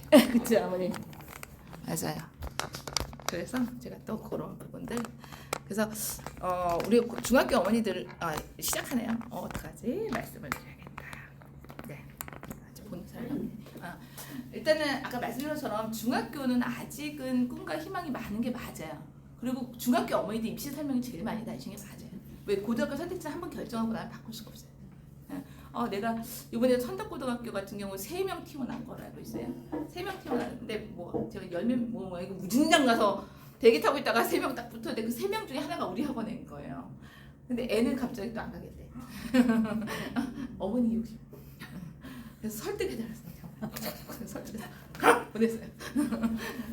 그쵸 어머니. 맞아요. 그래서 제가 또 그런 부분들 그래서 우리 중학교 어머니들 시작하네요. 어떡하지? 말씀을 드려야겠다. 네. 본 사람. 일단은 아까 말씀드린 것처럼 중학교는 아직은 꿈과 희망이 많은 게 맞아요. 그리고 중학교 어머니들 입시 설명이 제일 많이 다니시는 게 맞아요. 왜 고등학교 선택지 한번 결정하고 나면 바꿀 수가 없어요. 내가 이번에 선덕고등학교 같은 경우 3명 팀원한 걸 알고 있어요. 3명 팀원하는데 뭐 제가 10명 뭐 이거 무진장 가서 대기 타고 있다가 3명 딱 붙었는데 그 3명 중에 하나가 우리 학원인 거예요. 근데 애는 갑자기 또 안 가겠대. 어머니 욕심. 그래서 설득해달았어요. 설득해서 보냈어요.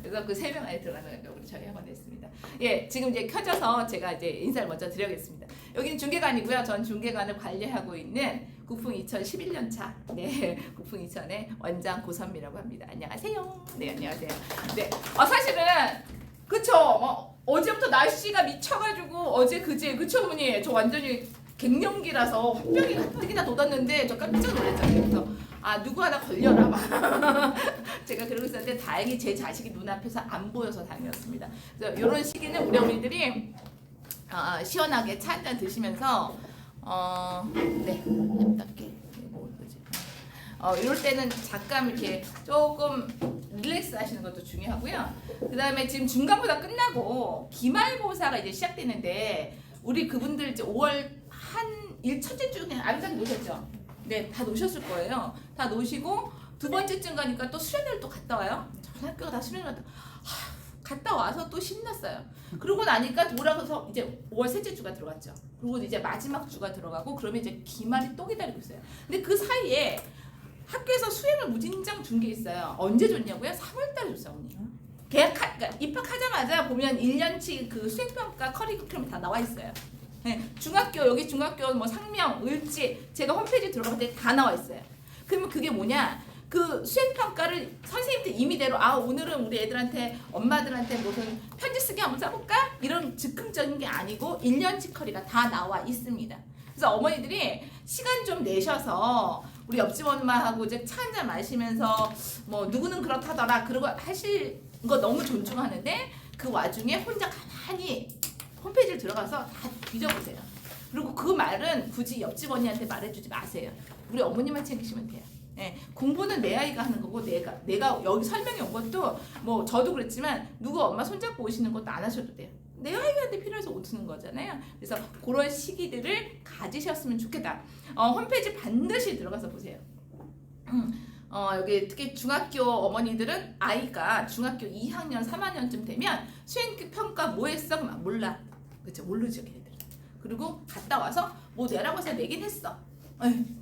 그래서 그 3명 안에 들어가는 우리 저희 학원에 있습니다. 예, 지금 이제 켜져서 제가 이제 인사를 먼저 드려야겠습니다. 여기는 중계관이고요. 전 중계관을 관리하고 있는 국풍 2011년차 국풍 2000의 원장 고선미라고 합니다. 안녕하세요. 네, 안녕하세요. 네, 사실은 그쵸. 어제부터 날씨가 미쳐가지고 어제 그제 그쵸 어머니 저 완전히 갱년기라서 화병이 가뜩이나 돋았는데 저 깜짝 놀랐잖아요. 그래서 누구 하나 걸려라 막 제가 그러고 있었는데 다행히 제 자식이 눈앞에서 안 보여서 다행이었습니다. 그래서 이런 시기는 우리 어머니들이 시원하게 차 한잔 드시면서 네 얇게 이럴 때는 잠깐 이렇게 조금 릴렉스 하시는 것도 중요하고요. 그 다음에 지금 중간고사 끝나고 기말고사가 이제 시작되는데 우리 그분들 이제 5월 한 일첫째 주 그냥 아름답게 노셨죠? 네, 다 노셨을 거예요. 다 노시고 두 번째쯤 가니까 또 수련회를 또 갔다 와요. 전 학교가 다 수련회 갔다 와서 또 신났어요. 그러고 나니까 돌아가서 이제 5월 셋째 주가 들어갔죠. 그리고 이제 마지막 주가 들어가고 그러면 이제 기말이 또 기다리고 있어요. 근데 그 사이에 학교에서 수행을 무진장 준 게 있어요. 언제 줬냐고요? 3월달에 줬어요, 언니. 그러니까 입학하자마자 보면 1년치 그 수행평가 커리큘럼이 다 나와 있어요. 네, 중학교 여기 중학교 뭐 상명, 을지 제가 홈페이지 들어갈 때 다 나와 있어요. 그러면 그게 뭐냐? 그 수행평가를 선생님한테 임의대로 오늘은 우리 애들한테 엄마들한테 무슨 편지 쓰기 한번 써볼까? 이런 즉흥적인 게 아니고 1년치 커리가 다 나와 있습니다. 그래서 어머니들이 시간 좀 내셔서 우리 옆집 엄마하고 이제 차 한잔 마시면서 뭐 누구는 그렇다더라 그러고 하실 거 너무 존중하는데 그 와중에 혼자 가만히 홈페이지를 들어가서 다 뒤져보세요. 그리고 그 말은 굳이 옆집 언니한테 말해주지 마세요. 우리 어머니만 챙기시면 돼요. 예, 공부는 내 아이가 하는 거고 내가 여기 설명이 온 것도 뭐 저도 그랬지만 누구 엄마 손잡고 오시는 것도 안 하셔도 돼요. 내 아이한테 필요해서 오시는 거잖아요. 그래서 그런 시기들을 가지셨으면 좋겠다. 홈페이지 반드시 들어가서 보세요. 여기 특히 중학교 어머니들은 아이가 중학교 2학년, 3학년쯤 되면 수행평가 뭐 했어? 몰라. 그쵸? 모르죠, 걔네들. 그리고 갔다 와서 뭐 내라고 해서 내긴 했어.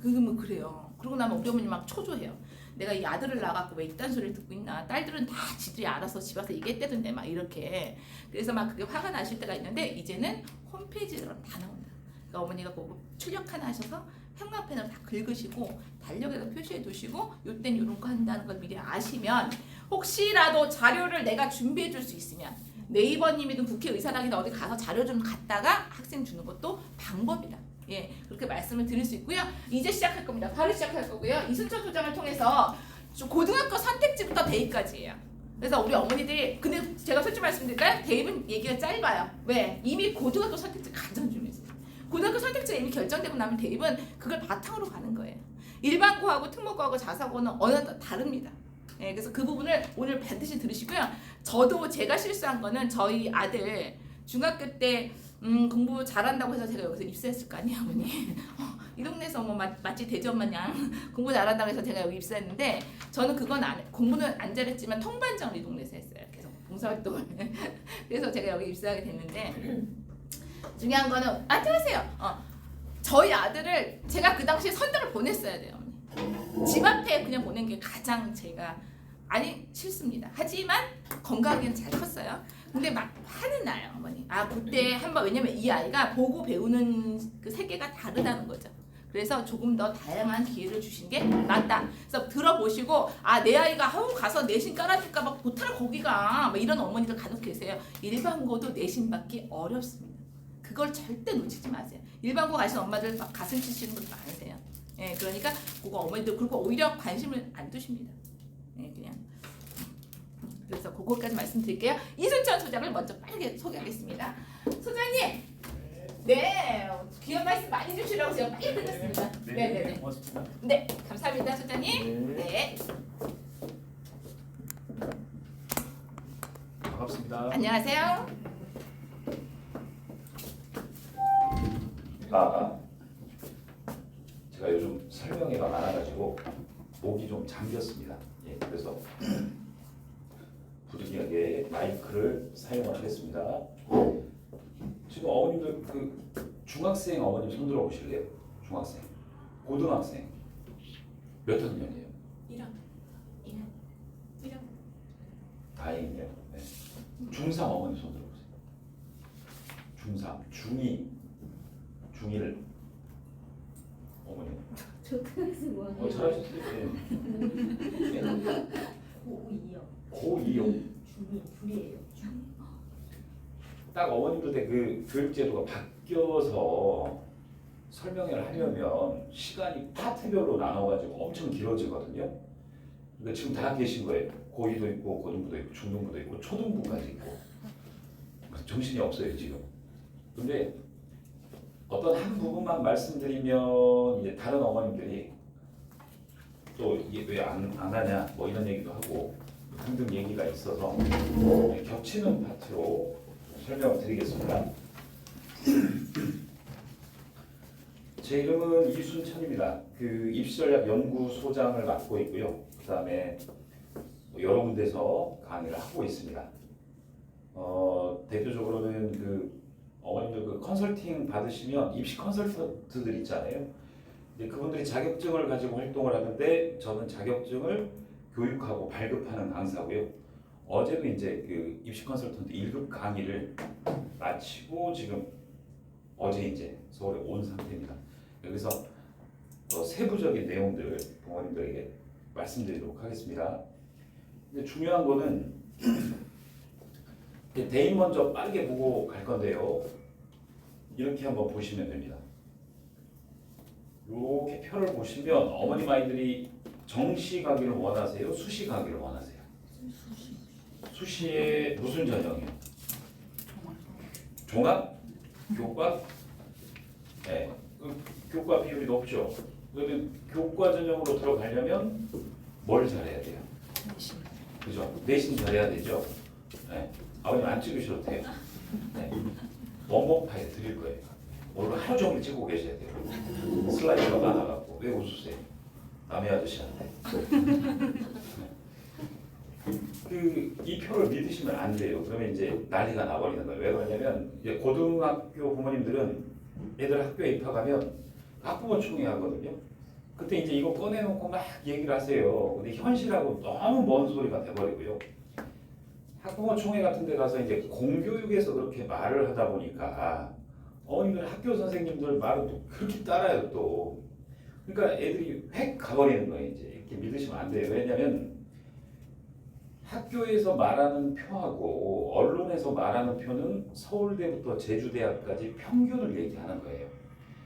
그게 뭐 그래요. 그러고 나면 우리 어머니 막 초조해요. 내가 이 아들을 낳아갖고 왜 이딴 소리를 듣고 있나. 딸들은 다 지들이 알아서 집 와서 얘기했대던데 막 이렇게. 그래서 막 그게 화가 나실 때가 있는데 이제는 홈페이지로 다 나온다. 그러니까 어머니가 그거 출력 하나 하셔서 형광펜으로 다 긁으시고 달력에다 표시해 두시고 요땐 요런 거 한다는 걸 미리 아시면 혹시라도 자료를 내가 준비해 줄 수 있으면 네이버님이든 국회의사당이든 어디 가서 자료 좀 갖다가 학생 주는 것도 방법이다. 예, 그렇게 말씀을 드릴 수 있고요. 이제 시작할 겁니다. 바로 시작할 거고요. 이순철 소장을 통해서 고등학교 선택지부터 대입까지예요. 그래서 우리 어머니들이 근데 제가 솔직히 말씀드릴까요? 대입은 얘기가 짧아요. 왜? 이미 고등학교 선택지 가장 중요해요. 고등학교 선택지가 이미 결정되고 나면 대입은 그걸 바탕으로 가는 거예요. 일반고하고 특목고하고 자사고는 어느 다릅니다. 예, 그래서 그 부분을 오늘 반드시 들으시고요. 저도 제가 실수한 거는 저희 아들 중학교 때 공부 잘한다고 해서 제가 여기서 입사했을 거 아니에요, 어머니. 이 동네에서 뭐 마치 대전 마냥 공부 잘한다고 해서 제가 여기 입사했는데 저는 그건 공부는 안 잘했지만 통반장을 이 동네에서 했어요. 계속 봉사활동을. 그래서 제가 여기 입사하게 됐는데 중요한 거는 들으세요. 저희 아들을 제가 그 당시에 선대를 보냈어야 돼요, 어머니. 집 앞에 그냥 보낸 게 가장 제가 싫습니다. 하지만 건강하게는 잘 컸어요. 근데 막 화는 나요, 어머니. 그때 한번 왜냐면 이 아이가 보고 배우는 그 세계가 다르다는 거죠. 그래서 조금 더 다양한 기회를 주신 게 낫다. 그래서 들어보시고 내 아이가 가서 내신 깔아줄까 막 못할 거기가 막 이런 어머니들 간혹 계세요. 일반고도 내신 받기 어렵습니다. 그걸 절대 놓치지 마세요. 일반고 가신 엄마들 가슴 치시는 분들 많으세요. 예, 그러니까 그거 어머니들 그리고 오히려 관심을 안 두십니다. 예, 그냥 그래서 그것까지 말씀드릴게요. 이순천 소장을 먼저 빠르게 소개하겠습니다. 소장님, 네, 귀한 말씀 많이 주시라고 제가 빨리 끝냈습니다. 네네네. 고맙습니다. 네, 감사합니다, 소장님. 네. 네, 반갑습니다. 안녕하세요. 제가 요즘 설명회가 많아가지고 목이 좀 잠겼습니다. 예, 그래서 부득이하게 마이크를 사용을 하겠습니다. 지금 어머님들 중학생 어머님 손 들어 보실래요? 중학생, 고등학생 몇 학년이에요? 1학. 다행이네요. 네. 중3 어머니 손 들어 보세요. 중3, 중2를 어머니. 초등학생 뭐 잘하셨어요. 네. 고2요. 고2요. 줄이에요. 딱 어머님들 때 그 교육제도가 바뀌어서 설명회를 하려면 시간이 파트별로 나눠가지고 엄청 길어지거든요. 그러니까 지금 다 계신 거예요. 고2도 있고 고등부도 있고 중등부도 있고 초등부까지 있고 정신이 없어요 지금. 근데 어떤 한 부분만 말씀드리면 이제 다른 어머님들이 또 이게 왜 안 하냐 뭐 이런 얘기도 하고 등등 얘기가 있어서 겹치는 파트로 설명을 드리겠습니다. 제 이름은 이순천입니다. 그 입시전략 연구소장을 맡고 있고요. 그 다음에 여러 군데서 강의를 하고 있습니다. 대표적으로는 그 어머님들 그 컨설팅 받으시면 입시 컨설턴트들 있잖아요. 이제 그분들이 자격증을 가지고 활동을 하는데 저는 자격증을 교육하고 발급하는 강사고요. 어제도 이제 그 입시 컨설턴트 1급 강의를 마치고 지금 어제 이제 서울에 온 상태입니다. 여기서 더 세부적인 내용들 부모님들에게 말씀드리도록 하겠습니다. 근데 중요한 거는 대인 먼저 빠르게 보고 갈 건데요. 이렇게 한번 보시면 됩니다. 이렇게 표를 보시면 어머님 아이들이 정시 가기를 원하세요? 수시 가기를 원하세요? 수시에 무슨 전형이요? 종합? 교과? 네. 교과 비율이 높죠. 그러면 교과 전형으로 들어가려면 뭘 잘해야 돼요? 그죠? 내신 잘해야 되죠. 네. 아버님 안 찍으셔도 돼요. 네. 원본 파일 드릴 거예요. 오늘 하루 종일 찍고 계셔야 돼요. 슬라이드가 많아갖고 왜 웃으세요? 남의 아저씨한테. 이 표를 믿으시면 안 돼요. 그러면 이제 난리가 나버리는 거예요. 왜 그러냐면 이제 고등학교 부모님들은 애들 학교에 입학하면 학부모 총회 하거든요. 그때 이제 이거 꺼내놓고 막 얘기를 하세요. 근데 현실하고 너무 먼 소리가 돼버리고요. 학부모 총회 같은 데 가서 이제 공교육에서 그렇게 말을 하다 보니까 어머님들 학교 선생님들 말은 또 그렇게 따라요 또. 그러니까 애들이 획 가버리는 거예요. 이제 이렇게 믿으시면 안 돼요. 왜냐면 학교에서 말하는 표하고 언론에서 말하는 표는 서울대부터 제주대학까지 평균을 얘기하는 거예요.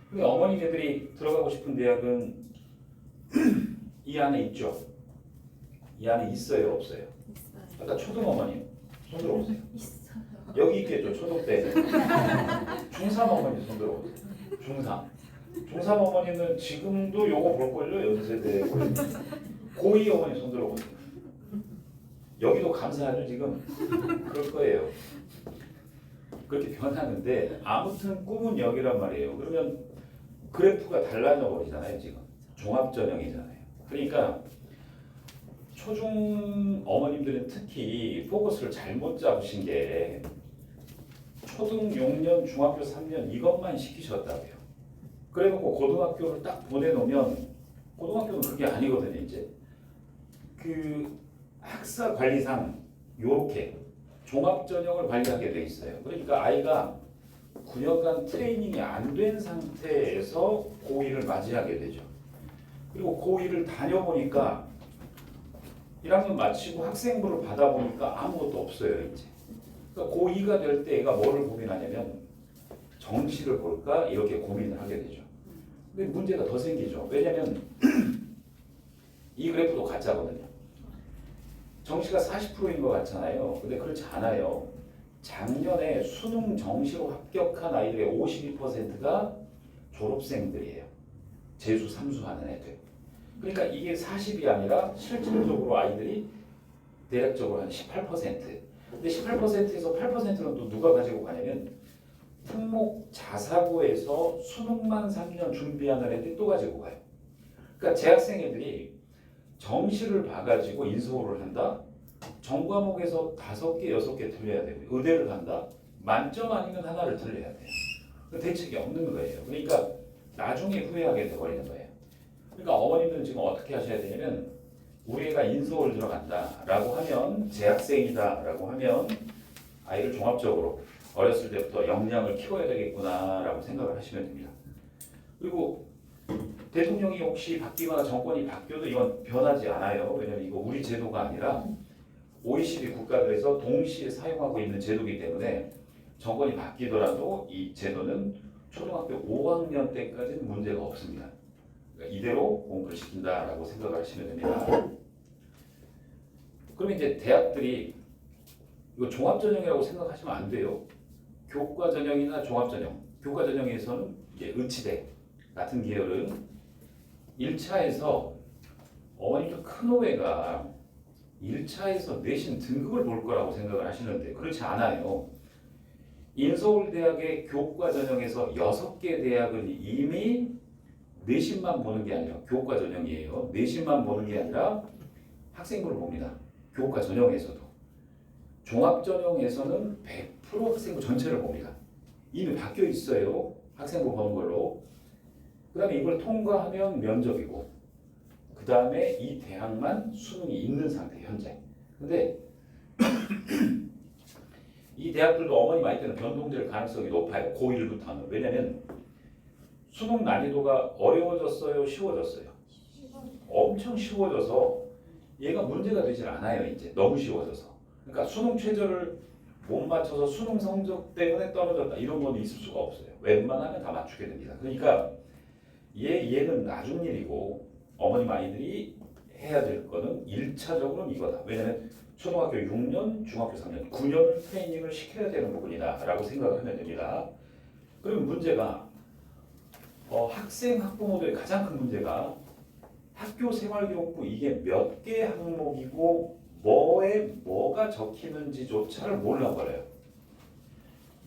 그러니까 어머니들이 들어가고 싶은 대학은 이 안에 있죠. 이 안에 있어요, 없어요? 아까 초등 어머니 손 들어보세요. 있어요. 여기 있겠죠, 초등 때. 중3 어머니 손 들어보세요. 중3. 중3 어머니는 지금도 요거 볼걸요, 연세대. 고2 어머니 손 들어보세요. 여기도 감사하죠, 지금. 그럴 거예요. 그렇게 변하는데 아무튼 꿈은 여기란 말이에요. 그러면 그래프가 달라져 버리잖아요, 지금. 종합전형이잖아요. 그러니까 초중 어머님들은 특히 포커스를 잘못 잡으신 게 초등 6년, 중학교 3년 이것만 시키셨다고요. 그래놓고 고등학교를 딱 보내놓으면 고등학교는 그게 아니거든요, 이제. 그 학사 관리상 요렇게 종합전형을 관리하게 돼 있어요. 그러니까 아이가 9년간 트레이닝이 안 된 상태에서 고1을 맞이하게 되죠. 그리고 고1을 다녀보니까 1학년 마치고 학생부를 받아보니까 아무것도 없어요, 이제. 그러니까 고2가 될 때 애가 뭐를 고민하냐면 정시를 볼까 이렇게 고민을 하게 되죠. 근데 문제가 더 생기죠. 왜냐면 이 그래프도 가짜거든요. 정시가 40%인 것 같잖아요. 근데 그렇지 않아요. 작년에 수능 정시로 합격한 아이들의 52%가 졸업생들이에요. 재수, 삼수하는 애들. 그러니까 이게 40이 아니라 실질적으로 아이들이 대략적으로 한 18%. 근데 18%에서 8%는 또 누가 가지고 가냐면 특목 자사고에서 수능만 3년 준비하는 애들이 또 가지고 가요. 그러니까 재학생 애들이 정시를 봐가지고 인서울을 한다. 전과목에서 5개, 6개 틀려야 돼요. 의대를 간다. 만점 아니면 하나를 틀려야 돼요. 대책이 없는 거예요. 그러니까 나중에 후회하게 돼버리는 거예요. 그러니까 어머님들은 지금 어떻게 하셔야 되냐면 우리 애가 인서울 들어간다라고 하면 재학생이다라고 하면 아이를 종합적으로 어렸을 때부터 역량을 키워야 되겠구나라고 생각을 하시면 됩니다. 그리고 대통령이 혹시 바뀌거나 정권이 바뀌어도 이건 변하지 않아요. 왜냐하면 이거 우리 제도가 아니라 OECD 국가들에서 동시에 사용하고 있는 제도이기 때문에 정권이 바뀌더라도 이 제도는 초등학교 5학년 때까지는 문제가 없습니다. 그러니까 이대로 공부를 시킨다라고 생각을 하시면 됩니다. 그럼 이제 대학들이 이거 종합전형이라고 생각하시면 안 돼요. 교과전형이나 종합전형. 교과전형에서는 이제 의치대 같은 계열은 1차에서 어머님도 큰 오해가 1차에서 내신 등급을 볼 거라고 생각을 하시는데 그렇지 않아요. 인서울대학의 교과전형에서 6개 대학은 이미 내신만 보는 게 아니라 교과전형이에요. 내신만 보는 게 아니라 학생부를 봅니다. 교과전형에서도. 종합전형에서는 100% 학생부 전체를 봅니다. 이미 바뀌어 있어요. 학생부 보는 걸로. 그 다음에 이걸 통과하면 면접이고 그 다음에 이 대학만 수능이 있는 상태 현재. 근데 이 대학들도 어머니 많이 때는 변동될 가능성이 높아요. 고1부터는. 왜냐면 수능 난이도가 어려워졌어요? 쉬워졌어요? 엄청 쉬워져서 얘가 문제가 되질 않아요. 이제 너무 쉬워져서. 그러니까 수능 최저를 못 맞춰서 수능 성적 때문에 떨어졌다 이런 건 있을 수가 없어요. 웬만하면 다 맞추게 됩니다. 그러니까 얘는 나중 일이고 어머님 아이들이 해야 될 거는 1차적으로는 이거다. 왜냐하면 초등학교 6년, 중학교 3년, 9년을 트레이닝을 시켜야 되는 부분이다 라고 생각을 하면 됩니다. 그러면 문제가 학생, 학부모들의 가장 큰 문제가 학교 생활기록부 이게 몇 개 항목이고 뭐에 뭐가 적히는지조차를 몰라버려요.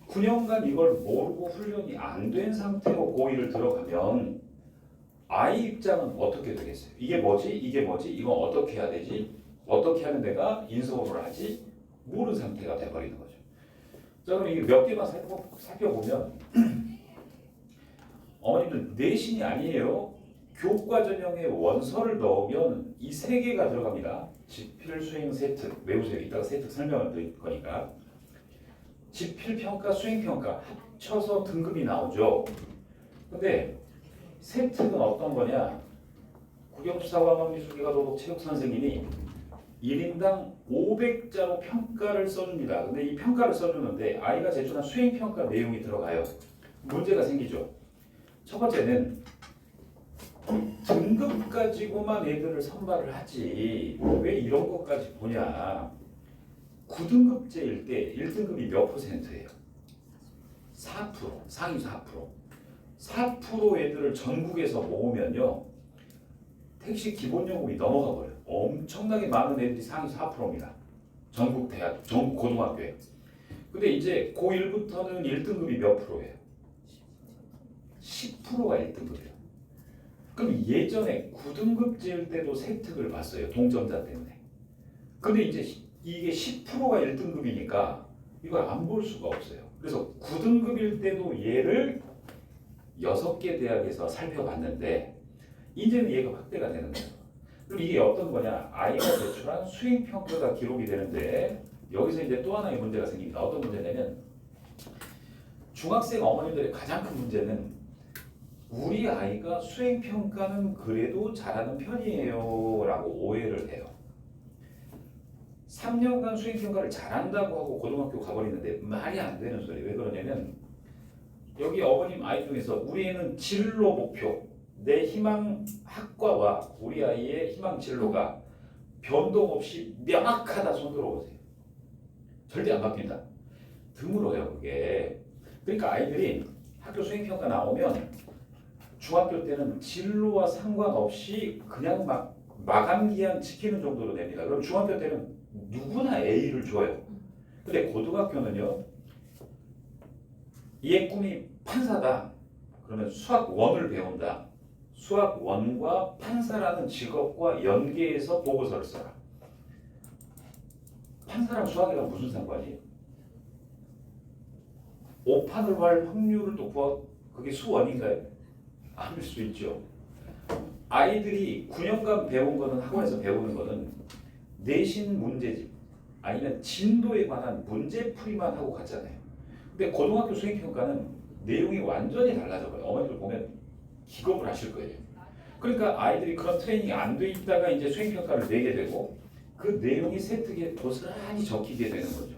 9년간 이걸 모르고 훈련이 안 된 상태로 고1을 들어가면 아이 입장은 어떻게 되겠어요? 이게 뭐지? 이게 뭐지? 이건 어떻게 해야 되지? 어떻게 하면 내가 인서울을 하지? 모르는 상태가 돼버리는 거죠. 자, 그럼 이게 몇 개만 살펴보면 어머님들 내신이 아니에요. 교과전형에 원서를 넣으면 이 3개가 들어갑니다. 지필, 수행, 세특. 외우세요. 이따가 세특 설명을 드릴 거니까. 지필, 평가, 수행, 평가 합쳐서 등급이 나오죠. 근데 세특은 어떤 거냐? 국영수사관광미술기가 도덕 체육 선생님이 1인당 500자로 평가를 써줍니다. 근데 이 평가를 써주는데 아이가 제출한 수행 평가 내용이 들어가요. 문제가 생기죠. 첫 번째는 등급 가지고만 애들을 선발을 하지 왜 이런 것까지 보냐. 9등급제일 때 1등급이 몇 %예요? 4%, 상위 4%. 4% 애들을 전국에서 모으면요 택시 기본요금이 넘어가 버려요. 엄청나게 많은 애들이 상위 4%입니다. 전국 대학, 전국 고등학교에. 근데 이제 고1부터는 1등급이 몇 %예요? 10%가 1등급이에요. 그럼 예전에 9등급제일 때도 세특을 봤어요. 동점자 때문에. 근데 이제 이게 10%가 1등급이니까 이걸 안 볼 수가 없어요. 그래서 9등급일 때도 얘를 6개 대학에서 살펴봤는데 이제는 얘가 확대가 되는 거예요. 그럼 이게 어떤 거냐? 아이가 제출한 수행평가가 기록이 되는데 여기서 이제 또 하나의 문제가 생깁니다. 어떤 문제냐면 중학생 어머님들의 가장 큰 문제는 우리 아이가 수행평가는 그래도 잘하는 편이에요 라고 오해를 해요. 3년간 수행평가를 잘한다고 하고 고등학교 가버리는데 말이 안 되는 소리. 왜 그러냐면 여기 어머님 아이 중에서 우리 애는 진로 목표, 내 희망 학과와 우리 아이의 희망 진로가 변동 없이 명확하다 손 들어보세요. 절대 안 바뀐다. 드물어요 그게. 그러니까 아이들이 학교 수행평가 나오면 중학교 때는 진로와 상관없이 그냥 막 마감기한 지키는 정도로 됩니다. 그럼 중학교 때는 누구나 A를 줘요. 근데 고등학교는요. 얘 꿈이 판사다. 그러면 수학 1을 배운다. 수학 1과 판사라는 직업과 연계해서 보고서를 써라. 판사랑 수학이랑 무슨 상관이에요? 오판을 할 확률을 또 구하, 그게 수원인가요? 아닐 수 있죠. 아이들이 9년간 배운 거는 학원에서 배우는 거는 내신 문제집 아니면 진도에 관한 문제풀이만 하고 갔잖아요. 근데 고등학교 수행평가는 내용이 완전히 달라져요. 어머니들 보면 기겁을 하실 거예요. 그러니까 아이들이 그런 트레이닝이 안 돼 있다가 이제 수행평가를 내게 되고 그 내용이 세특에 고스란히 적히게 되는 거죠.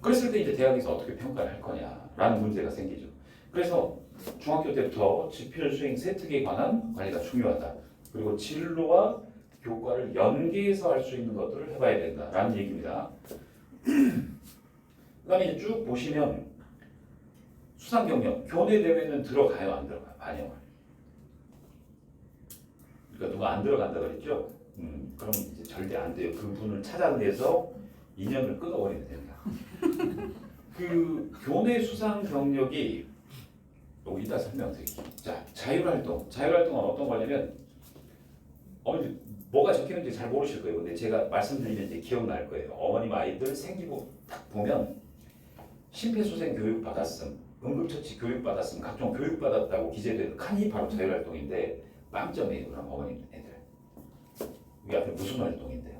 그랬을 때 이제 대학에서 어떻게 평가를 할 거냐라는 문제가 생기죠. 그래서 중학교 때부터 지필 수행 세특에 관한 관리가 중요하다. 그리고 진로와 교과를 연계해서 할 수 있는 것들을 해봐야 된다라는 얘기입니다. 그다음에 이제 쭉 보시면 수상 경력, 교내 대회는 들어가요, 안 들어가요? 반영을. 그러니까 누가 안 들어간다 그랬죠? 그럼 이제 절대 안 돼요. 그분을 찾아내서 인연을 끊어버리면 됩니다. 그 교내 수상 경력이 이따 설명드릴게요. 자, 자율활동. 자율활동은 어떤 거냐면 어머니 뭐가 적히는지 잘 모르실 거예요. 근데 제가 말씀드리면 이제 기억날 거예요. 어머님 아이들 생기고 딱 보면 심폐소생 교육 받았음, 응급처치 교육 받았음, 각종 교육 받았다고 기재된 칸이 바로 자율활동인데 빵점이에요. 그럼 어머님 애들 이게 앞에 무슨 활동인데요?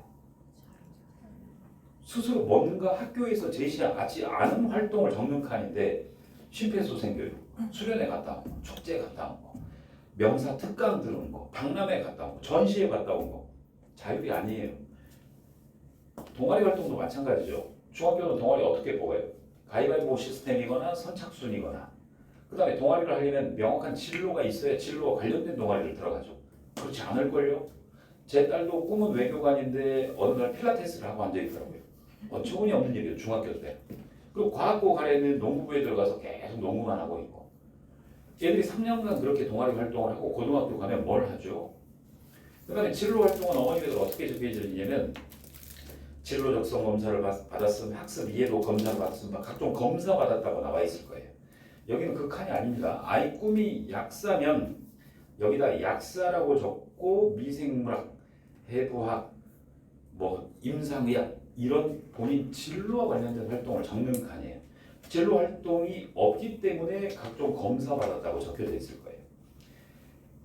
스스로 뭔가 학교에서 제시하지 않은 활동을 적는 칸인데 심폐소생 교육, 수련회 갔다 온 거, 축제 갔다 온 거, 명사 특강 들은 거, 박람회 갔다 온 거, 전시회 갔다 온 거 자율이 아니에요. 동아리 활동도 마찬가지죠. 중학교는 동아리 어떻게 뽑아요? 가위바위보 시스템이거나 선착순이거나. 그 다음에 동아리를 하려면 명확한 진로가 있어야 진로와 관련된 동아리를 들어가죠. 그렇지 않을걸요? 제 딸도 꿈은 외교관인데 어느 날 필라테스를 하고 앉아있더라고요. 어처구니 없는 일이에요. 중학교 때. 그리고 과학고 가려면 농구부에 들어가서 계속 농구만 하고 있고. 얘들이 3년간 그렇게 동아리 활동을 하고 고등학교 가면 뭘 하죠? 그 다음에 진로 활동은 어머니들 어떻게 적혀지냐면 진로 적성 검사를 받았으면 학습 이해도 검사를 받았으면 각종 검사 받았다고 나와 있을 거예요. 여기는 그 칸이 아닙니다. 아이 꿈이 약사면 여기다 약사라고 적고 미생물학, 해부학, 뭐 임상의학 이런 본인 진로와 관련된 활동을 적는 칸이에요. 진로 활동이 없기 때문에 각종 검사 받았다고 적혀져 있을 거예요.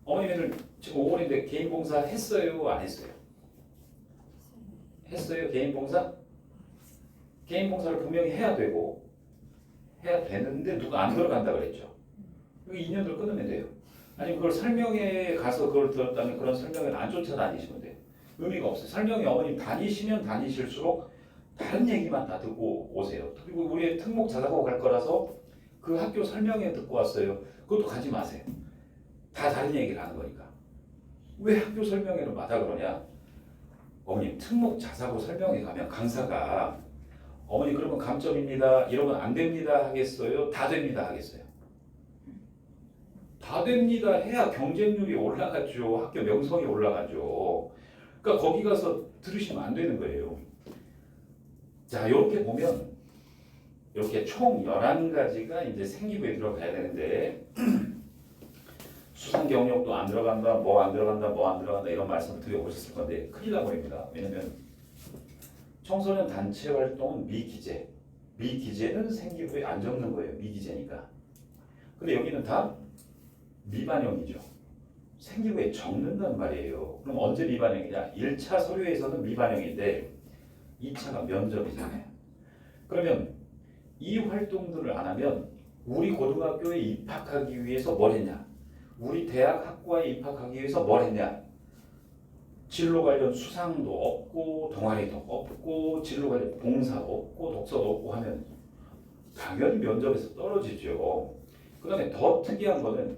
어머니들 지금 5월인데 개인 봉사 했어요? 안 했어요? 했어요? 개인 봉사? 개인 봉사를 분명히 해야 되고 해야 되는데 누가 안 들어간다 그랬죠. 그 2년을 끊으면 돼요. 아니 그걸 설명회에 가서 그걸 들었다면 그런 설명회를 안 쫓아다니시면 돼요. 의미가 없어요. 설명회 어머님 다니시면 다니실수록 다른 얘기만 다 듣고 오세요. 그리고 우리 특목 자사고 갈 거라서 그 학교 설명회 듣고 왔어요. 그것도 가지 마세요. 다 다른 얘기를 하는 거니까. 왜 학교 설명회를 마다 그러냐? 어머님 특목 자사고 설명회 가면 강사가 어머니 그러면 감점입니다. 이러면 안 됩니다 하겠어요? 다 됩니다 하겠어요? 다 됩니다 해야 경쟁률이 올라가죠. 학교 명성이 올라가죠. 그러니까 거기 가서 들으시면 안 되는 거예요. 자, 이렇게 보면 이렇게 총 11가지가 이제 생기부에 들어가야 되는데 수상 경력도 안 들어간다, 뭐 안 들어간다, 뭐 안 들어간다 이런 말씀을 드려보셨을 건데 큰일 나버립니다. 왜냐면 청소년 단체 활동은 미기재, 미기재는 생기부에 안 적는 거예요. 미기재니까. 근데 여기는 다 미반영이죠. 생기부에 적는단 말이에요. 그럼 언제 미반영이냐? 1차 서류에서는 미반영인데 2차가 면접이잖아요. 그러면 이 활동들을 안 하면 우리 고등학교에 입학하기 위해서 뭘 했냐? 우리 대학 학과에 입학하기 위해서 뭘 했냐? 진로 관련 수상도 없고 동아리도 없고 진로 관련 봉사도 없고 독서도 없고 하면 당연히 면접에서 떨어지죠. 그 다음에 더 특이한 거는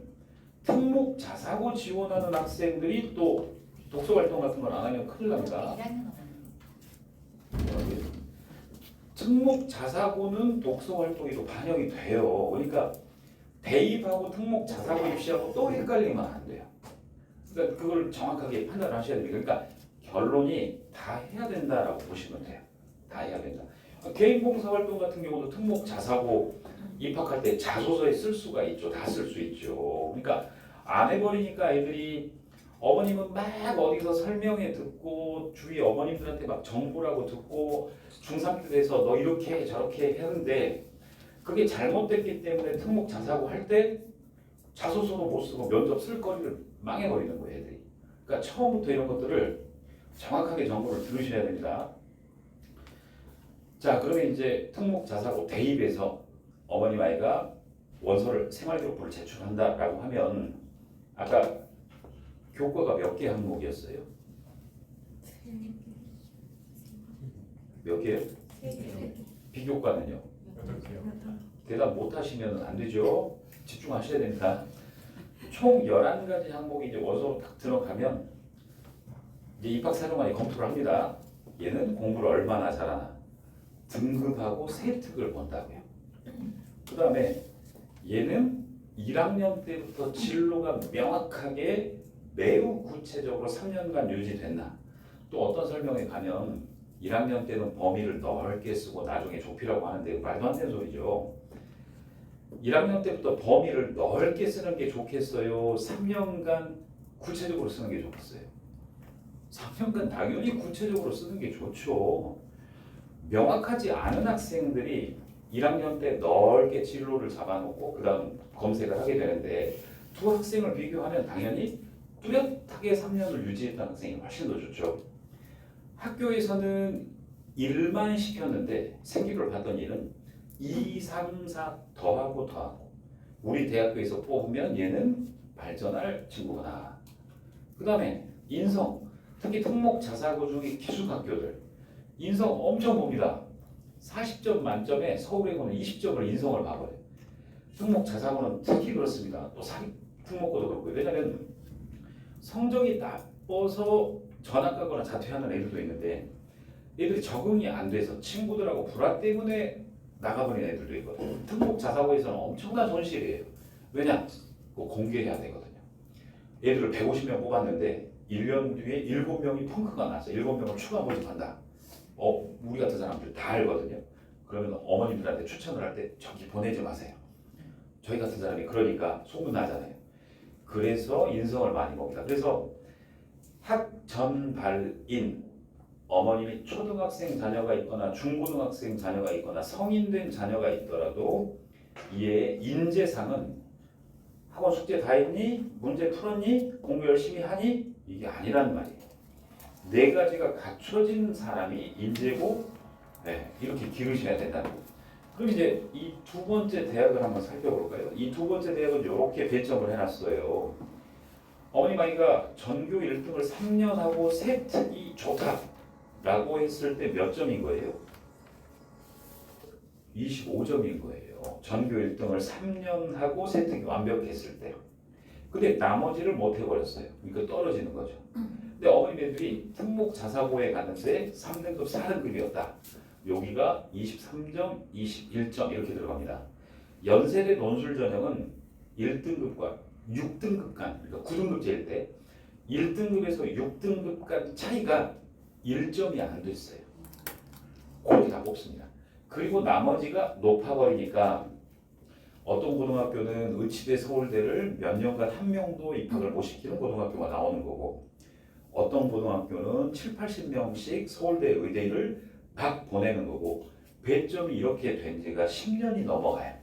특목 자사고 지원하는 학생들이 또 독서 활동 같은 걸 안 하면 큰일 납니다. 1학년 특목 자사고는 독서 활동에도 반영이 돼요. 그러니까 대입하고 특목 자사고 입시하고 또 헷갈리면 안 돼요. 그러니까 그걸 정확하게 판단을 하셔야 됩니다. 그러니까 결론이 다 해야 된다라고 보시면 돼요. 다 해야 된다. 개인 봉사 활동 같은 경우도 특목 자사고 입학할 때 자소서에 쓸 수가 있죠. 다 쓸 수 있죠. 그러니까 안 해버리니까 애들이 어머님은 막 어디서 설명회 듣고 주위 어머님들한테 막 정보라고 듣고 중3 때 돼서 너 이렇게 해, 저렇게 하는데 그게 잘못됐기 때문에 특목 자사고 할 때 자소서도 못 쓰고 면접 쓸 거리를 망해버리는 거예요, 애들이. 그러니까 처음부터 이런 것들을 정확하게 정보를 들으셔야 됩니다. 자, 그러면 이제 특목 자사고 대입에서 어머님 아이가 원서를 생활기록부를 제출한다라고 하면 아까 교과가 몇 개 항목이었어요? 몇 개요? 비교과는요? 대답 못 하시면 안 되죠. 집중하셔야 됩니다. 총 11가지 항목이 이제 원서로 딱 들어가면 이제 입학사정관이 검토를 합니다. 얘는 공부를 얼마나 잘하나 등급하고 세특을 본다고요. 그 다음에 얘는 1학년 때부터 진로가 명확하게 매우 구체적으로 3년간 유지됐나. 또 어떤 설명에 가면 1학년 때는 범위를 넓게 쓰고 나중에 좁히라고 하는데 말도 안 되는 소리죠. 1학년 때부터 범위를 넓게 쓰는 게 좋겠어요? 3년간 구체적으로 쓰는 게 좋겠어요? 3년간 당연히 구체적으로 쓰는 게 좋죠. 명확하지 않은 학생들이 1학년 때 넓게 진로를 잡아놓고 그 다음 검색을 하게 되는데 두 학생을 비교하면 당연히 뚜렷하게 3년을 유지했던 학생이 훨씬 더 좋죠. 학교에서는 일만 시켰는데 생기를 봤던 일은 2, 3, 4 더하고 우리 대학교에서 뽑으면 얘는 발전할 친구구나. 그 다음에 인성, 특히 특목 자사고 중에 기숙학교들 인성 엄청 봅니다. 40점 만점에 서울에서는 20점을 인성을 봐버려요. 특목 자사고는 특히 그렇습니다. 또 사립 특목고도 그렇고요. 왜냐하면 성적이 나빠서 전학 가거나 자퇴하는 애들도 있는데 애들이 적응이 안 돼서 친구들하고 불화 때문에 나가버린 애들도 있거든요. 특목 자사고에서는 엄청난 손실이에요. 왜냐? 그거 공개해야 되거든요. 애들을 150명 뽑았는데 1년 뒤에 7명이 펑크가 나서 7명을 추가 모집한다. 우리 같은 사람들 다 알거든요. 그러면 어머님들한테 추천을 할 때 저기 보내지 마세요. 저희 같은 사람이 그러니까 소문나잖아요. 그래서 인성을 많이 봅니다. 그래서 학전발인 어머님이 초등학생 자녀가 있거나 중고등학생 자녀가 있거나 성인된 자녀가 있더라도 이의 인재상은 학원 숙제 다 했니? 문제 풀었니? 공부 열심히 하니? 이게 아니란 말이에요. 네 가지가 갖춰진 사람이 인재고 이렇게 기르셔야 된다는 거예요. 그럼 이제 이 두 번째 대학을 한번 살펴볼까요? 이 두 번째 대학은 이렇게 배점을 해놨어요. 어머님 아이가 전교 1등을 3년 하고 세특이 좋다라고 했을 때 몇 점인 거예요? 25점인 거예요. 전교 1등을 3년 하고 세특이 완벽했을 때. 근데 나머지를 못 해버렸어요. 그러니까 떨어지는 거죠. 근데 어머님들이 특목 자사고에 갔는데 3등급 4등급이었다. 여기가 23점, 21점 이렇게 들어갑니다. 연세대 논술 전형은 1등급과 6등급 간, 그러니까 9등급제일 때 1등급에서 6등급 간 차이가 1점이 안 됐어요. 그렇게 다 뽑습니다. 그리고 나머지가 높아버리니까 어떤 고등학교는 의치대 서울대를 몇 년간 한 명도 입학을 못 시키는 고등학교가 나오는 거고 어떤 고등학교는 7, 80명씩 서울대 의대를 박 보내는 거고 배점이 이렇게 된 지가 10년이 넘어가요.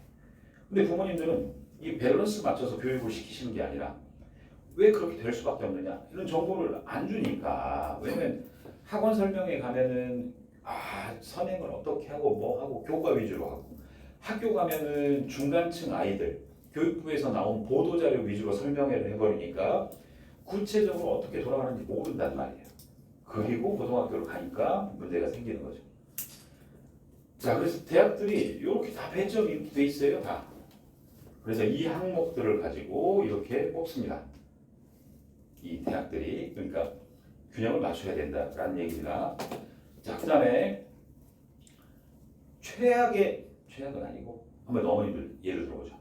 근데 부모님들은 이 밸런스 맞춰서 교육을 시키시는 게 아니라 왜 그렇게 될 수밖에 없느냐 이런 정보를 안 주니까. 왜냐면 학원 설명회 가면은 선행을 어떻게 하고 뭐 하고 교과 위주로 하고 학교 가면은 중간층 아이들 교육부에서 나온 보도자료 위주로 설명회를 해버리니까 구체적으로 어떻게 돌아가는지 모른단 말이에요. 그리고 고등학교를 가니까 문제가 생기는 거죠. 자, 그래서 대학들이 이렇게 다 배점이 이렇게 돼 있어요, 다. 그래서 이 항목들을 가지고 이렇게 뽑습니다. 이 대학들이. 그러니까 균형을 맞춰야 된다라는 얘기입니다. 자, 그다음에 최악은 아니고 한번 어머님들 예를 들어보죠.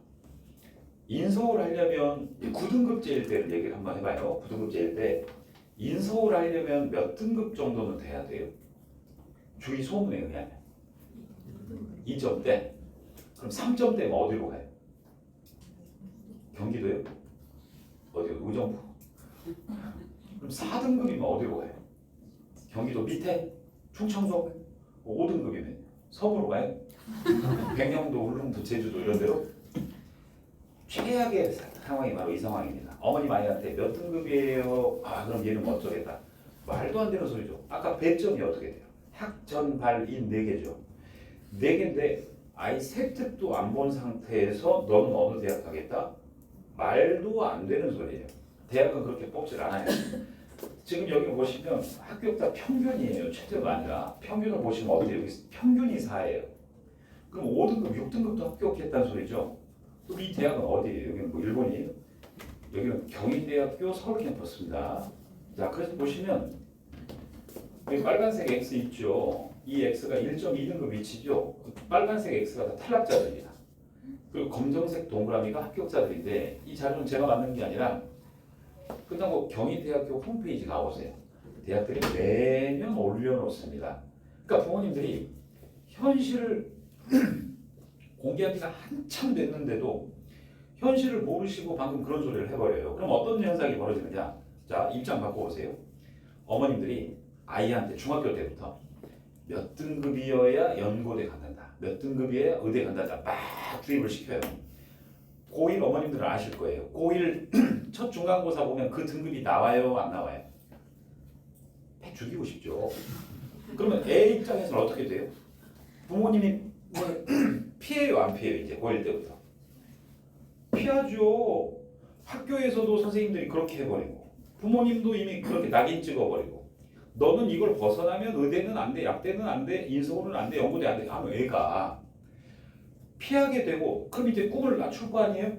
인서울 하려면 9등급제일 때를 얘기를 한번 해봐요. 9등급제일 때 인서울 하려면 몇 등급 정도는 돼야 돼요? 주위 소문에 의하면 2점대. 그럼 3점대면 어디로 가요? 경기도요? 어디요? 의정부. 그럼 4등급이면 어디로 가요? 경기도 밑에? 충청도? 5등급이면 서부로 가요? 백령도, 울릉도, 제주도 이런 데로? 최악의 상황이 바로 이 상황입니다. 어머님 아이한테 몇 등급이에요? 아 그럼 얘는 어쩌겠다. 말도 안 되는 소리죠. 아까 배점이 어떻게 돼요? 학전발인 4개죠. 4개인데 아이 세특도 안 본 상태에서 너는 어느 대학 가겠다? 말도 안 되는 소리예요. 대학은 그렇게 뽑질 않아요. 지금 여기 보시면 합격자 평균이에요. 최저가 아니라 평균을 보시면 어때요? 여기 평균이 4예요. 그럼 5등급, 6등급도 합격했다는 소리죠. 그럼 이 대학은 어디예요? 여기는 뭐 일본이에요? 여기는 경희대학교 서울 캠퍼스입니다. 자, 그래서 보시면 여기 빨간색 X 있죠. 이 X가 1.2등급 위치죠. 빨간색 X가 다 탈락자들입니다. 그리고 검정색 동그라미가 합격자들인데 이 자료는 제가 만든 게 아니라 끝나고 경희대학교 홈페이지 가보세요. 대학들이 매년 올려놓습니다. 그러니까 부모님들이 현실을 공개한 지가 한참 됐는데도 현실을 모르시고 방금 그런 소리를 해버려요. 그럼 어떤 현상이 벌어지느냐? 자, 입장 바꿔보세요. 어머님들이 아이한테 중학교 때부터 몇 등급이어야 연고대 간단다. 몇 등급이어야 의대 간단다. 막 주입을 시켜요. 고1 어머님들은 아실 거예요. 고1 첫 중간고사 보면 그 등급이 나와요? 안 나와요? 패 죽이고 싶죠. 그러면 애 입장에서는 어떻게 돼요? 부모님이 뭘 피해요? 안 피해요? 이제 고1 때부터. 피하죠. 학교에서도 선생님들이 그렇게 해버리고 부모님도 이미 그렇게 낙인 찍어버리고 너는 이걸 벗어나면 의대는 안 돼, 약대는 안 돼, 인서울은 안 돼, 연고대 안 돼 하면 애가 피하게 되고 그럼 이제 꿈을 낮출 거 아니에요?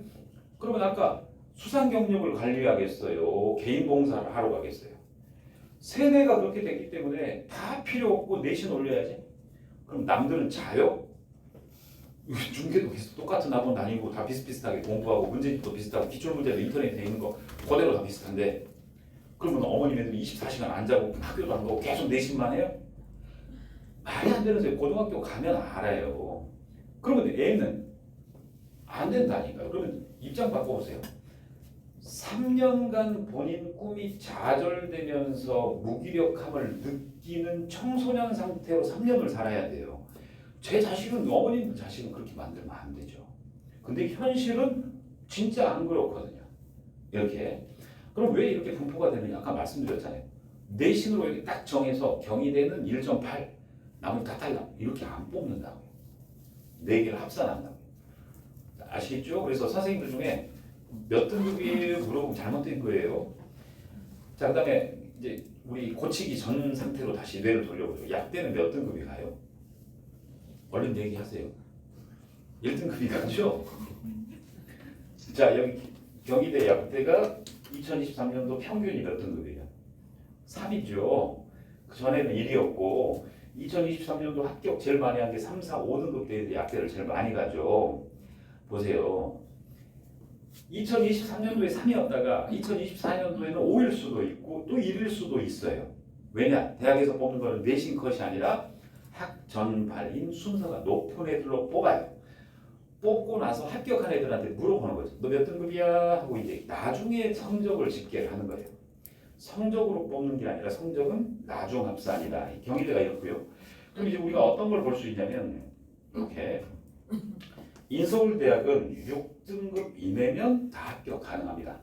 그러면 아까 수상 경력을 관리하겠어요? 개인 봉사를 하러 가겠어요? 세뇌가 그렇게 됐기 때문에 다 필요 없고 내신 올려야지. 그럼 남들은 자요? 중계도 계속 똑같은 학원 다니고 다 비슷비슷하게 공부하고 문제집도 비슷하고 기출문제도 인터넷에 있는 거 그대로 다 비슷한데 그러면 어머님 애들이 24시간 안 자고 학교도 안 가고 계속 내신만 해요? 말이 안 되는 소리. 고등학교 가면 알아요. 그러면 애는 안 된다니까요. 그러면 입장 바꿔보세요. 3년간 본인 꿈이 좌절되면서 무기력함을 느끼는 청소년 상태로 3년을 살아야 돼요. 제 자식은 어머님 자식은 그렇게 만들면 안 되죠. 근데 현실은 진짜 안 그렇거든요. 이렇게. 그럼 왜 이렇게 분포가 되느냐? 아까 말씀드렸잖아요. 내신으로 이렇게 딱 정해서 경희대는 1.8, 나머지 다 탈락. 이렇게 안 뽑는다고요. 4개를 합산한다고요. 아시겠죠? 그래서 선생님들 중에 몇 등급이에요? 물어보면 잘못된 거예요. 자, 그 다음에 이제 우리 고치기 전 상태로 다시 뇌를 돌려보죠. 약대는 몇 등급이 가요? 얼른 얘기하세요. 1등급이 가죠? 자, 여기 경희대 약대가 2023년도 평균이 몇 등급이에요? 3이죠. 그 전에는 1이었고 2023년도 합격 제일 많이 한 게 3, 4, 5등급 대에 약대를 제일 많이 가죠. 보세요. 2023년도에 3이었다가 2024년도에는 5일 수도 있고 또 1일 수도 있어요. 왜냐? 대학에서 뽑는 거는 내신 컷이 아니라 학전발인 순서가 높은 애들로 뽑아요. 뽑고 나서 합격한 애들한테 물어보는 거죠. 너 몇 등급이야? 하고 이제 나중에 성적을 집계를 하는 거예요. 성적으로 뽑는 게 아니라 성적은 나중 합산이다. 경희대가 이렇고요. 그럼 이제 우리가 어떤 걸 볼 수 있냐면 이렇게 인서울대학은 6등급 이내면 다 합격 가능합니다.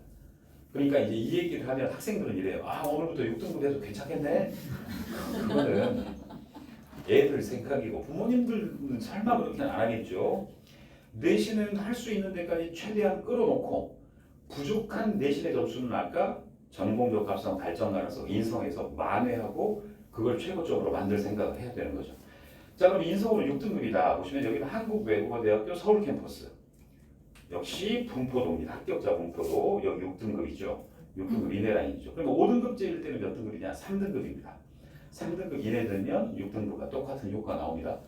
그러니까 이제 이 얘기를 하면 학생들은 이래요. 아 오늘부터 6등급 해도 괜찮겠네. 그거는 애들 생각이고 부모님들은 설마 그렇게는 안 하겠죠. 내신은 할 수 있는 데까지 최대한 끌어놓고 부족한 내신의 점수는 아까 전공적 합성 발전 가능성 인성에서 만회하고 그걸 최고점으로 만들 생각을 해야 되는 거죠. 자 그럼 인서울은 6등급이다. 보시면 여기는 한국외국어대학교 서울 캠퍼스. 역시 분포도입니다. 합격자 분포도 여기 6등급이죠. 6등급 이내 라인이죠. 그러면 5등급제일 때는 몇 등급이냐? 3등급입니다. 3등급 이내 들면 6등급과 똑같은 효과가 나옵니다.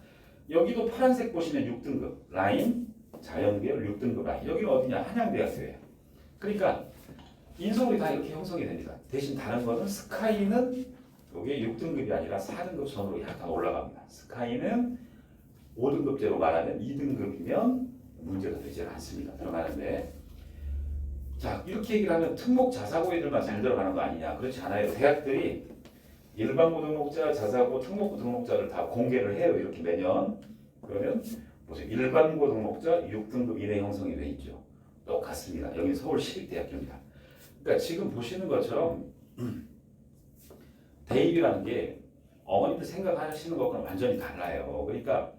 여기도 파란색 보시면 6등급 라인, 자연계열 6등급 라인. 여기는 어디냐? 한양대학교예요. 그러니까 인서울이 다 이렇게 형성이 됩니다. 대신 다른 거는 스카이는 이게 6등급이 아니라 4등급 선으로 약간 올라갑니다. 스카이는 5등급제로 말하면 2등급이면 문제가 되지 않습니다. 들어가는데 자 이렇게 얘기를 하면 특목 자사고 애들만 잘 들어가는 거 아니냐? 그렇지 않아요. 대학들이 일반고 등록자, 자사고, 특목고 등록자를 다 공개를 해요. 이렇게 매년. 그러면 보세요. 일반고 등록자 6등급 이내 형성이 돼 있죠. 똑같습니다. 여기는 서울시립대학교입니다. 그러니까 지금 보시는 것처럼 대입이라는 게 어머님들 생각하시는 것과는 완전히 달라요. 그러니까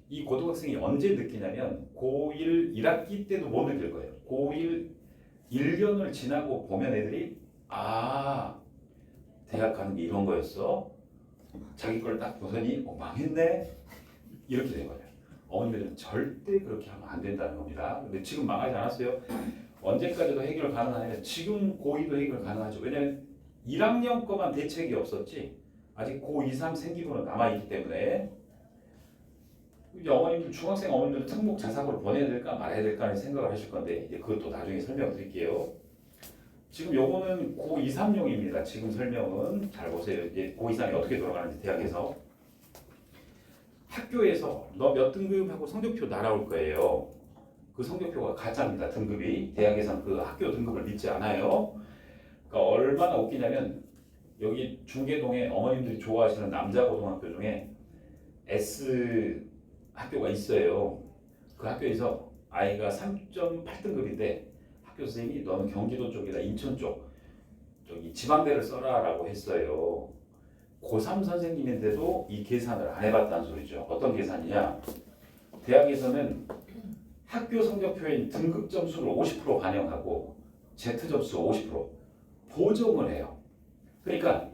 이 고등학생이 언제 느끼냐면 고1 1학기 때도 못 느낄 거예요. 고1 1년을 지나고 보면 애들이 아 대학 가는 게 이런 거였어. 자기 걸 딱 보더니 망했네. 이렇게 되거든요. 어머님들은 절대 그렇게 하면 안 된다는 겁니다. 근데 지금 망하지 않았어요. 언제까지도 해결 가능하냐면 지금 고2도 해결 가능하죠. 왜냐면 1학년 거만 대책이 없었지 아직 고2, 3 생기고는 남아있기 때문에 이제 어머님들 중학생 어머님들 특목 자사고를 보내야 될까 말아야 될까 하는 생각을 하실 건데 이제 그것도 나중에 설명드릴게요. 지금 요거는 고2, 3용입니다. 지금 설명은 잘 보세요. 이제 고2, 3이 어떻게 돌아가는지 대학에서 학교에서 너 몇 등급 하고 성적표 날아올 거예요. 그 성적표가 가짜입니다. 등급이 대학에서는 그 학교 등급을 믿지 않아요. 그러니까 얼마나 웃기냐면 여기 중계동에 어머님들이 좋아하시는 남자 고등학교 중에 S 학교가 있어요. 그 학교에서 아이가 3.8등급인데 학교 선생님이 너는 경기도 쪽이다 인천 쪽 저기 지방대를 써라라고 했어요. 고3 선생님인데도 이 계산을 안 해봤다는 소리죠. 어떤 계산이냐? 대학에서는 학교 성적표인 등급 점수를 50% 반영하고 Z 점수 50% 보정을 해요. 그러니까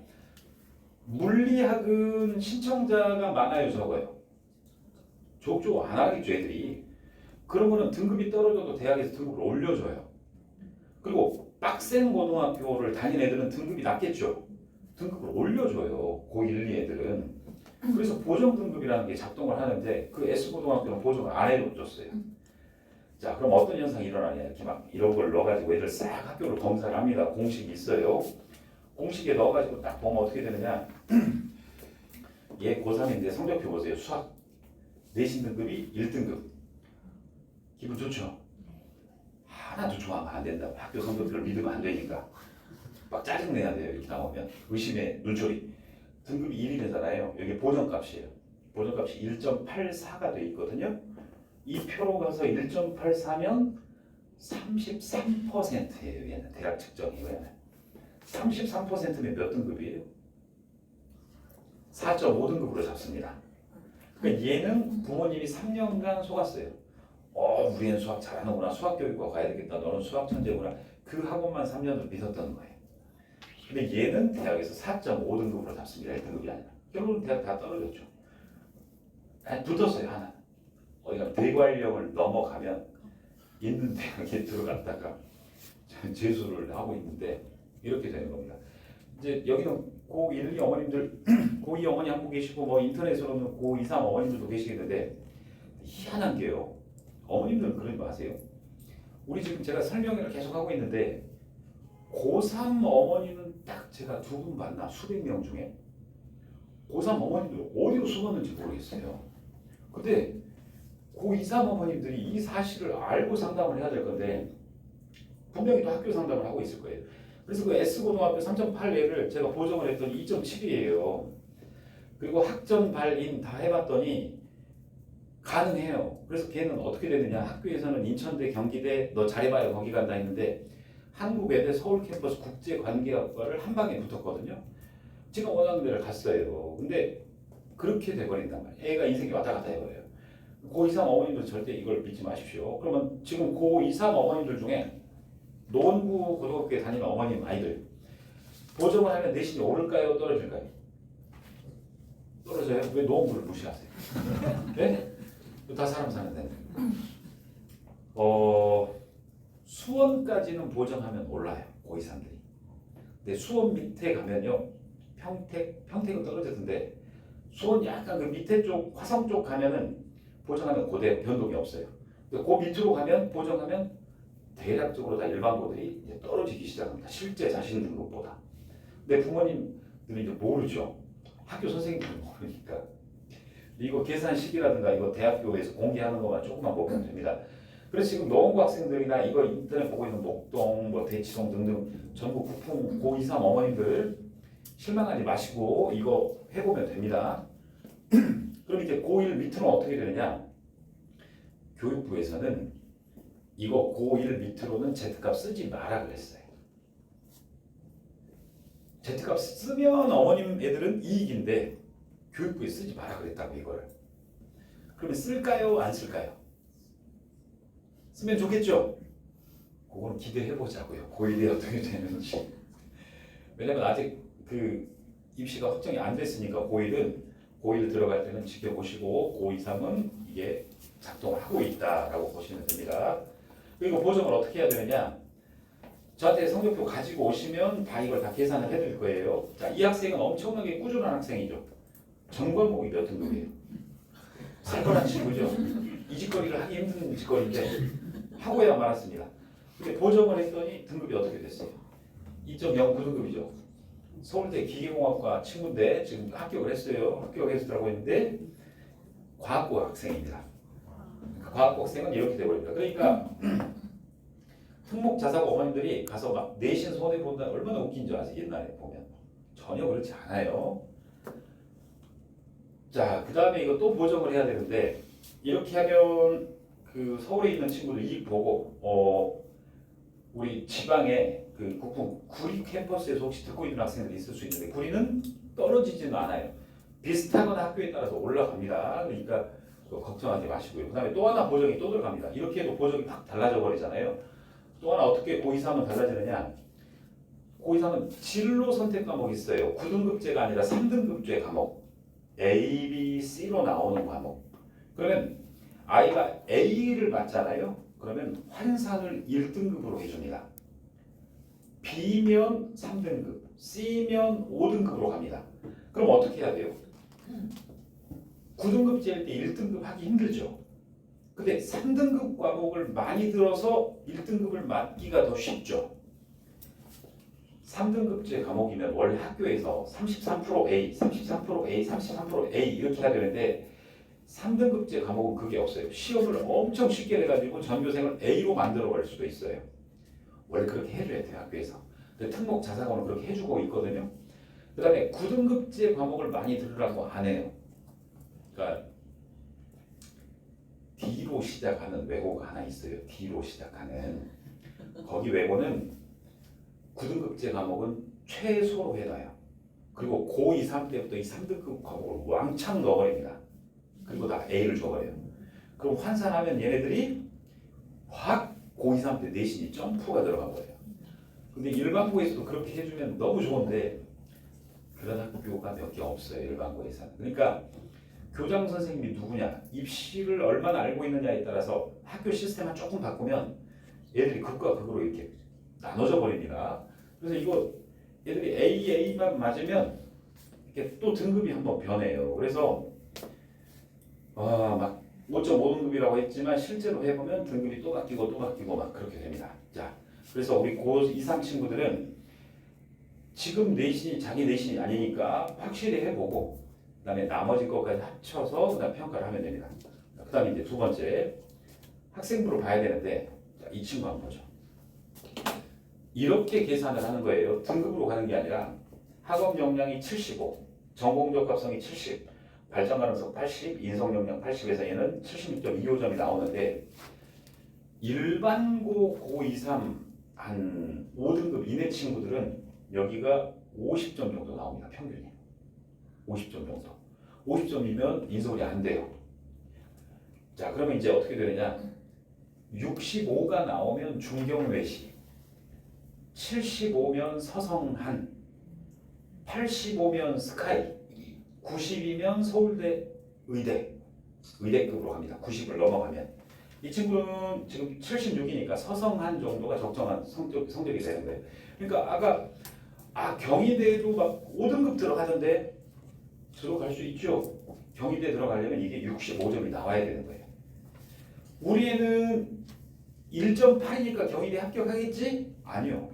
물리학은 신청자가 많아요, 적어요. 족족 안 하겠죠, 애들이. 그러면은 등급이 떨어져도 대학에서 등급을 올려줘요. 그리고 빡센 고등학교를 다닌 애들은 등급이 낮겠죠. 등급을 올려줘요. 고1, 2 애들은. 그래서 보정 등급이라는 게 작동을 하는데 그 S고등학교는 보정을 안 해줬어요. 자, 그럼 어떤 현상이 일어나냐. 이렇게 막 이런 걸 넣어가지고 애들 싹 학교를 검사를 합니다. 공식이 있어요. 공식에 넣어가지고 딱 보면 어떻게 되느냐. 얘 고3인데 성적표 보세요. 수학 내신 등급이 1등급. 기분 좋죠? 하나도 좋아하면 안 된다고. 학교 성적표를 믿으면 안 되니까. 막 짜증내야 돼요. 이렇게 나오면. 의심의 눈초리. 등급이 1이잖아요. 여기 보정값이에요. 보정값이 1.84가 돼 있거든요. 이 표로 가서 1.84면 33%예요. 얘는 대략 측정이고요. 33%면 몇 등급이에요? 4.5등급으로 잡습니다. 그러니까 얘는 부모님이 3년간 속았어요. 우리 애는 수학 잘하는구나. 수학교육과 가야 되겠다. 너는 수학 천재구나. 그 학원만 3년을 믿었던 거예요. 근데 얘는 대학에서 4.5등급으로 잡습니다. 1등급이 아니라. 결국은 대학 다 떨어졌죠. 붙었어요. 하나. 어디가 대관령을 넘어가면 있는 대학에 들어갔다가 재수를 하고 있는데 이렇게 되는 겁니다. 이제 여기는 고1, 2 어머님들, 고2 어머니 한 분 계시고 뭐 인터넷으로는 고2, 3 어머님들도 계시겠는데 희한한 게요. 어머님들은 그러지 마세요. 우리 지금 제가 설명을 계속 하고 있는데 고3 어머니는 딱 제가 두 분 봤나 수백 명 중에 고3 어머님들 어디로 숨었는지 모르겠어요. 근데 고2, 3 어머님들이 이 사실을 알고 상담을 해야 될 건데 분명히 또 학교 상담을 하고 있을 거예요. 그래서 그 S고등학교 3.8례를 제가 보정을 했더니 2.7이에요. 그리고 학점 발인 다 해봤더니 가능해요. 그래서 걔는 어떻게 되느냐. 학교에서는 인천대, 경기대 너 잘해봐야 거기 간다 했는데 한국외대 서울 캠퍼스 국제관계학과를 한 방에 붙었거든요. 제가 원하는 데를 갔어요. 근데 그렇게 돼버린단 말이에요. 애가 인생이 왔다 갔다 해버려요. 고2, 3 어머님들 절대 이걸 믿지 마십시오. 그러면 지금 고2, 3 어머님들 중에 노원구 고등학교에 다니는 어머님 아이들 보정을 하면 내신이 오를까요? 떨어질까요? 떨어져요? 왜 노원구를 무시하세요? 네? 다 사람 사는데. 수원까지는 보정하면 올라요. 고2, 3들이. 근데 수원 밑에 가면요. 평택은 떨어졌는데 수원 약간 그 밑에 쪽 화성 쪽 가면은 보정하면 그대로 변동이 없어요. 근데 그 밑으로 가면 보정하면 대략적으로 다 일반고들이 이제 떨어지기 시작합니다. 실제 자신 등급보다. 근데 부모님들은 이제 모르죠. 학교 선생님들은 모르니까. 이거 계산식이라든가 이거 대학교에서 공개하는 것만 조금만 보면 됩니다. 그래서 지금 노원고 학생들이나 이거 인터넷 보고 있는 목동, 뭐 대치동 등등 전국 국풍 고2, 3 어머님들 실망하지 마시고 이거 해보면 됩니다. 그럼 이제 고1 밑으로 어떻게 되느냐? 교육부에서는 이거 고1 밑으로는 Z값 쓰지 마라 그랬어요. Z값 쓰면 어머님 애들은 이익인데 교육부에 쓰지 마라 그랬다고 이거를. 그러면 쓸까요? 안 쓸까요? 쓰면 좋겠죠? 그거는 기대해 보자고요. 고1이 어떻게 되는지. 왜냐면 아직 그 입시가 확정이 안 됐으니까 고1 들어갈 때는 지켜보시고 고2, 3은 이게 작동하고 있다라고 보시면 됩니다. 그리고 보정을 어떻게 해야 되느냐? 저한테 성적표 가지고 오시면 다 이걸 다 계산을 해드릴 거예요. 자, 이 학생은 엄청나게 꾸준한 학생이죠. 전 과목이 몇 등급이에요? 살벌한 친구죠. 이 짓거리를 하기 힘든 짓거리인데 하고야 말았습니다. 근데 보정을 했더니 등급이 어떻게 됐어요? 2.09등급이죠. 서울대 기계공학과 친구인데 지금 합격을 했어요. 합격을 했더라고 했는데 과학고 학생입니다. 과학고 학생은 이렇게 돼버립니다. 그러니까 특목 자사고 어머님들이 가서 막 내신 손해본다 얼마나 웃긴 줄 아세요? 옛날에 보면 전혀 그렇지 않아요. 자, 그 다음에 이거 또 보정을 해야 되는데 이렇게 하면 그 서울에 있는 친구들 이익 보고 우리 지방에 그 국풍 구리 캠퍼스에서 혹시 듣고 있는 학생들이 있을 수 있는데 구리는 떨어지지는 않아요. 비슷하거나 학교에 따라서 올라갑니다. 그러니까 걱정하지 마시고요. 그 다음에 또 하나 보정이 또 들어갑니다. 이렇게 해도 보정이 확 달라져 버리잖아요. 또 하나 어떻게 고2, 3은 달라지느냐? 고2, 3은 진로 선택 과목이 있어요. 9등급제가 아니라 3등급제 과목. A, B, C로 나오는 과목. 그러면 아이가 A를 맞잖아요. 그러면 환산을 1등급으로 해줍니다. B면 3등급, C면 5등급으로 갑니다. 그럼 어떻게 해야 돼요? 9등급제일 때 1등급 하기 힘들죠. 근데 3등급 과목을 많이 들어서 1등급을 맞기가 더 쉽죠. 3등급제 과목이면 원래 학교에서 33% A, 33% A, 33% A 이렇게 해야 되는데 3등급제 과목은 그게 없어요. 시험을 엄청 쉽게 내가지고 전교생을 A로 만들어 버릴 수도 있어요. 원래 그렇게 해줘야 돼요, 학교에서. 근데 특목 자사고는 그렇게 해주고 있거든요. 그 다음에 9등급제 과목을 많이 들으라고 안 해요. 그러니까 D로 시작하는 외고가 하나 있어요. D로 시작하는. 거기 외고는 9등급제 과목은 최소로 해놔요. 그리고 고2, 3 때부터 이 3등급 과목을 왕창 넣어버립니다. 그리고 다 A를 줘버려요. 그럼 환산하면 얘네들이 확 고2, 3 때 내신이 점프가 들어가 버려요. 근데 일반고에서도 그렇게 해주면 너무 좋은데 그런 학교가 몇 개 없어요. 일반고에서는. 그러니까 교장 선생님이 누구냐, 입시를 얼마나 알고 있느냐에 따라서 학교 시스템만 조금 바꾸면 얘들이 극과 극으로 이렇게 나눠져 버립니다. 그래서 이거 얘들이 A만 맞으면 이렇게 또 등급이 한번 변해요. 그래서 막 5.5등급이라고 했지만 실제로 해보면 등급이 또 바뀌고 막 그렇게 됩니다. 자, 그래서 우리 고2, 3 친구들은 지금 내신이 자기 내신이 아니니까 확실히 해보고 그다음에 나머지 것까지 합쳐서 그다음 평가를 하면 됩니다. 그다음에 이제 두 번째 학생부를 봐야 되는데 이 친구 한번 보죠. 이렇게 계산을 하는 거예요. 등급으로 가는 게 아니라 학업 역량이 75, 전공 적합성이 70, 발전 가능성 80, 인성 역량 80에서 얘는 76.25점이 나오는데 일반고 고2, 3 한 5등급 이내 친구들은 여기가 50점 정도 나옵니다. 평균이. 50점 정도. 50점이면 인서울이 안 돼요. 자, 그러면 이제 어떻게 되느냐? 65가 나오면 중경외시, 75면 서성한, 85면 스카이, 90이면 서울대 의대급으로 갑니다. 90을 넘어가면. 이 친구는 지금 76이니까 서성한 정도가 적정한 성적이 되는 거예요. 그러니까 아까 아, 경희대도 막 5등급 들어가던데 들어갈 수 있죠. 경희대 들어가려면 이게 65점이 나와야 되는 거예요. 우리 애는 1.8이니까 경희대 합격하겠지? 아니요.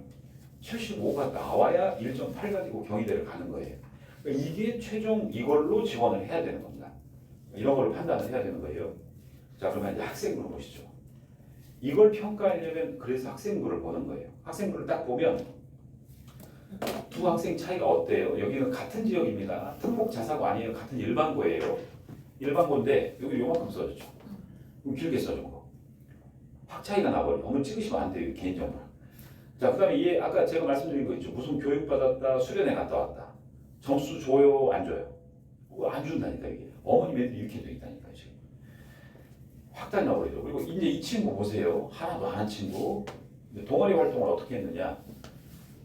75가 나와야 1.8 가지고 경희대를 가는 거예요. 그러니까 이게 최종 이걸로 지원을 해야 되는 겁니다. 이런 걸로 판단을 해야 되는 거예요. 자, 그러면 이제 학생부를 보시죠. 이걸 평가하려면 그래서 학생부를 보는 거예요. 학생부를 딱 보면 두 학생 차이가 어때요? 여기는 같은 지역입니다. 특목 자사고 아니에요. 같은 일반고예요. 일반고인데 여기 요만큼 써줬죠. 그럼 길게 써주고 확 차이가 나버려. 너무 찍으시면 안 돼요. 개인정보. 자, 그 다음에 얘 아까 제가 말씀드린 거 있죠. 무슨 교육받았다, 수련회 갔다 왔다. 점수 줘요, 안 줘요? 안 준다니까 이게. 어머님 애들이 이렇게 돼 있다니까 지금. 확 달라버리죠. 그리고 이제 이 친구 보세요. 하나도 안 한 친구. 동아리 활동을 어떻게 했느냐.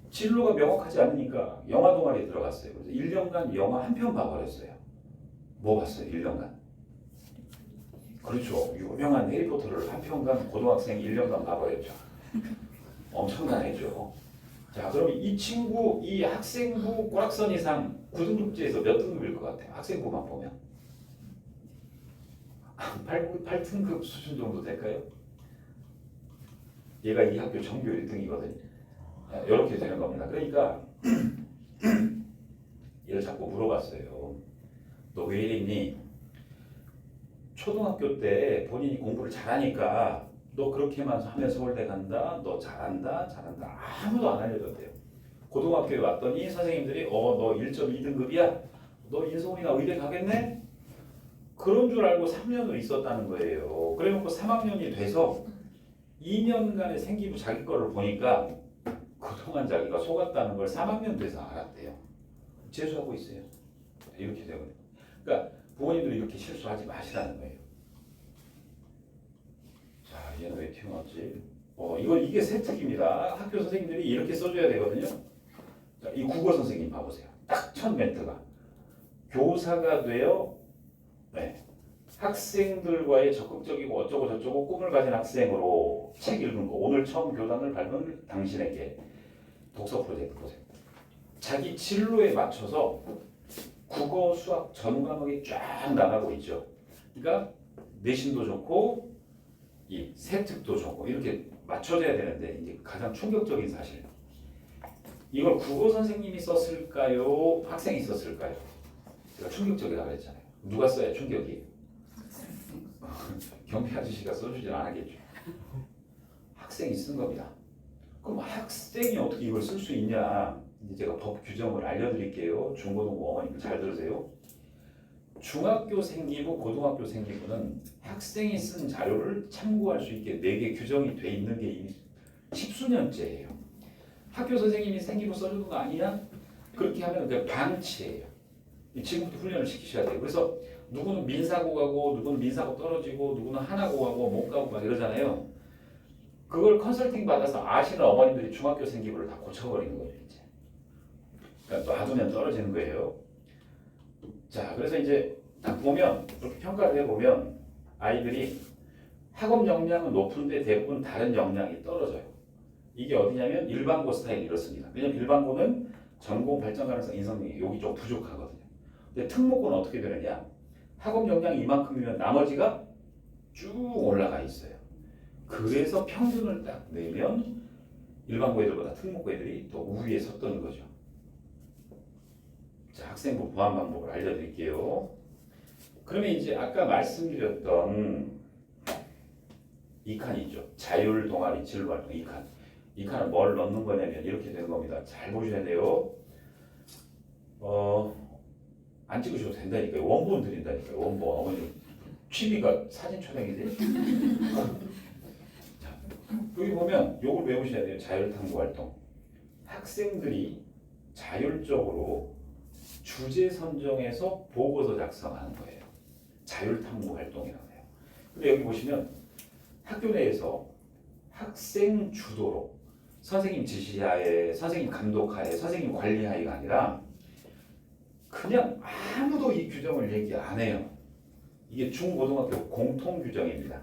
진로가 명확하지 않으니까 영화 동아리에 들어갔어요. 그래서 1년간 영화 한 편 봐버렸어요. 뭐 봤어요? 1년간. 그렇죠. 유명한 해리포터를 한 편간 고등학생 1년간 봐버렸죠. 엄청난 애죠. 자, 그럼 이 친구, 이 학생부 꼬락선 이상 9등급제에서 몇 등급일 것 같아요? 학생부만 보면. 8등급 수준 정도 될까요? 얘가 이 학교 전교 1등이거든요. 이렇게 되는 겁니다. 그러니까 얘를 자꾸 물어봤어요. 너 왜 이랬니? 초등학교 때 본인이 공부를 잘하니까 너 그렇게만 하면 서울대 간다. 너 잘한다. 아무도 안 알려줬대요. 고등학교에 왔더니 선생님들이 너 1.2등급이야. 너 인서울이나 의대 가겠네? 그런 줄 알고 3년을 있었다는 거예요. 그래놓고 3학년이 돼서 2년간의 생기부 자기 거를 보니까 그동안 자기가 속았다는 걸 3학년 돼서 알았대요. 재수하고 있어요. 이렇게 되거든요. 그러니까 부모님들이 이렇게 실수하지 마시라는 거예요. 자, 얘는 왜 튀어나왔지? 이게 세특입니다. 학교 선생님들이 이렇게 써줘야 되거든요. 자, 이 국어 선생님 봐보세요. 딱 첫 멘트가 교사가 되어 학생들과의 적극적이고 어쩌고 저쩌고 꿈을 가진 학생으로 책 읽은 거 오늘 처음 교단을 밟은 당신에게 독서 프로젝트 보세요. 자기 진로에 맞춰서 국어, 수학 전 과목이 쫙 나가고 있죠. 그러니까 내신도 좋고 이 세특도 좋고 이렇게 맞춰져야 되는데 이제 가장 충격적인 사실. 이걸 국어 선생님이 썼을까요? 학생이 썼을까요? 제가 충격적이라고 그랬잖아요. 누가 써야 충격이? 경비 아저씨가 써주진 않았겠죠. 학생이 쓴 겁니다. 그럼 학생이 어떻게 이걸 쓸 수 있냐? 이제 제가 법 규정을 알려드릴게요. 중고등부 어머님 잘 들으세요. 중학교 생기부, 고등학교 생기부는 학생이 쓴 자료를 참고할 수 있게 4개 규정이 돼 있는 게 이미 십수년째예요. 학교 선생님이 생기부 써주는 거 아니야? 그렇게 하면 그게 방치예요. 지금부터 훈련을 시키셔야 돼요. 그래서 누구는 민사고 가고 누구는 민사고 떨어지고 누구는 하나고 가고 못 가고 막 이러잖아요. 그걸 컨설팅 받아서 아시는 어머님들이 중학교 생기부를 다 고쳐버리는 거죠. 이제. 그러니까 놔두면 떨어지는 거예요. 자, 그래서 이제 딱 보면 그렇게 평가를 해보면 아이들이 학업 역량은 높은데 대부분 다른 역량이 떨어져요. 이게 어디냐면 일반고 스타일이 이렇습니다. 왜냐면 일반고는 전공 발전 가능성 인성능력이 여기 좀 부족하거든요. 근데 특목고는 어떻게 되느냐? 학업 역량이 이만큼이면 나머지가 쭉 올라가 있어요. 그래서 평균을 딱 내면 일반고 애들보다 특목고 애들이 또 우위에 섰던 거죠. 자, 학생부 보완 방법을 알려드릴게요. 그러면 이제 아까 말씀드렸던 이 칸 있죠. 자율 동아리 진로 활동 2칸. 이 칸을 뭘 넣는 거냐면 이렇게 되는 겁니다. 잘 보셔야 돼요. 안 찍으셔도 된다니까요. 원본 드린다니까요. 원본. 어머니 취미가 사진 촬영이지. 자, 여기 보면 요걸 외우셔야 돼요. 자율탐구 활동. 학생들이 자율적으로 주제 선정해서 보고서 작성하는 거예요. 자율탐구 활동이라고 해요. 근데 여기 보시면 학교 내에서 학생 주도로 선생님 지시하에, 선생님 감독하에, 선생님 관리하에가 아니라 그냥 아무도 이 규정을 얘기 안 해요. 이게 중고등학교 공통 규정입니다.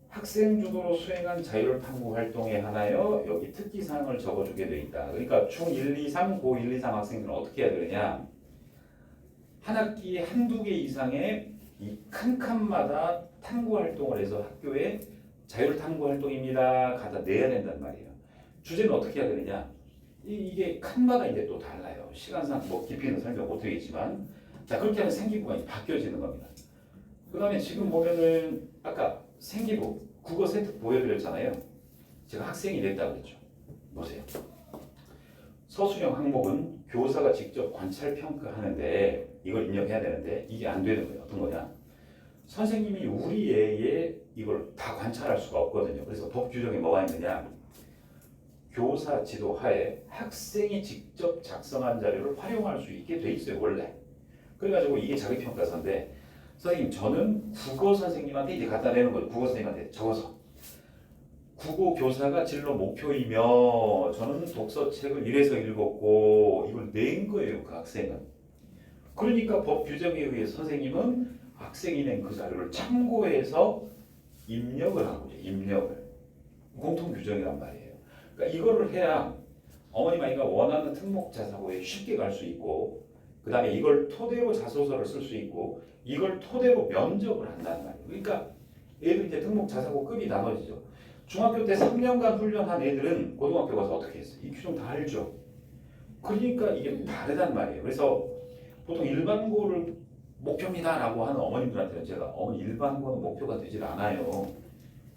학생 주도로 수행한 자율 탐구 활동에 한하여 여기 특기 사항을 적어주게 돼 있다. 그러니까 중 1, 2, 3, 고 1, 2, 3 학생들은 어떻게 해야 되느냐? 한 학기에 한두 개 이상의 이 칸칸마다 탐구 활동을 해서 학교에 자율 탐구 활동입니다. 갖다 내야 된단 말이에요. 주제는 어떻게 해야 되느냐? 이게 칸마다 이제 또 달라요. 시간상 뭐 깊이는 설명 못 드리겠지만, 자 그렇게 하면 생기부가 이제 바뀌어지는 겁니다. 그 다음에 지금 보면은 아까 생기부 국어 세트 보여드렸잖아요. 제가 학생이 됐다고 그랬죠. 보세요. 서술형 항목은 교사가 직접 관찰 평가하는데 이걸 입력해야 되는데 이게 안 되는 거예요. 어떤 거냐? 선생님이 우리 애의 이걸 다 관찰할 수가 없거든요. 그래서 법 규정에 뭐가 있느냐? 교사 지도 하에 학생이 직접 작성한 자료를 활용할 수 있게 돼 있어요. 원래. 그래가지고 이게 자기평가서인데 선생님 저는 국어 선생님한테 이제 갖다 내는 거예요. 국어 선생님한테 적어서 국어 교사가 진로 목표이며 저는 독서책을 이래서 읽었고 이걸 낸 거예요. 그 학생은. 그러니까 법 규정에 의해 선생님은 학생이 낸 그 자료를 참고해서 입력을 한 거죠. 입력을. 공통 규정이란 말이에요. 그러니까 이거를 해야 어머님 아이가 원하는 특목 자사고에 쉽게 갈 수 있고 그 다음에 이걸 토대로 자소서를 쓸 수 있고 이걸 토대로 면접을 한다는 말이에요. 그러니까 얘들 이제 특목 자사고 급이 나눠지죠. 중학교 때 3년간 훈련한 애들은 고등학교 가서 어떻게 했어요? 이 규정 다 알죠. 그러니까 이게 다르단 말이에요. 그래서 보통 일반고를 목표입니다라고 하는 어머님들한테는 제가 어머니 일반고는 목표가 되질 않아요.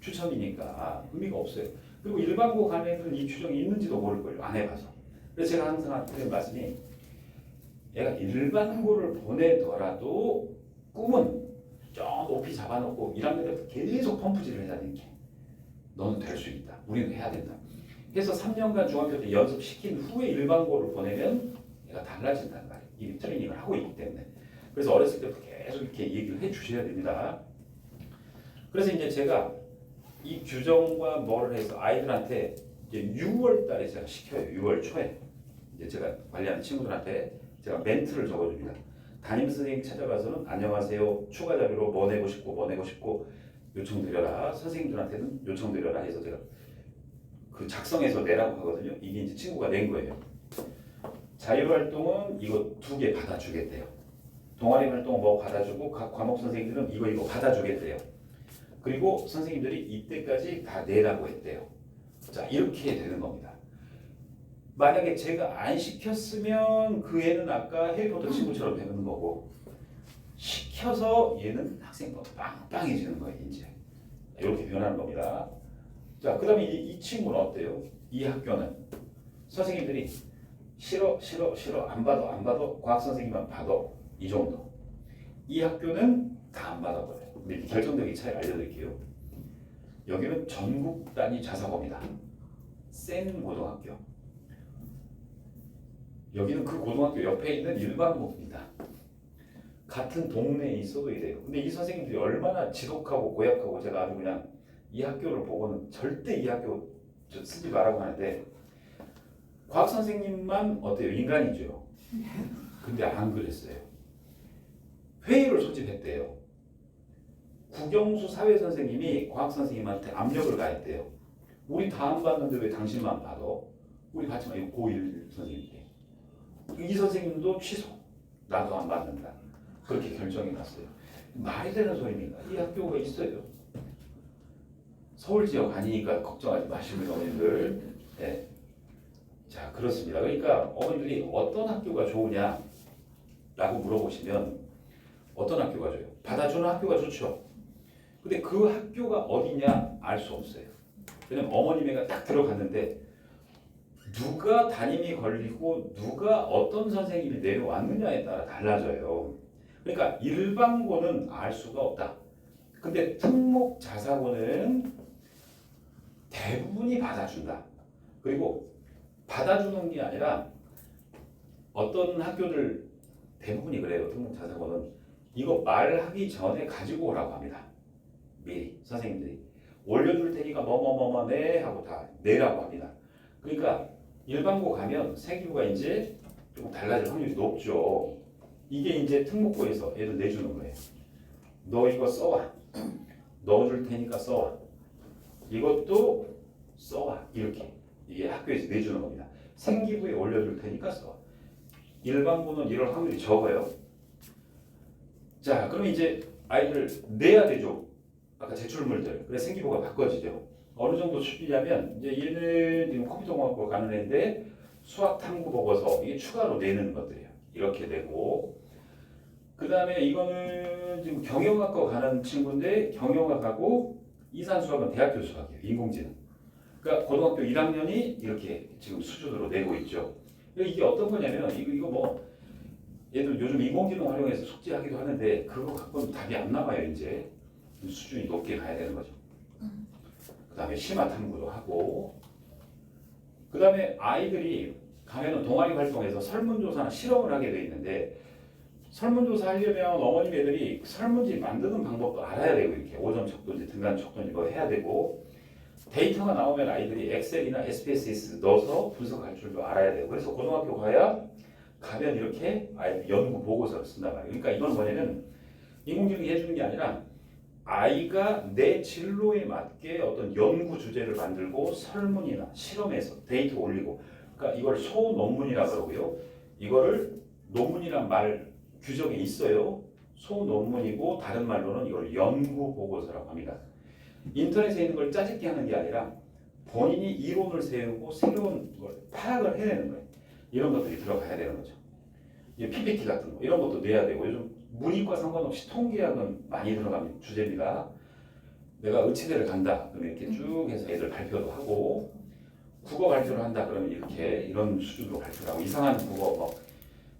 추첨이니까 의미가 없어요. 그리고 일반고 간 애들은 이 규정이 있는지도 모를 거예요. 안 해봐서. 그래서 제가 항상 드리는 말씀이 얘가 일반고를 보내더라도 꿈은 저 높이 잡아놓고 1학년 때부터 계속 펌프질을 해야 되는 게 너는 될 수 있다. 우리는 해야 된다. 해서 3년간 중학교 때 연습시킨 후에 일반고를 보내면 얘가 달라진단 말이에요. 이미 트레이닝을 하고 있기 때문에. 그래서 어렸을 때부터 계속 이렇게 얘기를 해 주셔야 됩니다. 그래서 이제 제가 이 규정과 뭐를 해서 아이들한테 이제 6월 달에 제가 시켜요. 6월 초에. 이제 제가 관리하는 친구들한테 제가 멘트를 적어줍니다. 담임 선생님 찾아가서는 안녕하세요. 추가 자료로 뭐 내고 싶고 요청드려라. 선생님들한테는 요청드려라 해서 제가 그 작성해서 내라고 하거든요. 이게 이제 친구가 낸 거예요. 자율활동은 이거 2개 받아주겠대요. 동아리 활동 뭐 받아주고 각 과목 선생님들은 이거 받아주겠대요. 그리고 선생님들이 이때까지 다 내라고 했대요. 자 이렇게 되는 겁니다. 만약에 제가 안 시켰으면 그 애는 아까 해리포터 친구처럼 되는 거고 시켜서 얘는 학생보다 빵빵해지는 거예요. 이제 이렇게 변하는 겁니다. 자 그다음에 이 친구는 어때요? 이 학교는 선생님들이 싫어 안 봐도 과학 선생님만 봐도 이 정도. 이 학교는 다 안 받아버려요. 근데 결정적인 차이 알려드릴게요. 여기는 전국 단위 자사고입니다. 센 고등학교. 여기는 그 고등학교 옆에 있는 일반고입니다. 같은 동네에 있어도 이래요. 근데 이 선생님들이 얼마나 지독하고 고약하고 제가 아주 그냥 이 학교를 보고는 절대 이 학교 쓰지 말라고 하는데 과학 선생님만 어때요? 인간이죠. 근데 안 그랬어요. 회의를 소집했대요. 국영수 사회 선생님이 과학 선생님한테 압력을 가했대요. 우리 다 안 봤는데 왜 당신만 봐도? 우리 같이 봐. 이거 고1 선생님이. 이 선생님도 취소. 나도 안 받는다. 그렇게 결정이 났어요. 말이 되는 소리입니다. 이 학교가 있어요. 서울 지역 아니니까 걱정하지 마시면 어머님들. 네. 자 그렇습니다. 그러니까 어머님들이 어떤 학교가 좋으냐라고 물어보시면 어떤 학교가 좋아요? 받아주는 학교가 좋죠. 근데 그 학교가 어디냐 알 수 없어요. 왜냐면 어머님 애가 딱 들어갔는데 누가 담임이 걸리고 누가 어떤 선생님이 내려왔느냐에 따라 달라져요. 그러니까 일반고는 알 수가 없다. 근데 특목 자사고는 대부분이 받아준다. 그리고 받아주는 게 아니라 어떤 학교들 대부분이 그래요. 특목 자사고는 이거 말하기 전에 가지고 오라고 합니다. 미리 선생님들이 올려줄 테니까 뭐뭐뭐뭐 네 하고 다 내라고 합니다. 그러니까 일반고 가면 생기부가 이제 좀 달라질 확률이 높죠. 이게 이제 특목고에서 얘를 내주는 거예요. 너 이거 써와. 넣어줄 테니까 써와. 이것도 써와. 이렇게. 이게 학교에서 내주는 겁니다. 생기부에 올려줄 테니까 써. 일반부는 이럴 확률이 적어요. 자, 그럼 이제 아이를 내야 되죠. 아까 제출물들. 그래서 생기부가 바꿔지죠. 어느 정도 수준이냐면 이제 얘는 지금 컴퓨터공학과 가는 애인데 수학 탐구 보고서 이게 추가로 내는 것들이에요. 이렇게 되고 그 다음에 이거는 지금 경영학과 가는 친구인데 경영학하고 이산수학은 대학교 수학이에요. 인공지능. 그러니까 고등학교 1학년이 이렇게 지금 수준으로 내고 있죠. 이게 어떤 거냐면 이거 뭐 얘들 요즘 인공지능 활용해서 숙제하기도 하는데 그거 갖고는 답이 안 나와요. 이제 수준이 높게 가야 되는 거죠. 그 다음에 심화 탐구도 하고 그 다음에 아이들이 가면은 동아리 활동에서 설문조사나 실험을 하게 돼 있는데 설문조사 하려면 어머님 애들이 설문지 만드는 방법도 알아야 되고 이렇게 5점 척도인지 등간 척도인지 뭐 해야 되고 데이터가 나오면 아이들이 엑셀이나 SPSS 넣어서 분석할 줄도 알아야 되고 그래서 고등학교 가면 이렇게 아이들 연구 보고서를 쓴단 말이에요. 그러니까 이건 뭐냐면 인공지능이 해주는 게 아니라 아이가 내 진로에 맞게 어떤 연구 주제를 만들고 설문이나 실험에서 데이터 올리고 그러니까 이걸 소논문이라 그러고요. 이거를 논문이란 말 규정에 있어요. 소논문이고 다른 말로는 이걸 연구 보고서라고 합니다. 인터넷에 있는 걸 짜집기 하는 게 아니라 본인이 이론을 세우고 새로운 걸 파악을 해내는 거예요. 이런 것들이 들어가야 되는 거죠. PPT 같은 거 이런 것도 내야 되고 요즘 문이과 상관없이 통계학은 많이 들어가는 주제입니다. 내가 의치대를 간다 그러면 이렇게 쭉 해서 애들 발표도 하고 국어 발표를 한다 그러면 이렇게 이런 수준으로 발표를 하고 이상한 국어 뭐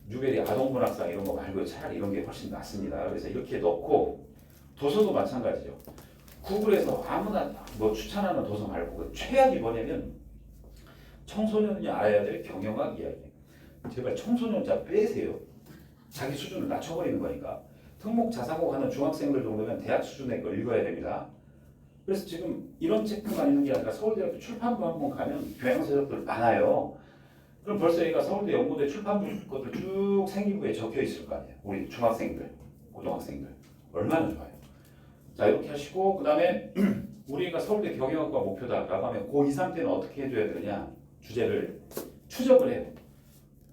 뉴베리 아동문학상 이런 거 말고 차라리 이런 게 훨씬 낫습니다. 그래서 이렇게 넣고 도서도 마찬가지죠. 구글에서 아무나 뭐 추천하는 도서 말고 그 최악이 뭐냐면 청소년이 알아야 될 경영학 이야기. 제발 청소년자 빼세요. 자기 수준을 낮춰버리는 거니까. 특목 자사고 하는 중학생들 정도면 대학 수준의 걸 읽어야 됩니다. 그래서 지금 이런 책만 있는 게 아니라 서울대학교 출판부 한번 가면 교양서적들 많아요. 그럼 벌써 얘가 서울대 연구대 출판부 것들 쭉 생기부에 적혀 있을 거 아니에요. 우리 중학생들, 고등학생들. 얼마나 좋아요. 자 이렇게 하시고 그 다음에 우리가 서울대 경영학과 목표다라고 하면 고2, 3때는 어떻게 해줘야 되느냐 주제를 추적을 해요.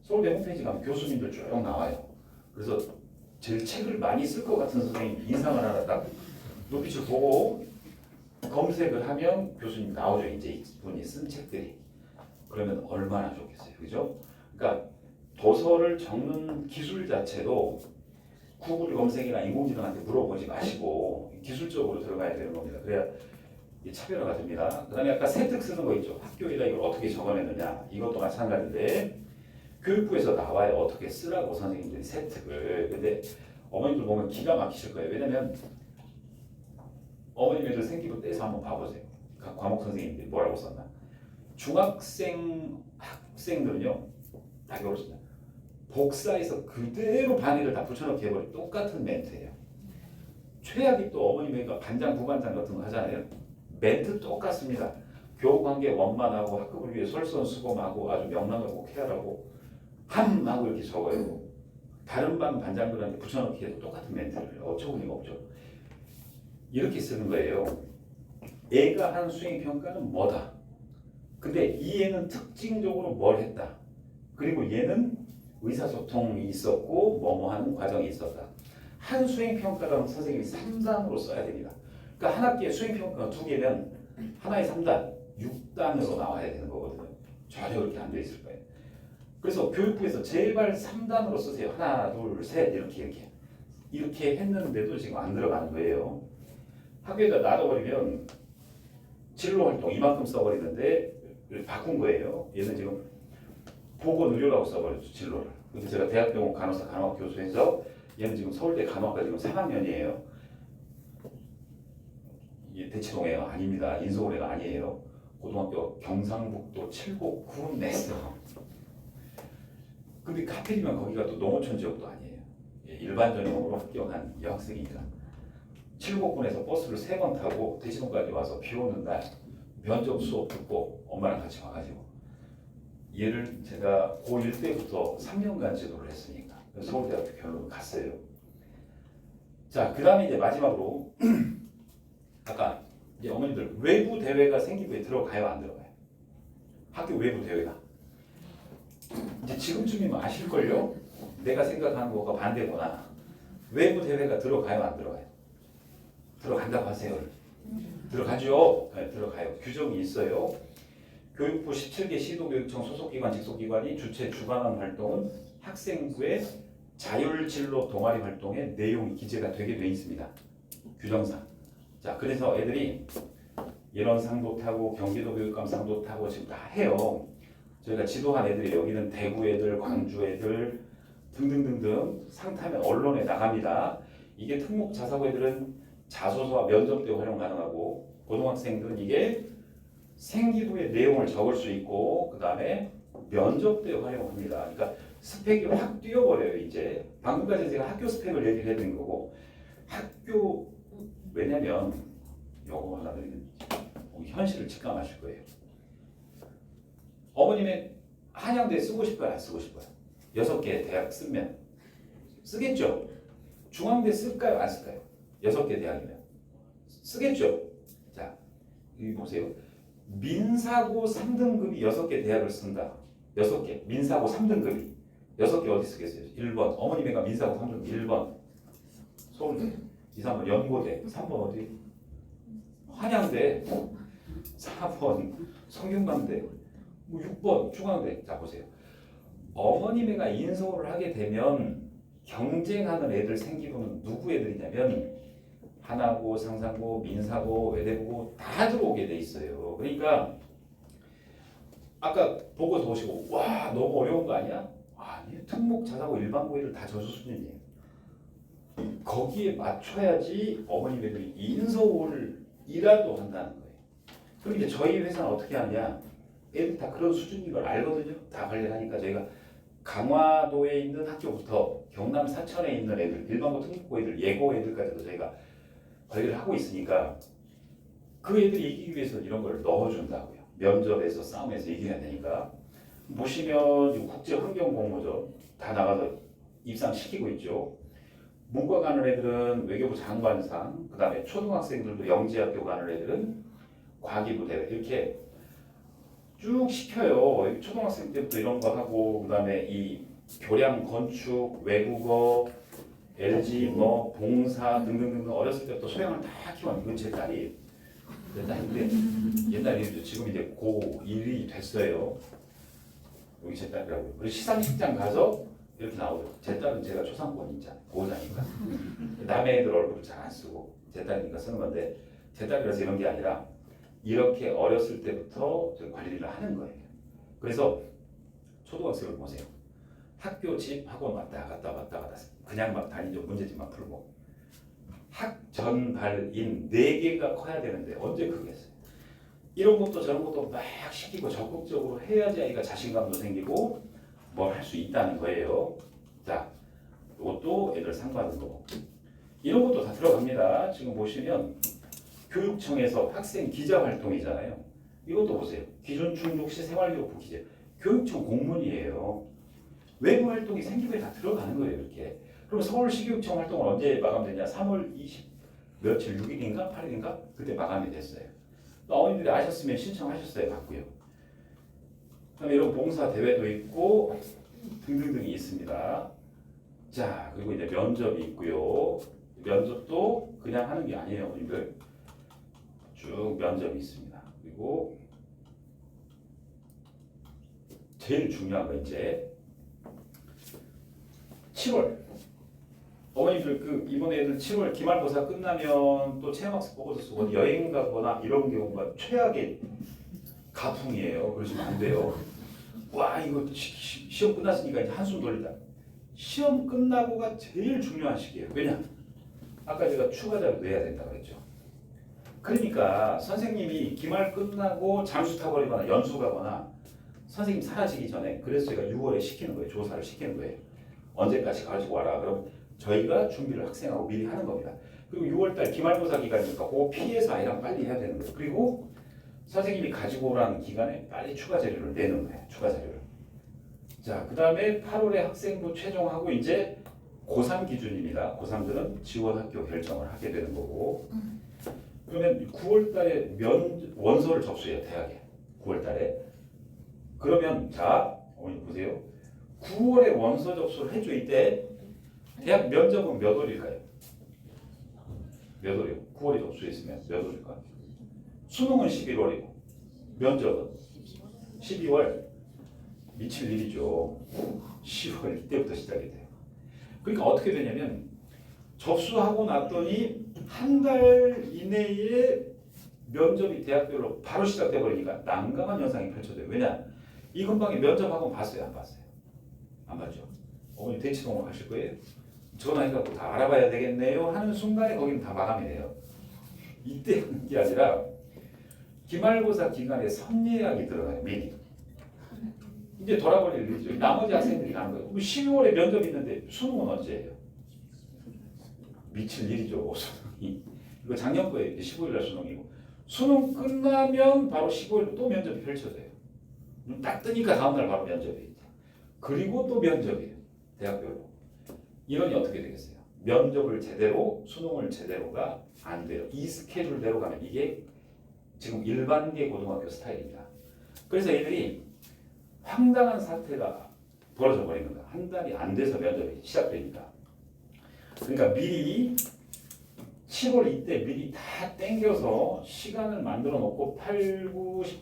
서울대 홈페이지 가면 교수님들 쭉 나와요. 그래서 제일 책을 많이 쓸 것 같은 선생님 인상을 하나 딱 눈빛을 보고 검색을 하면 교수님 나오죠. 이제 이분이 쓴 책들이. 그러면 얼마나 좋겠어요. 그죠? 그러니까 도서를 적는 기술 자체도 구글 검색이나 인공지능한테 물어보지 마시고 기술적으로 들어가야 되는 겁니다. 그래야 차별화가 됩니다. 그 다음에 아까 세특 쓰는 거 있죠. 학교에다 이걸 어떻게 적어내느냐. 이것도 마찬가지인데 교육부에서 나와요. 어떻게 쓰라고 선생님들이 세특을. 근데 어머님들 보면 기가 막히실 거예요. 왜냐면 어머님 애들 생기부 떼서 한번 봐보세요. 각 과목 선생님들이 뭐라고 썼나. 중학생 학생들은요. 다 그렇습니다. 복사해서 그대로 반위를 다 붙여넣기 해버린 똑같은 멘트예요. 최악이 또 어머님 애가 반장, 부반장 같은 거 하잖아요. 멘트 똑같습니다. 교우관계 원만하고 학급을 위해 솔선수범하고 아주 명랑을 꼭 해야라고 함하고 이렇게 적어요. 다른 반 반장들한테 붙여넣기 해도 똑같은 멘트를 어처구니가 없죠. 이렇게 쓰는 거예요. 애가 한 수행평가는 뭐다. 근데 이 애는 특징적으로 뭘 했다. 그리고 얘는 의사소통이 있었고 뭐뭐 하는 과정이 있었다. 한 수행평가라면 선생님이 3단으로 써야 됩니다. 그러니까 한 학기에 수행평가가 2개면 하나에 3단, 6단으로 나와야 되는 거거든요. 전혀 그렇게 안 돼 있을 거예요. 그래서 교육부에서 제발 3단으로 쓰세요. 하나, 둘, 셋 이렇게 했는데도 지금 안 들어가는 거예요. 학교에다 놔둬버리면 진로활동 이만큼 써버리는데 바꾼 거예요. 얘는 지금 보건의료라고 써버렸죠. 진로를. 그래서 제가 대학병원 간호사 간호학 교수해서 얘는 지금 서울대 간호학과 지금 3학년이에요. 이게 대치동에요? 아닙니다. 인서울에가 아니에요. 고등학교 경상북도 칠곡구 내서. 근데 하필이면 거기가 또 농어촌 지역도 아니에요. 일반 전형으로 합격한 여학생이니까. 칠곡군에서 버스를 3번 타고 대치동까지 와서 비 오는 날 면접 수업 듣고 엄마랑 같이 와가지고 얘를 제가 고1 때부터 3년간 지도를 했으니까 서울대학교 결론 갔어요. 자, 그 다음에 이제 마지막으로 아까 이제 어머니들 외부 대회가 생기부에 들어가요, 안 들어가요? 학교 외부 대회가. 이제 지금쯤이면 아실걸요? 내가 생각하는 것과 반대구나. 외부 대회가 들어가요, 안 들어가요? 들어간다고 하세요. 들어가죠. 네, 들어가요. 규정이 있어요. 교육부 17개 시도교육청 소속기관, 직속기관이 주최 주관하는 활동은 학생부의 자율진로 동아리 활동의 내용이 기재가 되게 돼 있습니다. 규정상. 자, 그래서 애들이 이런 상도 타고 경기도 교육감 상도 타고 지금 다 해요. 저희가 지도한 애들이 여기는 대구 애들, 광주 애들 등등등등 상 타면 언론에 나갑니다. 이게 특목 자사고 애들은 자소서와 면접 때 활용 가능하고 고등학생들은 이게 생기부의 내용을 적을 수 있고 그 다음에 면접 때 활용합니다. 그러니까 스펙이 확 뛰어버려요. 이제 방금까지 제가 학교 스펙을 얘기를 해드린 거고 학교 왜냐면 요거 하나 드리면 현실을 직감하실 거예요. 어머님의 한양대 쓰고 싶어요? 안 쓰고 싶어요? 6개 대학 쓰면 쓰겠죠? 중앙대 쓸까요? 안 쓸까요? 6개 대학이면 쓰겠죠? 자, 여기 보세요. 민사고 3등급이 6개 대학을 쓴다. 6개. 민사고 3등급이. 6개 어디 쓰겠어요? 1번. 어머님이가 민사고 3등급 1번. 서울대. 2, 3번 연고대. 3번 어디? 한양대. 4번 성균관대. 6번 중앙대. 자 보세요. 어머님이가 인서울을 하게 되면 경쟁하는 애들 생기고는 누구 애들이냐면 하나고, 상상고, 민사고, 외대고 다 들어오게 돼 있어요. 그러니까 아까 보고서 보시고 와 너무 어려운 거 아니야? 아니 특목, 자사고, 일반고 애들 다 저수 수준이에요. 거기에 맞춰야지 어머님 애들이 인서울이라도 한다는 거예요. 그럼 이제 저희 회사는 어떻게 하냐? 애들 다 그런 수준인 걸 알거든요. 다 관리하니까 저희가 강화도에 있는 학교부터 경남 사천에 있는 애들, 일반고, 특목고 애들, 예고 애들까지도 저희가 관리를 하고 있으니까 그 애들이 이기기 위해서 이런 걸 넣어준다고요. 면접에서 싸움에서 이겨야 되니까. 보시면 국제환경공모전 다 나가서 입상시키고 있죠. 문과 가는 애들은 외교부 장관상, 그 다음에 초등학생들도 영재학교 가는 애들은 과기부 대회 이렇게 쭉 시켜요. 초등학생 때부터 이런 거 하고 그 다음에 이 교량, 건축, 외국어, LG, 뭐 봉사 등등등 어렸을 때부터 소양을 다 키워요. 이건 제 딸이. 제 딸인데 옛날에 지금 이제 고1이 됐어요. 여기 제 딸이라고요. 우리 시상식장 가서 이렇게 나오죠. 제 딸은 제가 초상권이잖아요. 고자니까. 남의 애들 얼굴을 잘 안 쓰고 제 딸이니까 쓰는 건데 제 딸이라서 이런 게 아니라 이렇게 어렸을 때부터 관리를 하는 거예요. 그래서 초등학생을 보세요. 학교, 집, 학원 왔다 갔다 그냥 막 다니죠. 문제집만 풀고. 학전발인 4개가 커야 되는데 언제 크겠어요. 이런 것도 저런 것도 막 시키고 적극적으로 해야지 아이가 자신감도 생기고 뭘 할 수 있다는 거예요. 자, 이것도 애들 상 받은 거. 이런 것도 다 들어갑니다. 지금 보시면 교육청에서 학생 기자 활동이잖아요. 이것도 보세요. 기준 충족 시 생활기록부 기재. 교육청 공문이에요. 외부 활동이 생기부에 다 들어가는 거예요. 이렇게. 그럼 서울시교육청 활동은 언제 마감되냐? 3월 20 며칠 6일인가 8일인가 그때 마감이 됐어요. 어머니들이 아셨으면 신청하셨어요. 받고요. 그다음에 이런 봉사 대회도 있고 등등등이 있습니다. 자 그리고 이제 면접이 있고요. 면접도 그냥 하는 게 아니에요, 어머니들. 쭉 면접이 있습니다. 그리고 제일 중요한 거 이제 7월 어머니들 그 이번에 애들 7월 기말고사 끝나면 또 체험학습 보고서 쓰고 여행 가거나 이런 경우가 최악의 가풍이에요. 그러시면 안 돼요. 와 이거 시험 끝났으니까 이제 한숨 돌리다. 시험 끝나고가 제일 중요한 시기예요. 왜냐? 아까 제가 추가 자료 내야 된다고 그랬죠. 그러니까 선생님이 기말 끝나고 잠수 타버리거나 연수 가거나 선생님 사라지기 전에 그래서 제가 6월에 시키는 거예요. 조사를 시키는 거예요. 언제까지 가지고 와라. 그럼 저희가 준비를 학생하고 미리 하는 겁니다. 그리고 6월달 기말고사 기간이니까 그거 피해서 아이랑 빨리 해야 되는 거예요. 그리고 선생님이 가지고 오라는 기간에 빨리 추가 자료를 내는 거예요. 추가 자료를. 자, 그 다음에 8월에 학생부 최종하고 이제 고3 기준입니다. 고3들은 지원 학교 결정을 하게 되는 거고 그러면 9월 달에 원서를 접수해요, 대학에. 9월 달에. 그러면 자, 어머니 보세요. 9월에 원서 접수를 해줘. 이때 대학 면접은 몇 월일까요? 몇 월이요? 9월에 접수했으면 몇 월일까요? 수능은 11월이고 면접은 12월. 미칠 일이죠. 10월 이때부터 시작이 돼요. 그러니까 어떻게 되냐면 접수하고 났더니 한 달 이내에 면접이 대학별로 바로 시작돼 버리니까 난감한 현상이 펼쳐져요. 왜냐? 이 근방에 면접학원 봤어요? 안 봤어요? 안 봤죠? 어머니 대치동으로 가실 거예요? 전화해갖고 다 알아봐야 되겠네요 하는 순간에 거기는 다 마감이 돼요. 이때 하는 게 아니라 기말고사 기간에 선예약이 들어가요. 미리. 이제 돌아버릴 일이죠. 나머지 학생들이 가는 거예요. 12월에 면접이 있는데 수능은 언제예요? 미칠 일이죠. 수능이. 이거 작년 거예요. 15일 날 수능이고. 수능 끝나면 바로 15일 또 면접이 펼쳐져요. 눈 딱 뜨니까 다음날 바로 면접이 있죠. 그리고 또 면접이에요. 대학별로. 이러니 어떻게 되겠어요? 면접을 제대로, 수능을 제대로가 안 돼요. 이 스케줄대로 가면 이게 지금 일반계 고등학교 스타일입니다. 그래서 애들이 황당한 사태가 벌어져 버리는 거야. 한 달이 안 돼서 면접이 시작되니까. 그러니까 미리 7월 이때 미리 다 땡겨서 시간을 만들어 놓고 8, 9, 10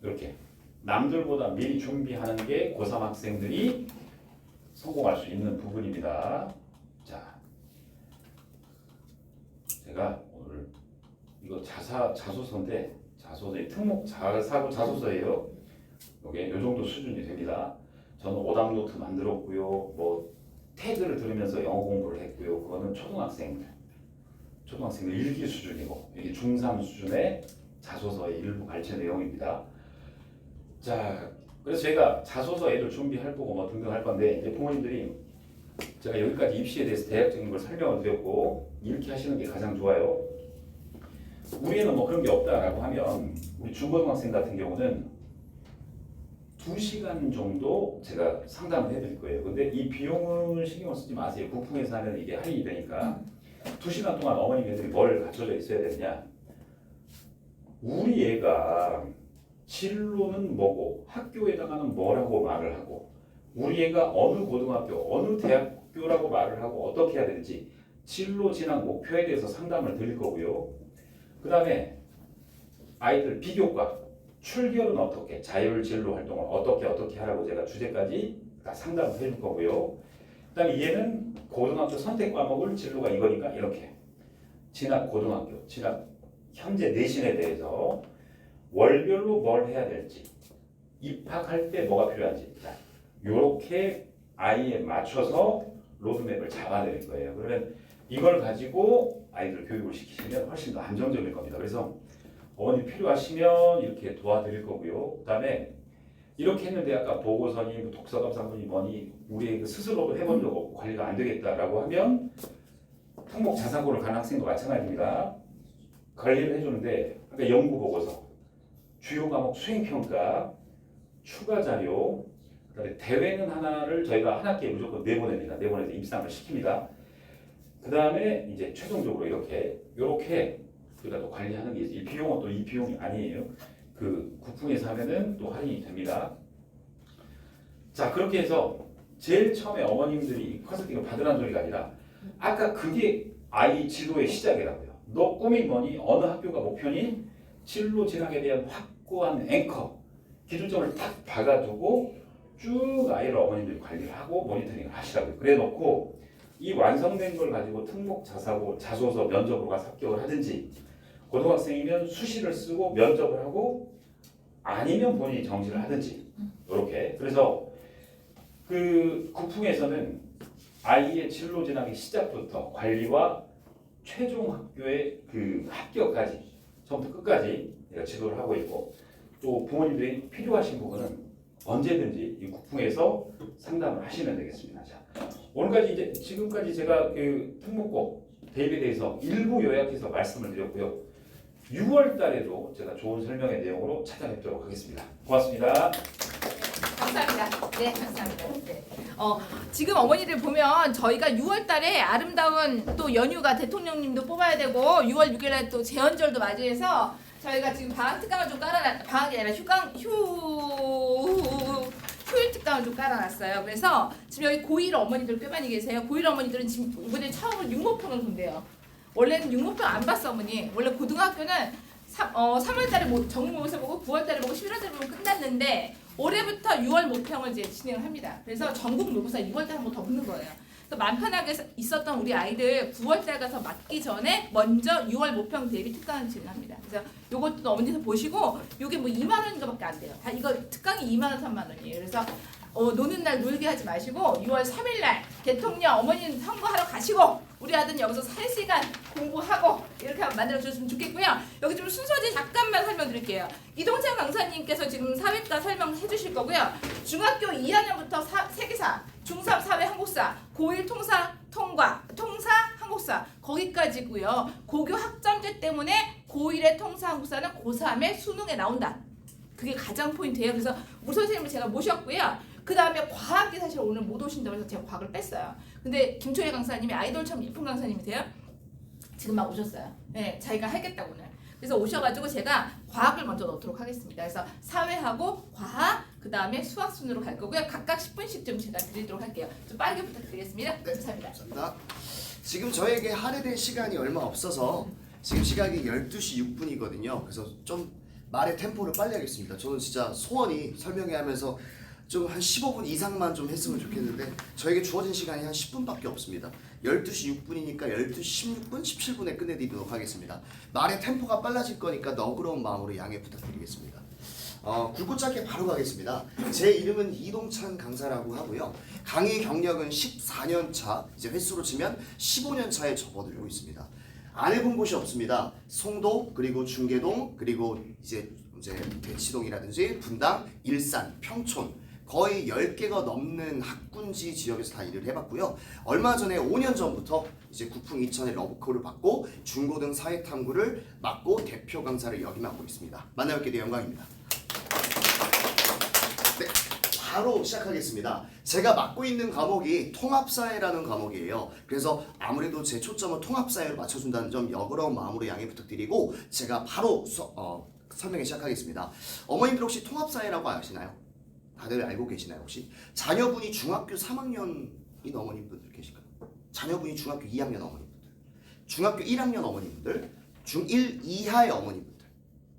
이렇게 남들보다 미리 준비하는 게 고3 학생들이 성공할 수 있는 부분입니다. 자, 제가 오늘 이거 자소서인데 자소서의 특목 자사고 자소서예요. 이게 요 정도 수준이 됩니다. 저는 오답노트 만들었고요. 뭐 태그를 들으면서 영어 공부를 했고요. 그거는 초등학생들 일기 수준이고 이게 중3 수준의 자소서의 일부 발췌 내용입니다. 자, 그래서 제가 자소서 애들 준비할 거고 뭐 등등 할 건데 이제 부모님들이 제가 여기까지 입시에 대해서 대략적인 걸 설명을 드렸고 이렇게 하시는 게 가장 좋아요. 우리 애는 뭐 그런 게 없다라고 하면 우리 중고등학생 같은 경우는 2시간 정도 제가 상담을 해드릴 거예요. 근데 이 비용을 신경 쓰지 마세요. 국풍에서 하면 이게 할인이 되니까 2시간 동안 어머님들이 뭘 갖춰져 있어야 되느냐. 우리 애가 진로는 뭐고 학교에다가는 뭐라고 말을 하고 우리 애가 어느 고등학교 어느 대학교라고 말을 하고 어떻게 해야 되는지 진로 진학 목표에 대해서 상담을 드릴 거고요. 그 다음에 아이들 비교과 출결은 어떻게 자율 진로 활동을 어떻게 하라고 제가 주제까지 다 상담을 해줄 거고요. 그 다음에 얘는 고등학교 선택 과목을 진로가 이거니까 이렇게 진학 고등학교 진학 현재 내신에 대해서 월별로 뭘 해야 될지 입학할 때 뭐가 필요한지 이렇게 아이에 맞춰서 로드맵을 잡아드릴 거예요. 그러면 이걸 가지고 아이들 교육을 시키시면 훨씬 더 안정적일 겁니다. 그래서 어머니 필요하시면 이렇게 도와드릴 거고요. 그 다음에 이렇게 했는데 아까 보고서니 독서감상문이 뭐니 우리 스스로도 해본 적 없고 관리가 안 되겠다라고 하면 특목 자사고를 간 학생도 마찬가지입니다. 관리를 해주는데 그러니까 연구 보고서, 주요 과목 수행평가, 추가 자료, 그다음에 대회는 하나를 저희가 한 학기에 무조건 내보냅니다. 내보내서 입상을 시킵니다. 그 다음에 이제 최종적으로 이렇게 우리가 또 관리하는 게 있어요. 이 비용은 또 이 비용이 아니에요. 그 국풍에서 하면은 또 할인이 됩니다. 자, 그렇게 해서 제일 처음에 어머님들이 컨설팅을 받으라는 소리가 아니라 아까 그게 아이 지도의 시작이라고요. 너 꿈이 뭐니? 어느 학교가 목표니? 진로 진학에 대한 확고한 앵커, 기준점을 딱 박아두고 쭉 아이를 어머님들이 관리를 하고 모니터링을 하시라고요. 그래 놓고 이 완성된 걸 가지고 특목 자사고 자소서 면접으로 가서 합격을 하든지 고등학생이면 수시를 쓰고 면접을 하고 아니면 본인이 정시를 하든지 이렇게. 그래서 그 국풍에서는 아이의 진로 진학의 시작부터 관리와 최종 학교의 그 합격까지 처음부터 끝까지 제가 지도를 하고 있고 또 부모님들이 필요하신 부분은 언제든지 이 국풍에서 상담을 하시면 되겠습니다. 자, 오늘까지 이제 지금까지 제가 그 특목고 대입에 대해서 일부 요약해서 말씀을 드렸고요. 6월 달에도 제가 좋은 설명의 내용으로 찾아뵙도록 하겠습니다. 고맙습니다. 감사합니다. 네, 감사합니다. 네. 지금 어머니들 보면 저희가 6월 달에 아름다운 또 연휴가 대통령님도 뽑아야 되고 6월 6일 날 또 제헌절도 맞이해서 저희가 지금 방학 특강을 좀 방학이 아니라 휴일 특강을 좀 깔아놨어요. 그래서 지금 여기 고1 어머니들 꽤 많이 계세요. 고1 어머니들은 지금 이번에 처음으로 육모평을 본대요. 원래는 육모평 안 봤어 어머니. 원래 고등학교는 3월 달에 정모에서 보고 9월 달에 보고 11월 달에 보고 끝났는데 올해부터 6월 모평을 이제 진행을 합니다. 그래서 전국 모의고사 2월 달에 한 번 더 붙는 거예요. 그래서 맘 편하게 있었던 우리 아이들 9월 달 가서 맞기 전에 먼저 6월 모평 대비 특강을 진행합니다. 그래서 요것도 어머니들 보시고 요게 뭐 2만 원인가밖에 안 돼요. 다 이거 특강이 2만 원, 3만 원이에요. 그래서 노는 날 놀게 하지 마시고 6월 3일 날 대통령 어머니는 선거하러 가시고 우리 아들은 여기서 3시간 공부하고 이렇게 만들어 주셨으면 좋겠고요. 여기 좀 순서지 잠깐만 설명드릴게요. 이동찬 강사님께서 지금 사회과 설명해 주실 거고요. 중학교 2학년부터 세계사, 중3 사회 한국사, 고1 통사 한국사 거기까지고요. 고교 학점제 때문에 고1의 통사 한국사는 고3의 수능에 나온다. 그게 가장 포인트예요. 그래서 우 선생님을 제가 모셨고요. 그 다음에 과학이 사실 오늘 못 오신다고 해서 제가 과학을 뺐어요. 근데 김초혜 강사님이 아이돌처럼 예쁜 강사님이세요. 지금 막 오셨어요. 네, 자기가 하겠다고 오늘. 그래서 오셔가지고 제가 과학을 먼저 넣도록 하겠습니다. 그래서 사회하고 과학, 그 다음에 수학 순으로 갈 거고요. 각각 10분씩 좀 제가 드리도록 할게요. 좀 빠르게 부탁드리겠습니다. 네, 감사합니다. 감사합니다. 지금 저에게 할애될 시간이 얼마 없어서 지금 시각이 12시 6분이거든요. 그래서 좀 말의 템포를 빨리 하겠습니다. 저는 진짜 소원이 설명회 하면서 좀 한 15분 이상만 좀 했으면 좋겠는데 저에게 주어진 시간이 한 10분밖에 없습니다. 12시 6분이니까 12시 16분, 17분에 끝내드리도록 하겠습니다. 말의 템포가 빨라질 거니까 너그러운 마음으로 양해 부탁드리겠습니다. 굵고 짧게 바로 가겠습니다. 제 이름은 이동찬 강사라고 하고요. 강의 경력은 14년 차, 이제 횟수로 치면 15년 차에 접어들고 있습니다. 안 해본 곳이 없습니다. 송도, 그리고 중계동, 그리고 이제 대치동이라든지 분당, 일산, 평촌 거의 10개가 넘는 학군지 지역에서 다 일을 해봤고요. 얼마 전에 5년 전부터 이제 국풍 2000의 러브콜을 받고 중고등 사회탐구를 맡고 대표 강사를 역임하고 있습니다. 만나뵙게 되어 영광입니다. 네, 바로 시작하겠습니다. 제가 맡고 있는 과목이 통합사회라는 과목이에요. 그래서 아무래도 제 초점을 통합사회로 맞춰준다는 점 너그러운 마음으로 양해 부탁드리고 제가 바로 설명에 시작하겠습니다. 어머님들 혹시 통합사회라고 아시나요? 다들 알고 계시나요 혹시? 자녀분이 중학교 3학년인 어머님분들 계실까요? 자녀분이 중학교 2학년 어머님분들, 중학교 1학년 어머님분들, 중1 이하의 어머님분들.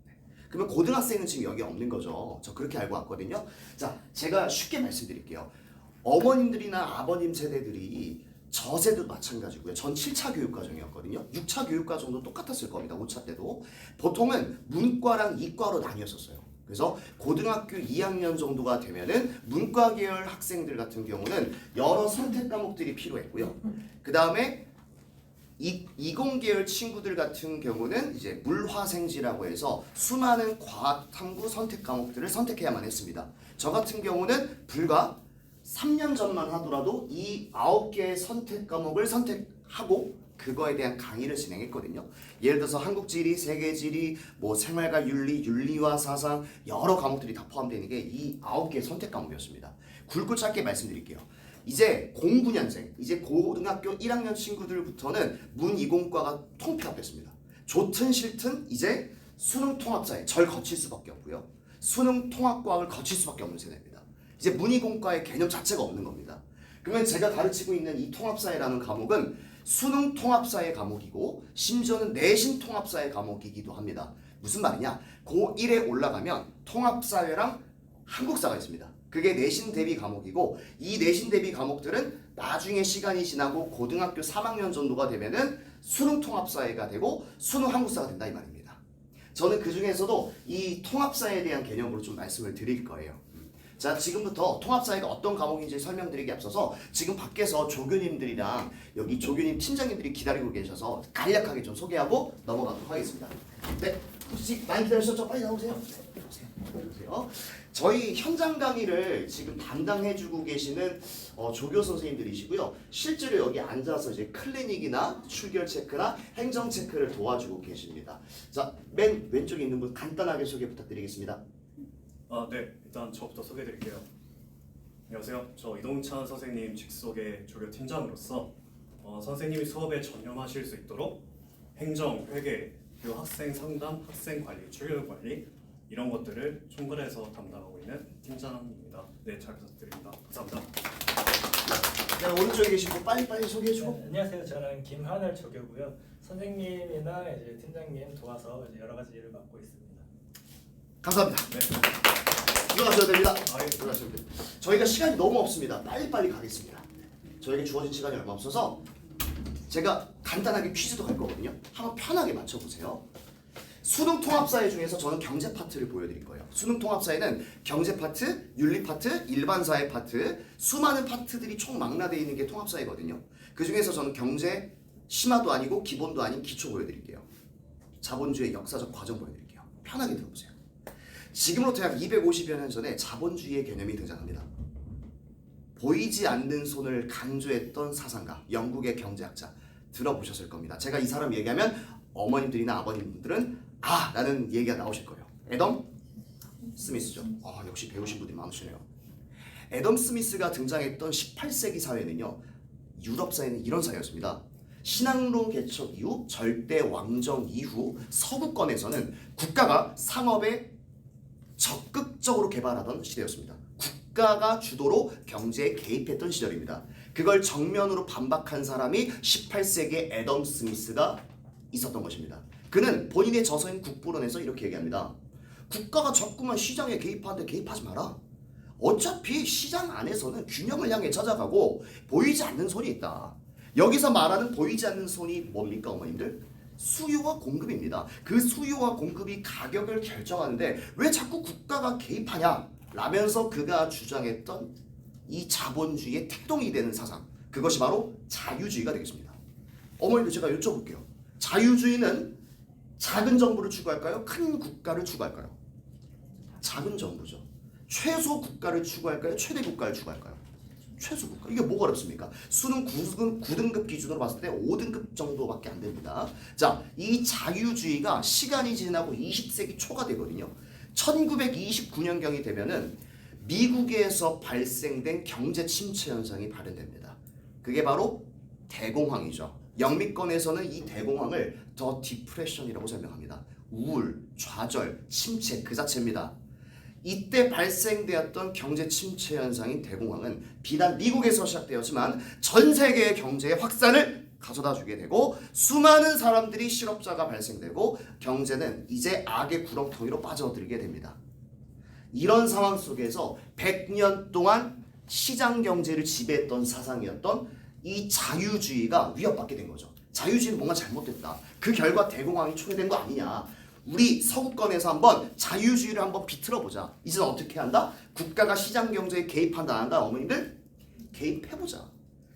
네. 그러면 고등학생은 지금 여기 없는 거죠. 저 그렇게 알고 왔거든요. 자, 제가 쉽게 말씀드릴게요. 어머님들이나 아버님 세대들이 저 세대도 마찬가지고요. 전 7차 교육과정이었거든요. 6차 교육과정도 똑같았을 겁니다. 5차 때도. 보통은 문과랑 이과로 나뉘었었어요. 그래서 고등학교 2학년 정도가 되면은 문과 계열 학생들 같은 경우는 여러 선택 과목들이 필요했고요. 그 다음에 이공 계열 친구들 같은 경우는 이제 물화생지라고 해서 수많은 과학 탐구 선택 과목들을 선택해야만 했습니다. 저 같은 경우는 불과 3년 전만 하더라도 이 9개의 선택 과목을 선택하고 그거에 대한 강의를 진행했거든요. 예를 들어서 한국지리, 세계지리, 뭐 생활과 윤리, 윤리와 사상 여러 과목들이 다 포함되는 게 이 9개의 선택 과목이었습니다. 굵고 짧게 말씀드릴게요. 이제 09년생, 이제 고등학교 1학년 친구들부터는 문이공과가 통폐합했습니다. 좋든 싫든 이제 수능 통합사회 절 거칠 수밖에 없고요. 수능 통합과학을 거칠 수밖에 없는 세대입니다. 이제 문이공과의 개념 자체가 없는 겁니다. 그러면 제가 가르치고 있는 이 통합사회라는 과목은 수능 통합사회 과목이고 심지어는 내신 통합사회 과목이기도 합니다. 무슨 말이냐? 고1에 올라가면 통합사회랑 한국사가 있습니다. 그게 내신 대비 과목이고 이 내신 대비 과목들은 나중에 시간이 지나고 고등학교 3학년 정도가 되면은 수능 통합사회가 되고 수능 한국사가 된다 이 말입니다. 저는 그 중에서도 이 통합사회에 대한 개념으로 좀 말씀을 드릴 거예요. 자, 지금부터 통합사회가 어떤 과목인지 설명드리기 앞서서 지금 밖에서 조교님들이랑 여기 조교님 팀장님들이 기다리고 계셔서 간략하게 좀 소개하고 넘어가도록 하겠습니다. 네, 혹시 많이 기다리셨죠? 빨리 나오세요. 네, 오세요. 저희 현장 강의를 지금 담당해주고 계시는 조교 선생님들이시고요. 실제로 여기 앉아서 이제 클리닉이나 출결 체크나 행정 체크를 도와주고 계십니다. 자, 맨 왼쪽에 있는 분 간단하게 소개 부탁드리겠습니다. 네. 일단 저부터 소개해드릴게요. 안녕하세요. 저 이동찬 선생님 직속의 조교 팀장으로서 선생님이 수업에 전념하실 수 있도록 행정, 회계, 그리고 학생 상담, 학생 관리, 출결 관리 이런 것들을 총괄해서 담당하고 있는 팀장입니다. 네, 잘 부탁드립니다. 감사합니다. 네, 오른쪽에 계신 분 빨리빨리 소개해주고. 네, 안녕하세요. 저는 김하늘 조교고요. 선생님이나 이제 팀장님 도와서 이제 여러 가지 일을 맡고 있습니다. 감사합니다. 네. 들어가셔도 됩니다. 아, 예. 들어가셔도 됩니다. 저희가 시간이 너무 없습니다. 빨리빨리 가겠습니다. 저에게 주어진 시간이 얼마 없어서 제가 간단하게 퀴즈도 갈 거거든요. 한번 편하게 맞춰보세요. 수능 통합사회 중에서 저는 경제 파트를 보여드릴 거예요. 수능 통합사회는 경제 파트, 윤리 파트, 일반사회 파트 수많은 파트들이 총 망라되어 있는 게 통합사회거든요. 그 중에서 저는 경제 심화도 아니고 기본도 아닌 기초 보여드릴게요. 자본주의 역사적 과정 보여드릴게요. 편하게 들어보세요. 지금으로부터 약 250여 년 전에 자본주의의 개념이 등장합니다. 보이지 않는 손을 강조했던 사상가, 영국의 경제학자 들어보셨을 겁니다. 제가 이 사람 얘기하면 어머님들이나 아버님들은 아! 라는 얘기가 나오실 거예요. 애덤 스미스죠. 역시 배우신 분들이 많으시네요. 애덤 스미스가 등장했던 18세기 사회는요. 유럽 사회는 이런 사회였습니다. 신앙론 개척 이후 절대 왕정 이후 서구권에서는 국가가 상업에 적극적으로 개발하던 시대였습니다. 국가가 주도로 경제에 개입했던 시절입니다. 그걸 정면으로 반박한 사람이 18세기의 애덤 스미스가 있었던 것입니다. 그는 본인의 저서인 국부론에서 이렇게 얘기합니다. 국가가 자꾸만 시장에 개입하는데 개입하지 마라. 어차피 시장 안에서는 균형을 향해 찾아가고 보이지 않는 손이 있다. 여기서 말하는 보이지 않는 손이 뭡니까 어머님들? 수요와 공급입니다. 그 수요와 공급이 가격을 결정하는데 왜 자꾸 국가가 개입하냐? 라면서 그가 주장했던 이 자본주의의 택동이 되는 사상, 그것이 바로 자유주의가 되겠습니다. 어머님들 제가 여쭤볼게요. 자유주의는 작은 정부를 추구할까요? 큰 국가를 추구할까요? 작은 정부죠. 최소 국가를 추구할까요? 최대 국가를 추구할까요? 최소 국가. 이게 뭐가 어렵습니까? 수능 9등급 기준으로 봤을 때 5등급 정도밖에 안 됩니다. 자, 이 자유주의가 시간이 지나고 20세기 초가 되거든요. 1929년경이 되면은 미국에서 발생된 경제 침체 현상이 발현됩니다. 그게 바로 대공황이죠. 영미권에서는 이 대공황을 더 디프레션이라고 설명합니다. 우울, 좌절, 침체 그 자체입니다. 이때 발생되었던 경제 침체 현상인 대공황은 비단 미국에서 시작되었지만 전 세계의 경제의 확산을 가져다 주게 되고 수많은 사람들이 실업자가 발생되고 경제는 이제 악의 구렁텅이로 빠져들게 됩니다. 이런 상황 속에서 100년 동안 시장 경제를 지배했던 사상이었던 이 자유주의가 위협받게 된 거죠. 자유주의는 뭔가 잘못됐다. 그 결과 대공황이 초래된 거 아니냐. 우리 서구권에서 한번 자유주의를 한번 비틀어보자. 이제는 어떻게 한다? 국가가 시장 경제에 개입한다 안 한다? 어머님들 개입해보자.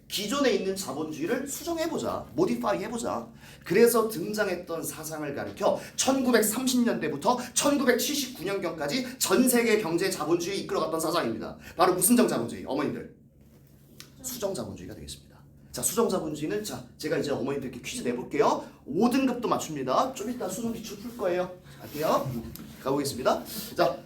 기존에 있는 자본주의를 수정해보자. 모디파이 해보자. 그래서 등장했던 사상을 가리켜 1930년대부터 1979년경까지 전 세계 경제 자본주의에 이끌어갔던 사상입니다. 바로 무슨 정 자본주의? 어머님들 수정 자본주의가 되겠습니다. 자, 수정 자본주의는 자 제가 이제 어머님들께 퀴즈 내볼게요. 5등급도 맞춥니다. 좀 이따 수능 기출 풀 거예요. 갈게요. 가보겠습니다. 자,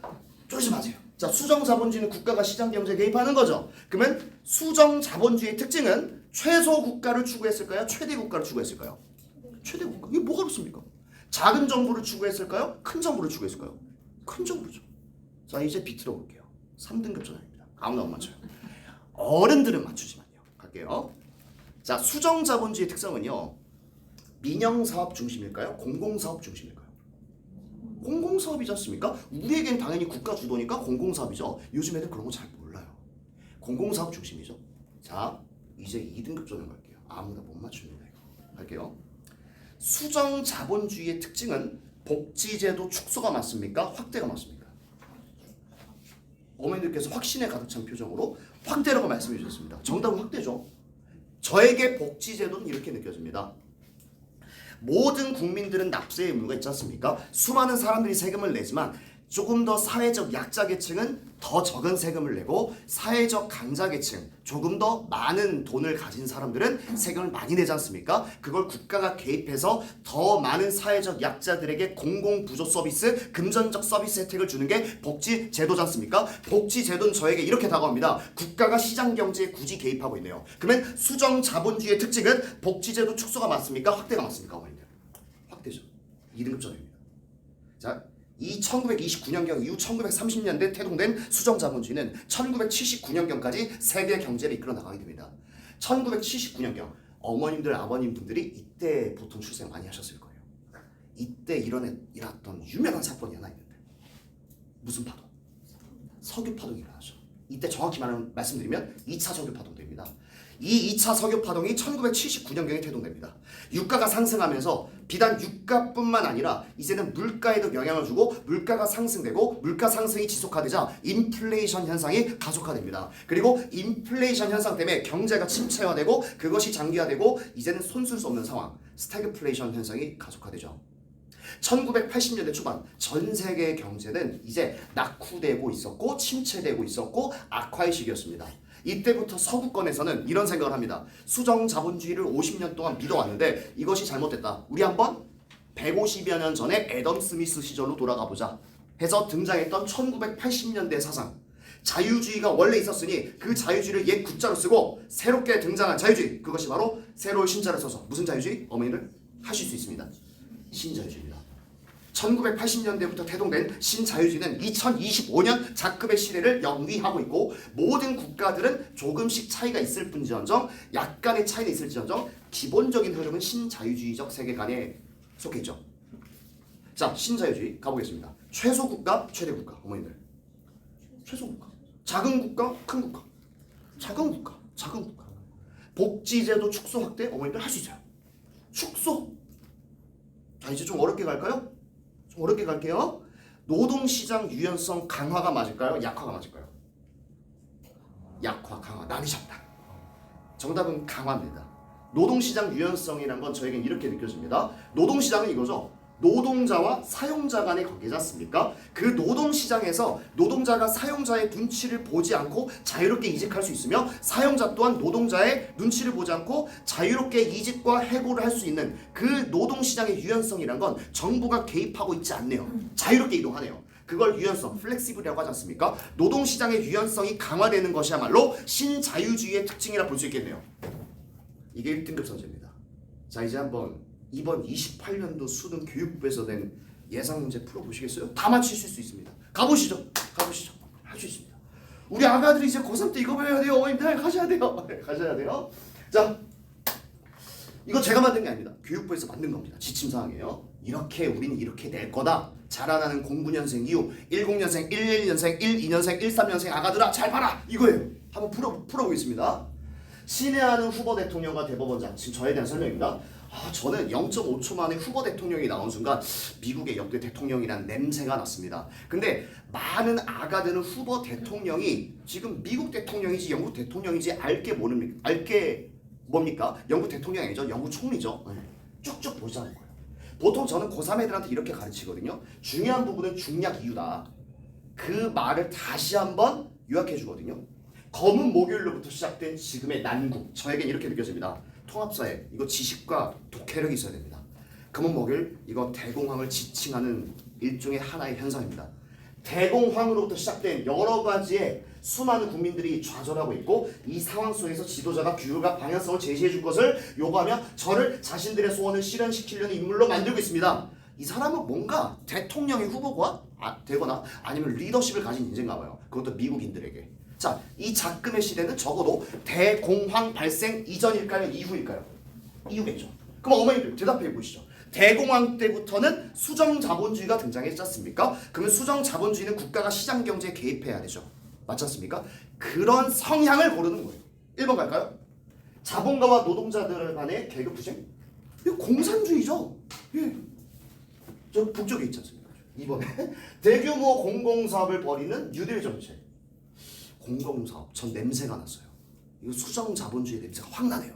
쫄지 마세요. 자, 수정 자본주의는 국가가 시장 경제에 개입하는 거죠. 그러면 수정 자본주의의 특징은 최소 국가를 추구했을까요? 최대 국가를 추구했을까요? 최대 국가. 이게 뭐가 그렇습니까? 작은 정부를 추구했을까요? 큰 정부를 추구했을까요? 큰 정부죠. 자, 이제 비틀어 볼게요. 3등급 전형입니다. 아무나 못 맞춰요. 어른들은 맞추지만요. 갈게요. 자, 수정 자본주의 특성은요. 민영 사업 중심일까요? 공공 사업 중심일까요? 공공 사업이지 않습니까? 우리에겐 당연히 국가 주도니까 공공 사업이죠. 요즘 애들 그런 거 잘 몰라요. 공공 사업 중심이죠. 자, 이제 2등급 전형 갈게요. 아무나 못 맞춥니다. 이거. 갈게요. 수정 자본주의의 특징은 복지제도 축소가 맞습니까? 확대가 맞습니까? 어머니들께서 확신에 가득 찬 표정으로 확대라고 말씀해 주셨습니다. 정답은 확대죠. 저에게 복지제도는 이렇게 느껴집니다. 모든 국민들은 납세의 의무가 있지 않습니까? 수많은 사람들이 세금을 내지만 조금 더 사회적 약자 계층은 더 적은 세금을 내고 사회적 강자 계층, 조금 더 많은 돈을 가진 사람들은 세금을 많이 내지 않습니까? 그걸 국가가 개입해서 더 많은 사회적 약자들에게 공공부조 서비스, 금전적 서비스 혜택을 주는 게 복지제도지 않습니까? 복지제도는 저에게 이렇게 다가옵니다. 국가가 시장경제에 굳이 개입하고 있네요. 그러면 수정자본주의의 특징은 복지제도 축소가 맞습니까? 확대가 맞습니까? 어머님들? 확대죠. 2등급 전입니다. 자, 이 1929년경 이후 1930년대 태동된 수정자본주의는 1979년경까지 세계 경제를 이끌어 나가게 됩니다. 1979년경 어머님들 아버님분들이 이때 보통 출생 많이 하셨을 거예요. 이때 일어났던 유명한 사건이 하나 있는데 무슨 파동? 석유파동이 일어나죠. 이때 정확히 말씀드리면 2차 석유파동입니다. 이 2차 석유파동이 1979년경에 태동됩니다. 유가가 상승하면서 비단 유가뿐만 아니라 이제는 물가에도 영향을 주고 물가가 상승되고 물가 상승이 지속화되자 인플레이션 현상이 가속화됩니다. 그리고 인플레이션 현상 때문에 경제가 침체화되고 그것이 장기화되고 이제는 손쓸 수 없는 상황, 스태그플레이션 현상이 가속화되죠. 1980년대 초반 전 세계의 경제는 이제 낙후되고 있었고 침체되고 있었고 악화의 시기였습니다. 이때부터 서구권에서는 이런 생각을 합니다. 수정자본주의를 50년 동안 믿어왔는데 이것이 잘못됐다. 우리 한번 150여 년 전에 애덤 스미스 시절로 돌아가 보자 해서 등장했던 1980년대 사상, 자유주의가 원래 있었으니 그 자유주의를 옛 구자로 쓰고 새롭게 등장한 자유주의, 그것이 바로 새로운 신자를 써서 무슨 자유주의? 어머니들 하실 수 있습니다. 신자유주의입니다. 1980년대부터 태동된 신자유주의는 2025년 작급의 시대를 영위하고 있고 모든 국가들은 조금씩 차이가 있을 뿐지언정 약간의 차이는 있을지언정 기본적인 흐름은 신자유주의적 세계관에 속해 있죠. 자, 신자유주의 가보겠습니다. 최소국가, 최대국가. 어머님들. 최소국가. 작은 국가, 큰 국가. 작은 국가, 작은 국가. 복지제도 축소 확대. 어머님들 할 수 있어요. 축소. 자, 이제 좀 어렵게 갈까요? 좀 어렵게 갈게요. 노동시장 유연성 강화가 맞을까요? 약화가 맞을까요? 약화, 강화 나뉘셨다. 정답은 강화입니다. 노동시장 유연성이란 건 저에겐 이렇게 느껴집니다. 노동시장은 이거죠. 노동자와 사용자 간의 관계지 않습니까? 그 노동시장에서 노동자가 사용자의 눈치를 보지 않고 자유롭게 이직할 수 있으며 사용자 또한 노동자의 눈치를 보지 않고 자유롭게 이직과 해고를 할 수 있는 그 노동시장의 유연성이란 건 정부가 개입하고 있지 않네요. 자유롭게 이동하네요. 그걸 유연성, 플렉시블이라고 하지 않습니까? 노동시장의 유연성이 강화되는 것이야말로 신자유주의의 특징이라 볼 수 있겠네요. 이게 1등급 선제입니다. 자, 이제 한번 이번 28년도 수능 교육부에서 낸 예상 문제 풀어보시겠어요? 다 맞추실 수 있습니다. 가보시죠. 가보시죠. 할 수 있습니다. 우리 아가들이 이제 고3 때 이거 배워야 돼요. 어머님들 가셔야 돼요. 가셔야 돼요. 자, 이거 제가 만든 게 아닙니다. 교육부에서 만든 겁니다. 지침사항이에요. 이렇게 우리는 이렇게 낼 거다. 자라나는 09년생 이후 10년생, 11년생, 12년생, 13년생 아가들아 잘 봐라. 이거예요. 한번 풀어보겠습니다. 신뢰하는 후보 대통령과 대법원장. 지금 저에 대한 설명입니다. 저는 0.5초 만에 후보 대통령이 나온 순간 미국의 역대 대통령이란 냄새가 났습니다. 근데 많은 아가들은 후보 대통령이 지금 미국 대통령이지 영국 대통령이지 알게 뭡니까? 영국 대통령이 아니죠. 영국 총리죠. 쭉쭉 보자는 거예요. 보통 저는 고3 애들한테 이렇게 가르치거든요. 중요한 부분은 중략 이유다. 그 말을 다시 한번 요약해 주거든요. 검은 목요일로부터 시작된 지금의 난국. 저에겐 이렇게 느껴집니다. 통합사회, 이거 지식과 독해력이 있어야 됩니다. 검은 목요일, 이거 대공황을 지칭하는 일종의 하나의 현상입니다. 대공황으로부터 시작된 여러 가지의 수많은 국민들이 좌절하고 있고 이 상황 속에서 지도자가 규율과 방향성을 제시해 줄 것을 요구하며 저를 자신들의 소원을 실현시키려는 인물로 만들고 있습니다. 이 사람은 뭔가 대통령의 후보가 되거나 아니면 리더십을 가진 인재인가 봐요. 그것도 미국인들에게. 자, 이 작금의 시대는 적어도 대공황 발생 이전일까요? 이후일까요? 이후겠죠. 그럼 어머니들 대답해 보시죠. 대공황 때부터는 수정자본주의가 등장했지 않습니까? 그러면 수정자본주의는 국가가 시장경제에 개입해야 되죠. 맞지 않습니까? 그런 성향을 고르는 거예요. 1번 갈까요? 자본가와 노동자들 간의 계급부쟁? 이거 공산주의죠. 예. 저 북쪽에 있지 않습니까? 2번에 대규모 공공사업을 벌이는 뉴딜 정책. 공공사업, 전 냄새가 났어요. 이거 수정자본주의 냄새가 확 나네요.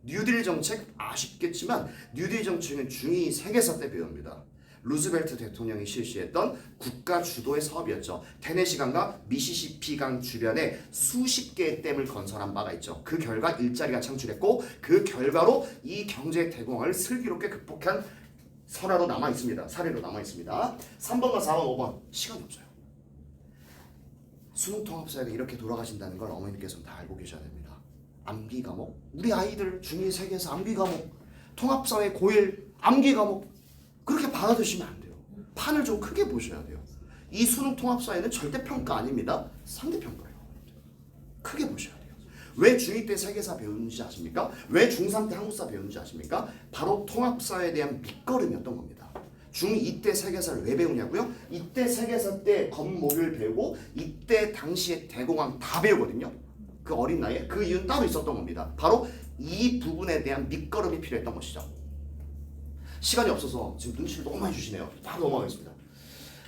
뉴딜 정책 아쉽겠지만 뉴딜 정책은 중2 세계사 때 배웁니다. 루즈벨트 대통령이 실시했던 국가 주도의 사업이었죠. 테네시강과 미시시피강 주변에 수십 개의 댐을 건설한 바가 있죠. 그 결과 일자리가 창출했고 그 결과로 이 경제 대공황을 슬기롭게 극복한 설화로 남아 있습니다. 사례로 남아 있습니다. 3번과 4번, 5번 시간이 없어요. 수능 통합사회가 이렇게 돌아가신다는 걸 어머니께서는 다 알고 계셔야 됩니다. 암기 과목, 우리 아이들 중2, 3개에서 암기 과목, 통합사회 고1 암기 과목 그렇게 받아두시면 안 돼요. 판을 좀 크게 보셔야 돼요. 이 수능 통합사회는 절대평가 아닙니다. 상대평가예요. 크게 보셔야 돼요. 왜 중2 때 세계사 배우는지 아십니까? 왜 중3 때 한국사 배우는지 아십니까? 바로 통합사회에 대한 밑거름이었던 겁니다. 중2 때 세계사를 왜 배우냐고요? 이때 세계사 때 건모를 배우고 이때 당시에 대공황 다 배우거든요. 그 어린 나이에. 그 이유는 따로 있었던 겁니다. 바로 이 부분에 대한 밑거름이 필요했던 것이죠. 시간이 없어서 지금 눈치를 너무 많이 주시네요. 바로 넘어가겠습니다.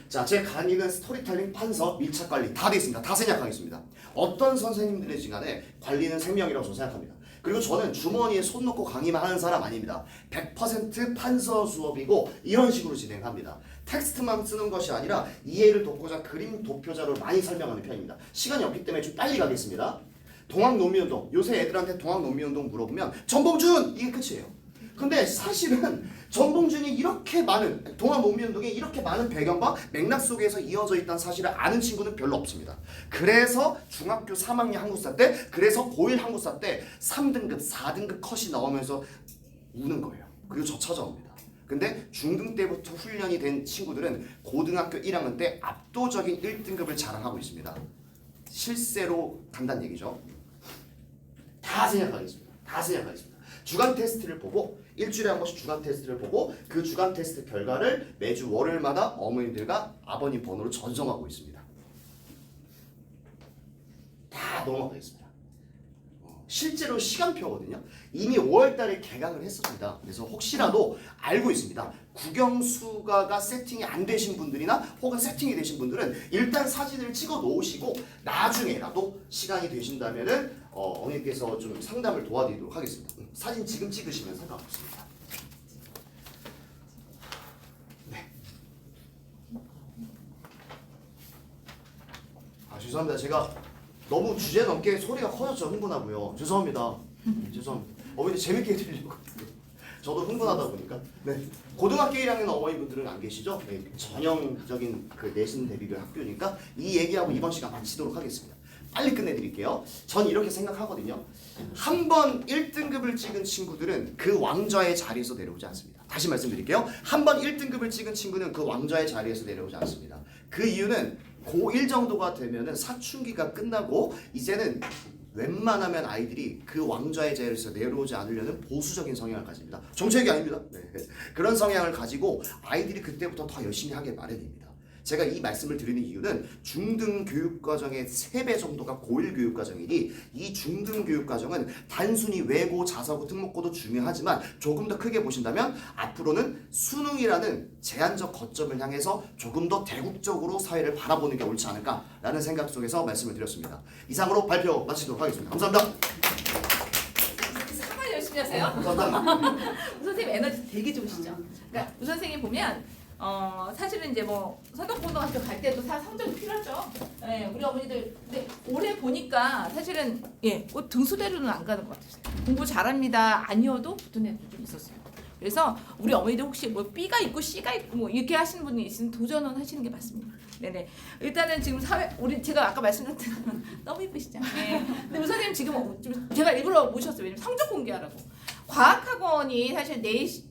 자, 제 강의는 스토리텔링, 판서, 밀착관리 다 돼 있습니다. 다 생략하겠습니다. 어떤 선생님들의 시간에 관리는 생명이라고 저는 생각합니다. 그리고 저는 주머니에 손 놓고 강의만 하는 사람 아닙니다. 100% 판서 수업이고 이런 식으로 진행합니다. 텍스트만 쓰는 것이 아니라 이해를 돕고자 그림 도표자로 많이 설명하는 편입니다. 시간이 없기 때문에 좀 빨리 가겠습니다. 동학논미운동, 요새 애들한테 동학논미운동 물어보면 전봉준! 이게 끝이에요. 근데 사실은 전봉준이 이렇게 많은 동학논미운동에 이렇게 많은 배경과 맥락 속에서 이어져 있다는 사실을 아는 친구는 별로 없습니다. 그래서 중학교 3학년 한국사 때, 그래서 고1 한국사 때 3등급, 4등급 컷이 나오면서 우는 거예요. 그리고 저 찾아옵니다. 근데 중등 때부터 훈련이 된 친구들은 고등학교 1학년 때 압도적인 1등급을 자랑하고 있습니다. 실세로 간다는 얘기죠. 다 생각하겠습니다. 다 생각하겠습니다. 주간 테스트를 보고 일주일에 한 번씩 주간 테스트를 보고 그 주간 테스트 결과를 매주 월요일마다 어머님들과 아버님 번호로 전송하고 있습니다. 다 넘어가겠습니다. 실제로 시간표거든요. 이미 5월달에 개강을 했습니다. 그래서 혹시라도 알고 있습니다. 국영수가가 세팅이 안 되신 분들이나 혹은 세팅이 되신 분들은 일단 사진을 찍어 놓으시고 나중에라도 시간이 되신다면은 어머니께서 좀 상담을 도와드리도록 하겠습니다. 사진 지금 찍으시면 상관없습니다. 네. 죄송합니다. 제가 너무 주제 넘게 소리가 커졌죠. 흥분하고요. 죄송합니다. 죄송합니다. 어머니 재밌게 해드리려고. 저도 흥분하다 보니까. 네. 고등학교 1학년 어머니분들은 안 계시죠? 네. 전형적인 그 내신 대비별 학교니까 이 얘기하고 이번 시간 마치도록 하겠습니다. 빨리 끝내드릴게요. 전 이렇게 생각하거든요. 한 번 1등급을 찍은 친구들은 그 왕좌의 자리에서 내려오지 않습니다. 다시 말씀드릴게요. 한 번 1등급을 찍은 친구는 그 왕좌의 자리에서 내려오지 않습니다. 그 이유는 고1 정도가 되면은 사춘기가 끝나고 이제는 웬만하면 아이들이 그 왕좌의 자리에서 내려오지 않으려는 보수적인 성향을 가집니다. 정책이 아닙니다. 네. 그런 성향을 가지고 아이들이 그때부터 더 열심히 하게 마련입니다. 제가 이 말씀을 드리는 이유는 중등 교육과정의 3배 정도가 고1 교육과정이니 이 중등 교육과정은 단순히 외고, 자사고, 특목고도 중요하지만 조금 더 크게 보신다면 앞으로는 수능이라는 제한적 거점을 향해서 조금 더 대국적으로 사회를 바라보는 게 옳지 않을까라는 생각 속에서 말씀을 드렸습니다. 이상으로 발표 마치도록 하겠습니다. 감사합니다. 정말 열심히 하세요. 감사합니다. 우 선생님 에너지 되게 좋으시죠? 그러니까 우 선생님 보면 사실은 이제 뭐 서덕고등학교 갈 때도 성적이 필요하죠. 예, 우리 어머니들 근데 올해 보니까 사실은 뭐 등수대로는 안 가는 것 같았어요. 공부 잘합니다 아니어도 붙은 애들 좀 있었어요. 그래서 우리 어머니들 혹시 뭐 B가 있고 C가 있고 뭐 이렇게 하시는 분이 있으면 도전은 하시는 게 맞습니다. 네네. 일단은 지금 제가 아까 말씀드렸던 너무 이쁘시죠. 네. 근데 우 선생님 지금 제가 일부러 모셨어요. 왜냐면 성적 공개하라고. 과학학원이 사실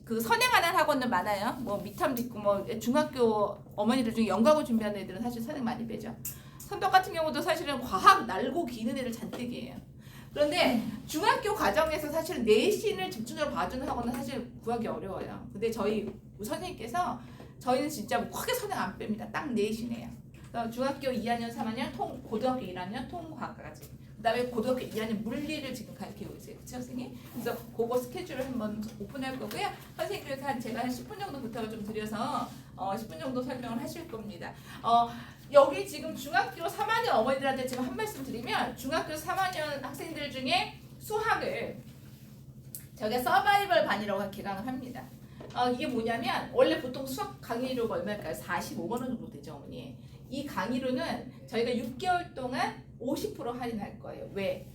그 선행하는 학원은 많아요. 뭐 미탐도 있고 뭐 중학교 어머니들 중에 연구하고 준비하는 애들은 사실 선행 많이 빼죠. 선덕 같은 경우도 사실은 과학 날고 기는 애들 잔뜩이에요. 그런데 중학교 과정에서 사실 내신을 집중적으로 봐주는 학원은 사실 구하기 어려워요. 근데 저희 선생님께서 저희는 진짜 크게 선행 안 뺍니다. 딱 내신이에요. 그래서 중학교 2학년, 3학년, 고등학교 1학년 통과까지. 그다음에 고등학교 2학년 물리를 지금 가르치고 있어요. 그쵸, 선생님? 그래서 그거 스케줄을 한번 오픈할 거고요. 선생님께서 제가 한 10분 정도 부탁을 좀 드려서 10분 정도 설명을 하실 겁니다. 여기 지금 중학교 3학년 어머니들한테 지금 한 말씀 드리면 중학교 3학년 학생들 중에 수학을 저게 서바이벌 반이라고 개강을 합니다. 이게 뭐냐면 원래 보통 수학 강의료가 얼마일까요? 45만 원 정도 되죠, 어머니. 이 강의료는 저희가 6개월 동안 50% 할인할 거예요. 왜?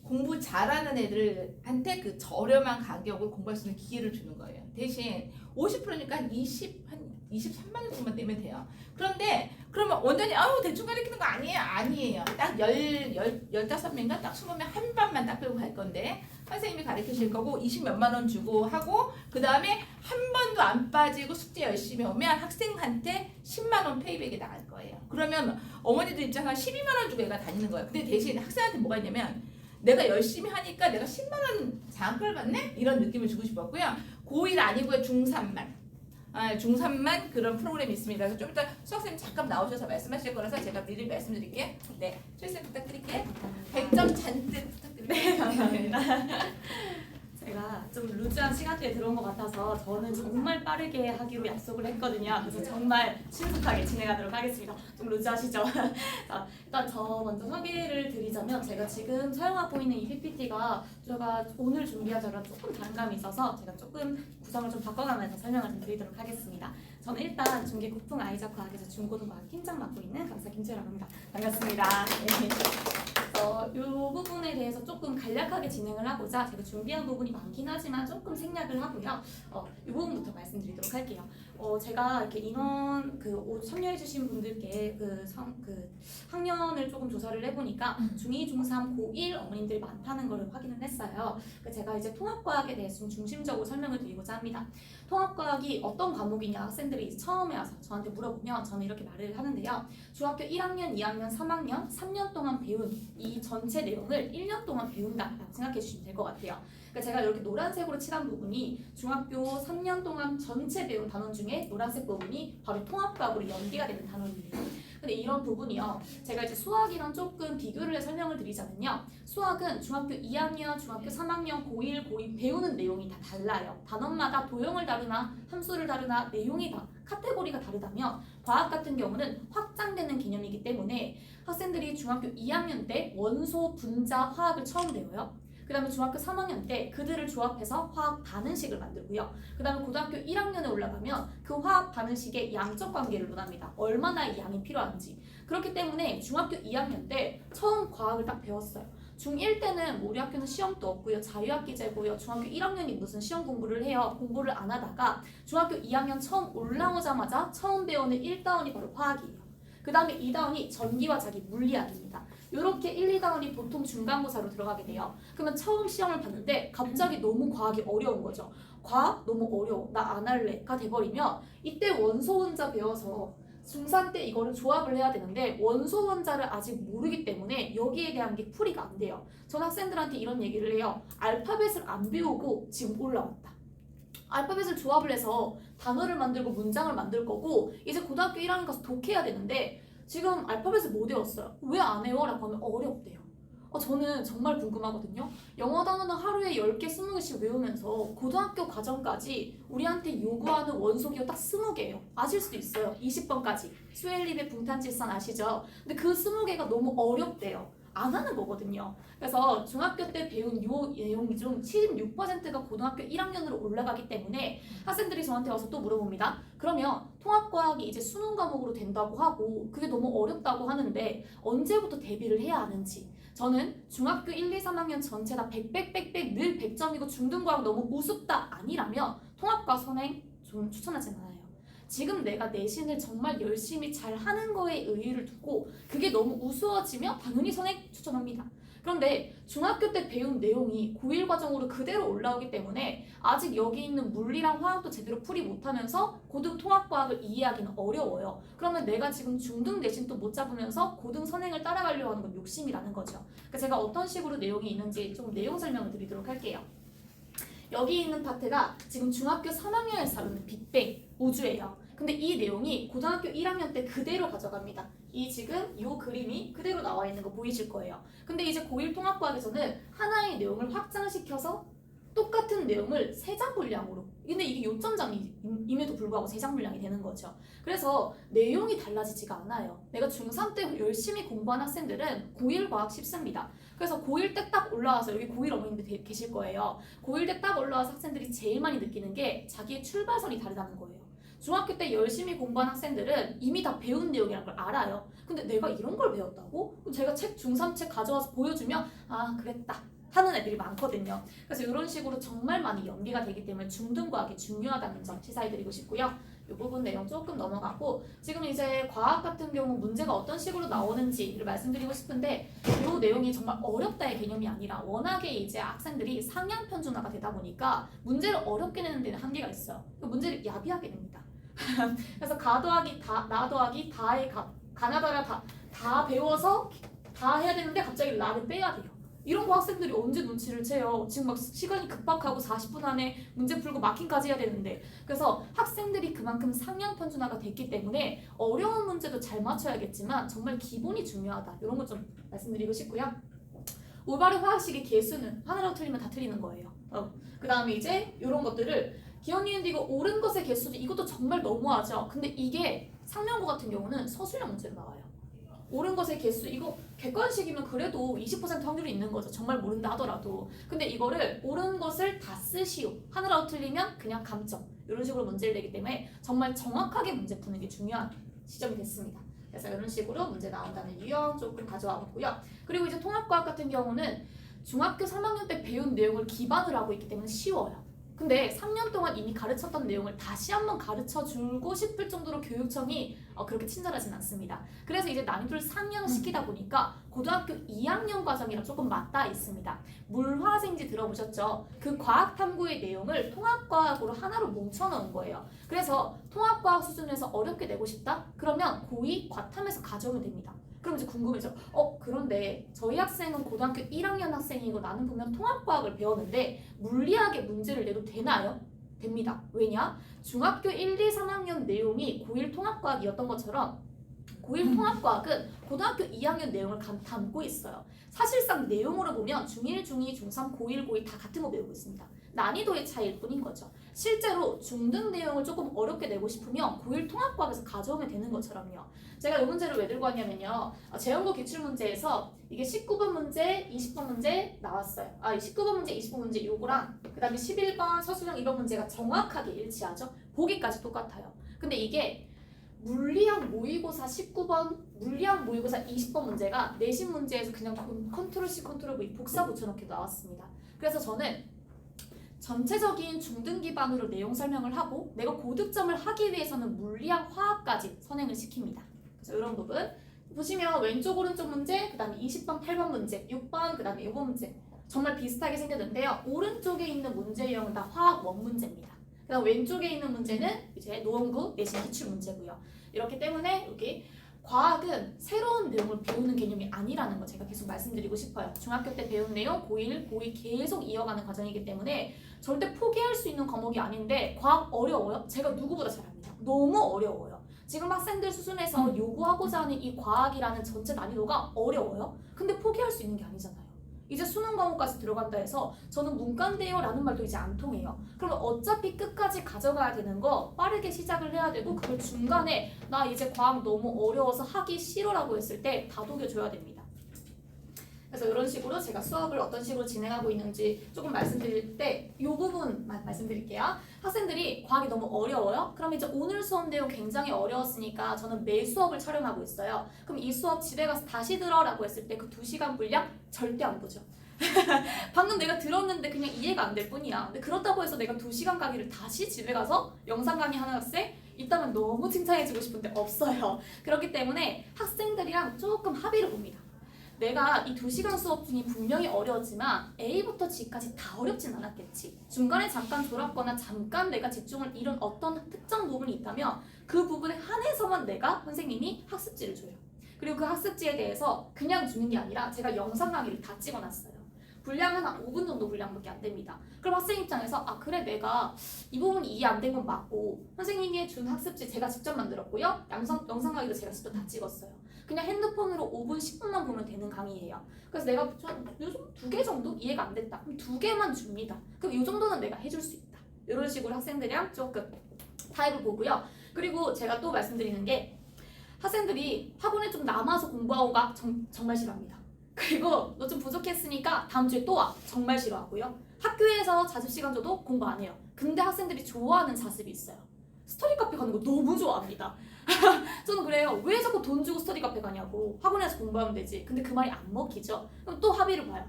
공부 잘하는 애들한테 그 저렴한 가격으로 공부할 수 있는 기회를 주는 거예요. 대신 50%니까 한 23만 원 정도만 내면 돼요. 그런데 그러면 원장님 대충 가르치는 거 아니에요? 아니에요. 딱 15명인가 딱 20명 한 반만 딱 빼고 갈 건데 선생님이 가르치실 거고 20몇만 원 주고 하고 그 다음에 한 번도 안 빠지고 숙제 열심히 오면 학생한테 10만 원 페이백이 나갈 거예요. 그러면 어머니들 입장에서 12만 원 주고 애가 다니는 거예요. 근데 대신 학생한테 뭐가 있냐면 내가 열심히 하니까 내가 10만 원 장학금을 받네? 이런 느낌을 주고 싶었고요. 고1 아니고요. 중3만. 중3만 그런 프로그램이 있습니다. 그래서 좀 이따 수학생님 잠깐 나오셔서 말씀하실 거라서 제가 미리 말씀드릴게요. 네, 출석 부탁드릴게요. 100점 잔뜩 부탁드립니다. 네, 감사합니다. 제가 좀 루즈한 시간대에 들어온 것 같아서 저는 정말 빠르게 하기로 약속을 했거든요. 그래서 정말 신속하게 진행하도록 하겠습니다. 좀 루즈하시죠? 자, 일단 저 먼저 소개를 드리자면 제가 지금 사용하고 있는 이 PPT가 제가 오늘 준비한 저랑 조금 다른 감이 있어서 제가 조금 구성을 좀 바꿔가면서 설명을 좀 드리도록 하겠습니다. 저는 일단 중계 국풍 아이작 과학에서 중고등과학 팀장 맡고 있는 강사 김채라고 합니다. 반갑습니다. 네. 이 부분에 대해서 조금 간략하게 진행을 하고자 제가 준비한 부분이 많긴 하지만 조금 생략을 하고요. 이 부분부터 말씀드리도록 할게요. 제가 이렇게 인원 참여해주신 분들께 학년을 조금 조사를 해보니까 중2, 중3, 고1 어머님들이 많다는 걸 확인을 했어요. 제가 이제 통합과학에 대해서 좀 중심적으로 설명을 드리고자 합니다. 통합과학이 어떤 과목이냐 학생들이 처음에 와서 저한테 물어보면 저는 이렇게 말을 하는데요. 중학교 1학년, 2학년, 3학년 3년 동안 배운 이 전체 내용을 1년 동안 배운다라고 생각해 주시면 될 것 같아요. 그러니까 제가 이렇게 노란색으로 칠한 부분이 중학교 3년 동안 전체 배운 단원 중에 노란색 부분이 바로 통합과학으로 연계가 되는 단원입니다. 근데 이런 부분이요. 제가 이제 수학이랑 조금 비교를 해 설명을 드리자면요. 수학은 중학교 2학년, 중학교 3학년, 고1, 고2 배우는 내용이 다 달라요. 단원마다 도형을 다루나 함수를 다루나 내용이 다 카테고리가 다르다면 과학 같은 경우는 확장되는 개념이기 때문에 학생들이 중학교 2학년 때 원소, 분자, 화학을 처음 배워요. 그 다음에 중학교 3학년 때 그들을 조합해서 화학 반응식을 만들고요. 그 다음에 고등학교 1학년에 올라가면 그 화학 반응식의 양적 관계를 논합니다. 얼마나 양이 필요한지. 그렇기 때문에 중학교 2학년 때 처음 과학을 딱 배웠어요. 중1 때는 우리 학교는 시험도 없고요. 자유학기제고요. 중학교 1학년이 무슨 시험 공부를 해요. 공부를 안 하다가 중학교 2학년 처음 올라오자마자 처음 배우는 1다운이 바로 화학이에요. 그 다음에 2다운이 전기와 자기 물리학입니다. 이렇게 1, 2다운이 보통 중간고사로 들어가게 돼요. 그러면 처음 시험을 봤는데 갑자기 너무 과학이 어려운 거죠. 과학? 너무 어려워. 나 안 할래.가 돼버리면 이때 원소 원자 배워서 중3 때 이거를 조합을 해야 되는데 원소 원자를 아직 모르기 때문에 여기에 대한 게 풀이가 안 돼요. 전 학생들한테 이런 얘기를 해요. 알파벳을 안 배우고 지금 올라왔다. 알파벳을 조합을 해서 단어를 만들고 문장을 만들 거고 이제 고등학교 1학년 가서 독해야 되는데 지금 알파벳을 못 외웠어요. 왜 안 해요? 라고 하면 어렵대요. 저는 정말 궁금하거든요. 영어 단어는 하루에 10개, 20개씩 외우면서 고등학교 과정까지 우리한테 요구하는 원소기호 딱 20개예요. 아실 수도 있어요. 20번까지. 스웰립의 붕탄칠산 아시죠? 근데 그 20개가 너무 어렵대요. 안 하는 거거든요. 그래서 중학교 때 배운 요 내용 중 76%가 고등학교 1학년으로 올라가기 때문에 학생들이 저한테 와서 또 물어봅니다. 그러면 통합과학이 이제 수능 과목으로 된다고 하고 그게 너무 어렵다고 하는데 언제부터 대비를 해야 하는지. 저는 중학교 1, 2, 3학년 전체 다 100, 늘 100점이고 중등과학 너무 우습다 아니라면 통합과학 선행 좀 추천하진 않아요. 지금 내가 내신을 정말 열심히 잘 하는 거에 의의를 두고 그게 너무 우스워지면 당연히 선행 추천합니다. 그런데 중학교 때 배운 내용이 고1 과정으로 그대로 올라오기 때문에 아직 여기 있는 물리랑 화학도 제대로 풀이 못하면서 고등 통합과학을 이해하기는 어려워요. 그러면 내가 지금 중등 내신도 못 잡으면서 고등 선행을 따라가려고 하는 건 욕심이라는 거죠. 그러니까 제가 어떤 식으로 내용이 있는지 좀 내용 설명을 드리도록 할게요. 여기 있는 파트가 지금 중학교 3학년에서 다루는 빅뱅, 우주예요. 근데 이 내용이 고등학교 1학년 때 그대로 가져갑니다. 지금 이 그림이 그대로 나와 있는 거 보이실 거예요. 근데 이제 고1 통합과학에서는 하나의 내용을 확장시켜서 똑같은 내용을 3장 분량으로. 근데 이게 요점장임에도 불구하고 3장 분량이 되는 거죠. 그래서 내용이 달라지지가 않아요. 내가 중3 때 열심히 공부한 학생들은 고1 과학 쉽습니다. 그래서 고1 때 딱 올라와서 여기 고1 어머님들 계실 거예요. 고1 때 딱 올라와서 학생들이 제일 많이 느끼는 게 자기의 출발선이 다르다는 거예요. 중학교 때 열심히 공부한 학생들은 이미 다 배운 내용이라는 걸 알아요. 근데 내가 이런 걸 배웠다고? 그럼 제가 중3 책 가져와서 보여주면 아 그랬다 하는 애들이 많거든요. 그래서 이런 식으로 정말 많이 연계가 되기 때문에 중등과학이 중요하다는 점 시사해드리고 싶고요. 이 부분 내용 조금 넘어가고 지금 이제 과학 같은 경우 문제가 어떤 식으로 나오는지를 말씀드리고 싶은데 이 내용이 정말 어렵다의 개념이 아니라 워낙에 이제 학생들이 상향 편준화가 되다 보니까 문제를 어렵게 내는 데는 한계가 있어요. 그 문제를 야비하게 냅니다. 그래서 가 더하기 다, 나 더하기 다의 가, 가나다라 다 배워서 다 해야 되는데 갑자기 라를 빼야 돼요. 이런 거 학생들이 언제 눈치를 채요? 지금 막 시간이 급박하고 40분 안에 문제 풀고 마킹까지 해야 되는데 그래서 학생들이 그만큼 상향 편준화가 됐기 때문에 어려운 문제도 잘 맞춰야겠지만 정말 기본이 중요하다. 이런 거 좀 말씀드리고 싶고요. 올바른 화학식의 개수는 하나라고 틀리면 다 틀리는 거예요. 그 다음에 이제 이런 것들을 기억니은데 이거 옳은 것의 개수도 이것도 정말 너무하죠. 근데 이게 상명고 같은 경우는 서술형 문제로 나와요. 옳은 것의 개수 이거 객관식이면 그래도 20% 확률이 있는 거죠. 정말 모른다 하더라도. 근데 이거를 옳은 것을 다 쓰시오. 하나라고 틀리면 그냥 감점. 이런 식으로 문제를 내기 때문에 정말 정확하게 문제 푸는 게 중요한 시점이 됐습니다. 그래서 이런 식으로 문제 나온다는 유형 조금 가져와 봤고요. 그리고 이제 통합과학 같은 경우는 중학교 3학년 때 배운 내용을 기반으로 하고 있기 때문에 쉬워요. 근데 3년 동안 이미 가르쳤던 내용을 다시 한번 가르쳐주고 싶을 정도로 교육청이 그렇게 친절하진 않습니다. 그래서 이제 난이도를 상향시키다 보니까 고등학교 2학년 과정이랑 조금 맞닿아 있습니다. 물화생지 들어보셨죠? 그 과학탐구의 내용을 통합과학으로 하나로 뭉쳐놓은 거예요. 그래서 통합과학 수준에서 어렵게 내고 싶다? 그러면 고2 과탐에서 가져오면 됩니다. 그럼 이제 궁금해져. 그런데 저희 학생은 고등학교 1학년 학생이고 나는 보면 통합과학을 배웠는데 물리학의 문제를 내도 되나요? 됩니다. 왜냐? 중학교 1, 2, 3학년 내용이 고1 통합과학이었던 것처럼 고1 통합과학은 고등학교 2학년 내용을 담고 있어요. 사실상 내용으로 보면 중1, 중2, 중3, 고1, 고2 다 같은 거 배우고 있습니다. 난이도의 차이일 뿐인 거죠. 실제로 중등 내용을 조금 어렵게 내고 싶으면 고1 통합과학에서 가져오면 되는 것처럼요. 제가 이 문제를 왜 들고 왔냐면요. 재연고 기출문제에서 이게 19번 문제, 20번 문제 나왔어요. 19번 문제, 20번 문제 요거랑 그 다음에 11번 서술형 2번 문제가 정확하게 일치하죠. 보기까지 똑같아요. 근데 이게 물리학 모의고사 19번, 물리학 모의고사 20번 문제가 내신 문제에서 그냥 컨트롤 C, 컨트롤 V 복사 붙여넣기 나왔습니다. 그래서 저는 전체적인 중등 기반으로 내용 설명을 하고 내가 고득점을 하기 위해서는 물리학, 화학까지 선행을 시킵니다. 그래서 이런 부분 보시면 왼쪽 오른쪽 문제, 그 다음에 20번 8번 문제, 6번 그 다음에 5번 문제 정말 비슷하게 생겼는데요. 오른쪽에 있는 문제 유형은 다 화학 원문제입니다. 그 다음 왼쪽에 있는 문제는 이제 노원구 내신 기출 문제고요. 이렇기 때문에 여기 과학은 새로운 내용을 배우는 개념이 아니라는 거 제가 계속 말씀드리고 싶어요. 중학교 때 배운 내용 고1, 고2 계속 이어가는 과정이기 때문에 절대 포기할 수 있는 과목이 아닌데 과학 어려워요? 제가 누구보다 잘합니다. 너무 어려워요. 지금 학생들 수준에서 요구하고자 하는 이 과학이라는 전체 난이도가 어려워요? 근데 포기할 수 있는 게 아니잖아요. 이제 수능 과목까지 들어간다 해서 저는 문과인데요 라는 말도 이제 안 통해요. 그러면 어차피 끝까지 가져가야 되는 거 빠르게 시작을 해야 되고 그걸 중간에 나 이제 과학 너무 어려워서 하기 싫어라고 했을 때 다독여줘야 됩니다. 그래서 이런 식으로 제가 수업을 어떤 식으로 진행하고 있는지 조금 말씀드릴 때 이 부분만 말씀드릴게요. 학생들이 과학이 너무 어려워요? 그럼 이제 오늘 수업 내용 굉장히 어려웠으니까 저는 매 수업을 촬영하고 있어요. 그럼 이 수업 집에 가서 다시 들어라고 했을 때 그 2시간 분량 절대 안 보죠. 방금 내가 들었는데 그냥 이해가 안 될 뿐이야. 근데 그렇다고 해서 내가 2시간 강의를 다시 집에 가서 영상 강의 하는 학생 있다면 너무 칭찬해주고 싶은데 없어요. 그렇기 때문에 학생들이랑 조금 합의를 봅니다. 내가 이 2시간 수업 중에 분명히 어려웠지만 A부터 G까지 다 어렵진 않았겠지. 중간에 잠깐 졸았거나 잠깐 내가 집중을 잃은 어떤 특정 부분이 있다면 그 부분에 한해서만 내가 선생님이 학습지를 줘요. 그리고 그 학습지에 대해서 그냥 주는 게 아니라 제가 영상 강의를 다 찍어놨어요. 분량은 한 5분 정도 분량밖에 안 됩니다. 그럼 학생 입장에서 그래 내가 이 부분이 이해 안 된 건 맞고 선생님이 준 학습지 제가 직접 만들었고요. 영상 강의도 제가 직접 다 찍었어요. 그냥 핸드폰으로 5분, 10분만 보면 되는 강의예요. 그래서 내가 요즘 2개 정도 이해가 안 됐다. 그럼 2개만 줍니다. 그럼 이 정도는 내가 해줄 수 있다. 이런 식으로 학생들이랑 조금 타입을 보고요. 그리고 제가 또 말씀드리는 게 학생들이 학원에 좀 남아서 공부하고가 정말 싫어합니다. 그리고 너 좀 부족했으니까 다음 주에 또 와. 정말 싫어하고요. 학교에서 자습 시간 줘도 공부 안 해요. 근데 학생들이 좋아하는 자습이 있어요. 스터디 카페 가는 거 너무 좋아합니다. 저는 그래요. 왜 자꾸 돈 주고 스터디 카페 가냐고. 학원에서 공부하면 되지. 근데 그 말이 안 먹히죠. 그럼 또 합의를 봐요.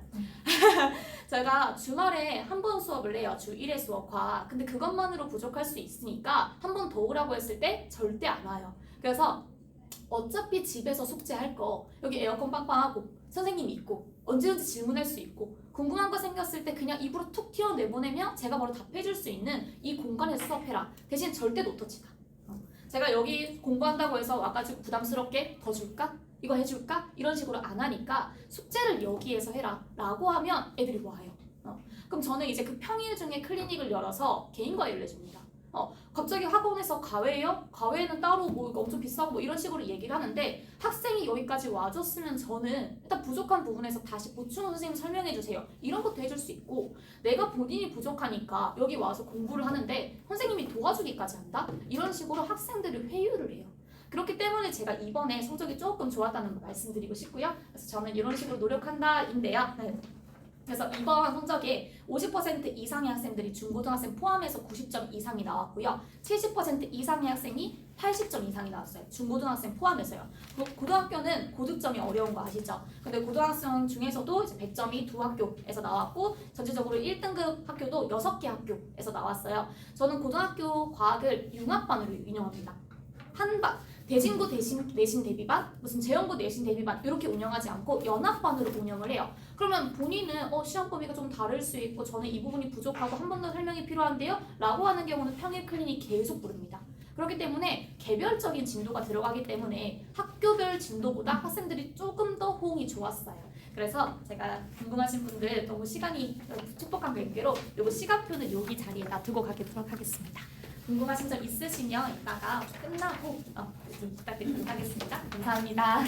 제가 주말에 한 번 수업을 해요. 주 1회 수업과. 근데 그것만으로 부족할 수 있으니까 한 번 더 오라고 했을 때 절대 안 와요. 그래서 어차피 집에서 숙제할 거 여기 에어컨 빵빵하고 선생님이 있고 언제든지 질문할 수 있고 궁금한 거 생겼을 때 그냥 입으로 툭 튀어내보내면 제가 바로 답해줄 수 있는 이 공간에서 수업해라. 대신 절대 노터치다. 제가 여기 공부한다고 해서 와가지고 부담스럽게 더 줄까? 이거 해줄까? 이런 식으로 안 하니까 숙제를 여기에서 해라 라고 하면 애들이 와요. 그럼 저는 이제 그 평일 중에 클리닉을 열어서 개인 과외를 해줍니다. 갑자기 학원에서 과외요? 과외는 따로 뭐 이거 엄청 비싸고 뭐 이런 식으로 얘기를 하는데 학생이 여기까지 와줬으면 저는 일단 부족한 부분에서 다시 보충을 선생님 설명해 주세요. 이런 것도 해줄 수 있고 내가 본인이 부족하니까 여기 와서 공부를 하는데 선생님이 도와주기까지 한다? 이런 식으로 학생들을 회유를 해요. 그렇기 때문에 제가 이번에 성적이 조금 좋았다는 걸 말씀드리고 싶고요. 그래서 저는 이런 식으로 노력한다인데요. 네. 그래서 이번 성적에 50% 이상의 학생들이 중고등학생 포함해서 90점 이상이 나왔고요. 70% 이상의 학생이 80점 이상이 나왔어요. 중고등학생 포함해서요. 고등학교는 고득점이 어려운 거 아시죠? 근데 고등학생 중에서도 이제 100점이 두 학교에서 나왔고 전체적으로 1등급 학교도 6개 학교에서 나왔어요. 저는 고등학교 과학을 융합반으로 운영합니다. 한반 대진고 내신 대비반, 무슨 재연고 내신 대비반 이렇게 운영하지 않고 연합반으로 운영을 해요. 그러면 본인은 시험 범위가 좀 다를 수 있고 저는 이 부분이 부족하고 한 번 더 설명이 필요한데요 라고 하는 경우는 평일 클리닉 계속 부릅니다. 그렇기 때문에 개별적인 진도가 들어가기 때문에 학교별 진도보다 학생들이 조금 더 호응이 좋았어요. 그래서 제가 궁금하신 분들 너무 시간이 축복한 관계로 요거 시간표는 여기 자리에 놔두고 가도록 하겠습니다. 궁금하신 점 있으시면 이따가 끝나고 좀 부탁드리도록 하겠습니다. 감사합니다.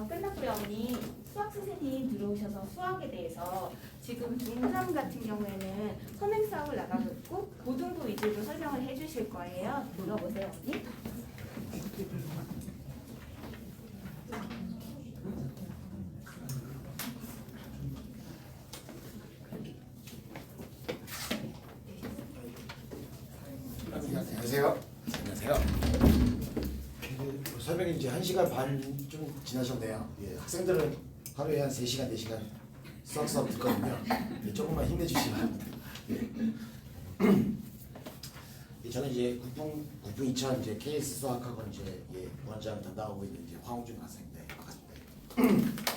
끝났고요. 언니 수학 선생님 들어오셔서 수학에 대해서 지금 중3 같은 경우에는 선행 수학을 나가고 있고 고등부 위주로 설명을 해주실 거예요. 물어보세요, 언니. 안녕하세요. 안녕하세요. 설명이 이제 1시간 반 좀 지나셨네요. 예, 학생들은 하루에 한 3시간, 4시간 수학 듣거든요. 예, 조금만 힘내주시기 바랍니다. 예, 저는 이제 국풍 2000 이제 KS 수학학원 이제 원장 담당하고 있는 이제 황홍준 학생인데 반갑습니다.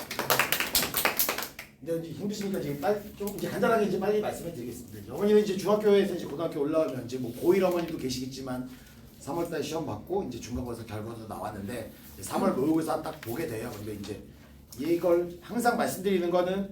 근데 이제 힘드시니까 지금 좀 이제 간단하게 이제 빨리 말씀을 드리겠습니다. 이제 어머니는 이제 중학교에서 이제 고등학교 올라오면 이제 뭐 고1 어머니도 계시겠지만 3월달 시험 받고 이제 중간고사 결과도 나왔는데 3월 모의고사 딱 보게 돼요. 근데 이제 이걸 항상 말씀드리는 거는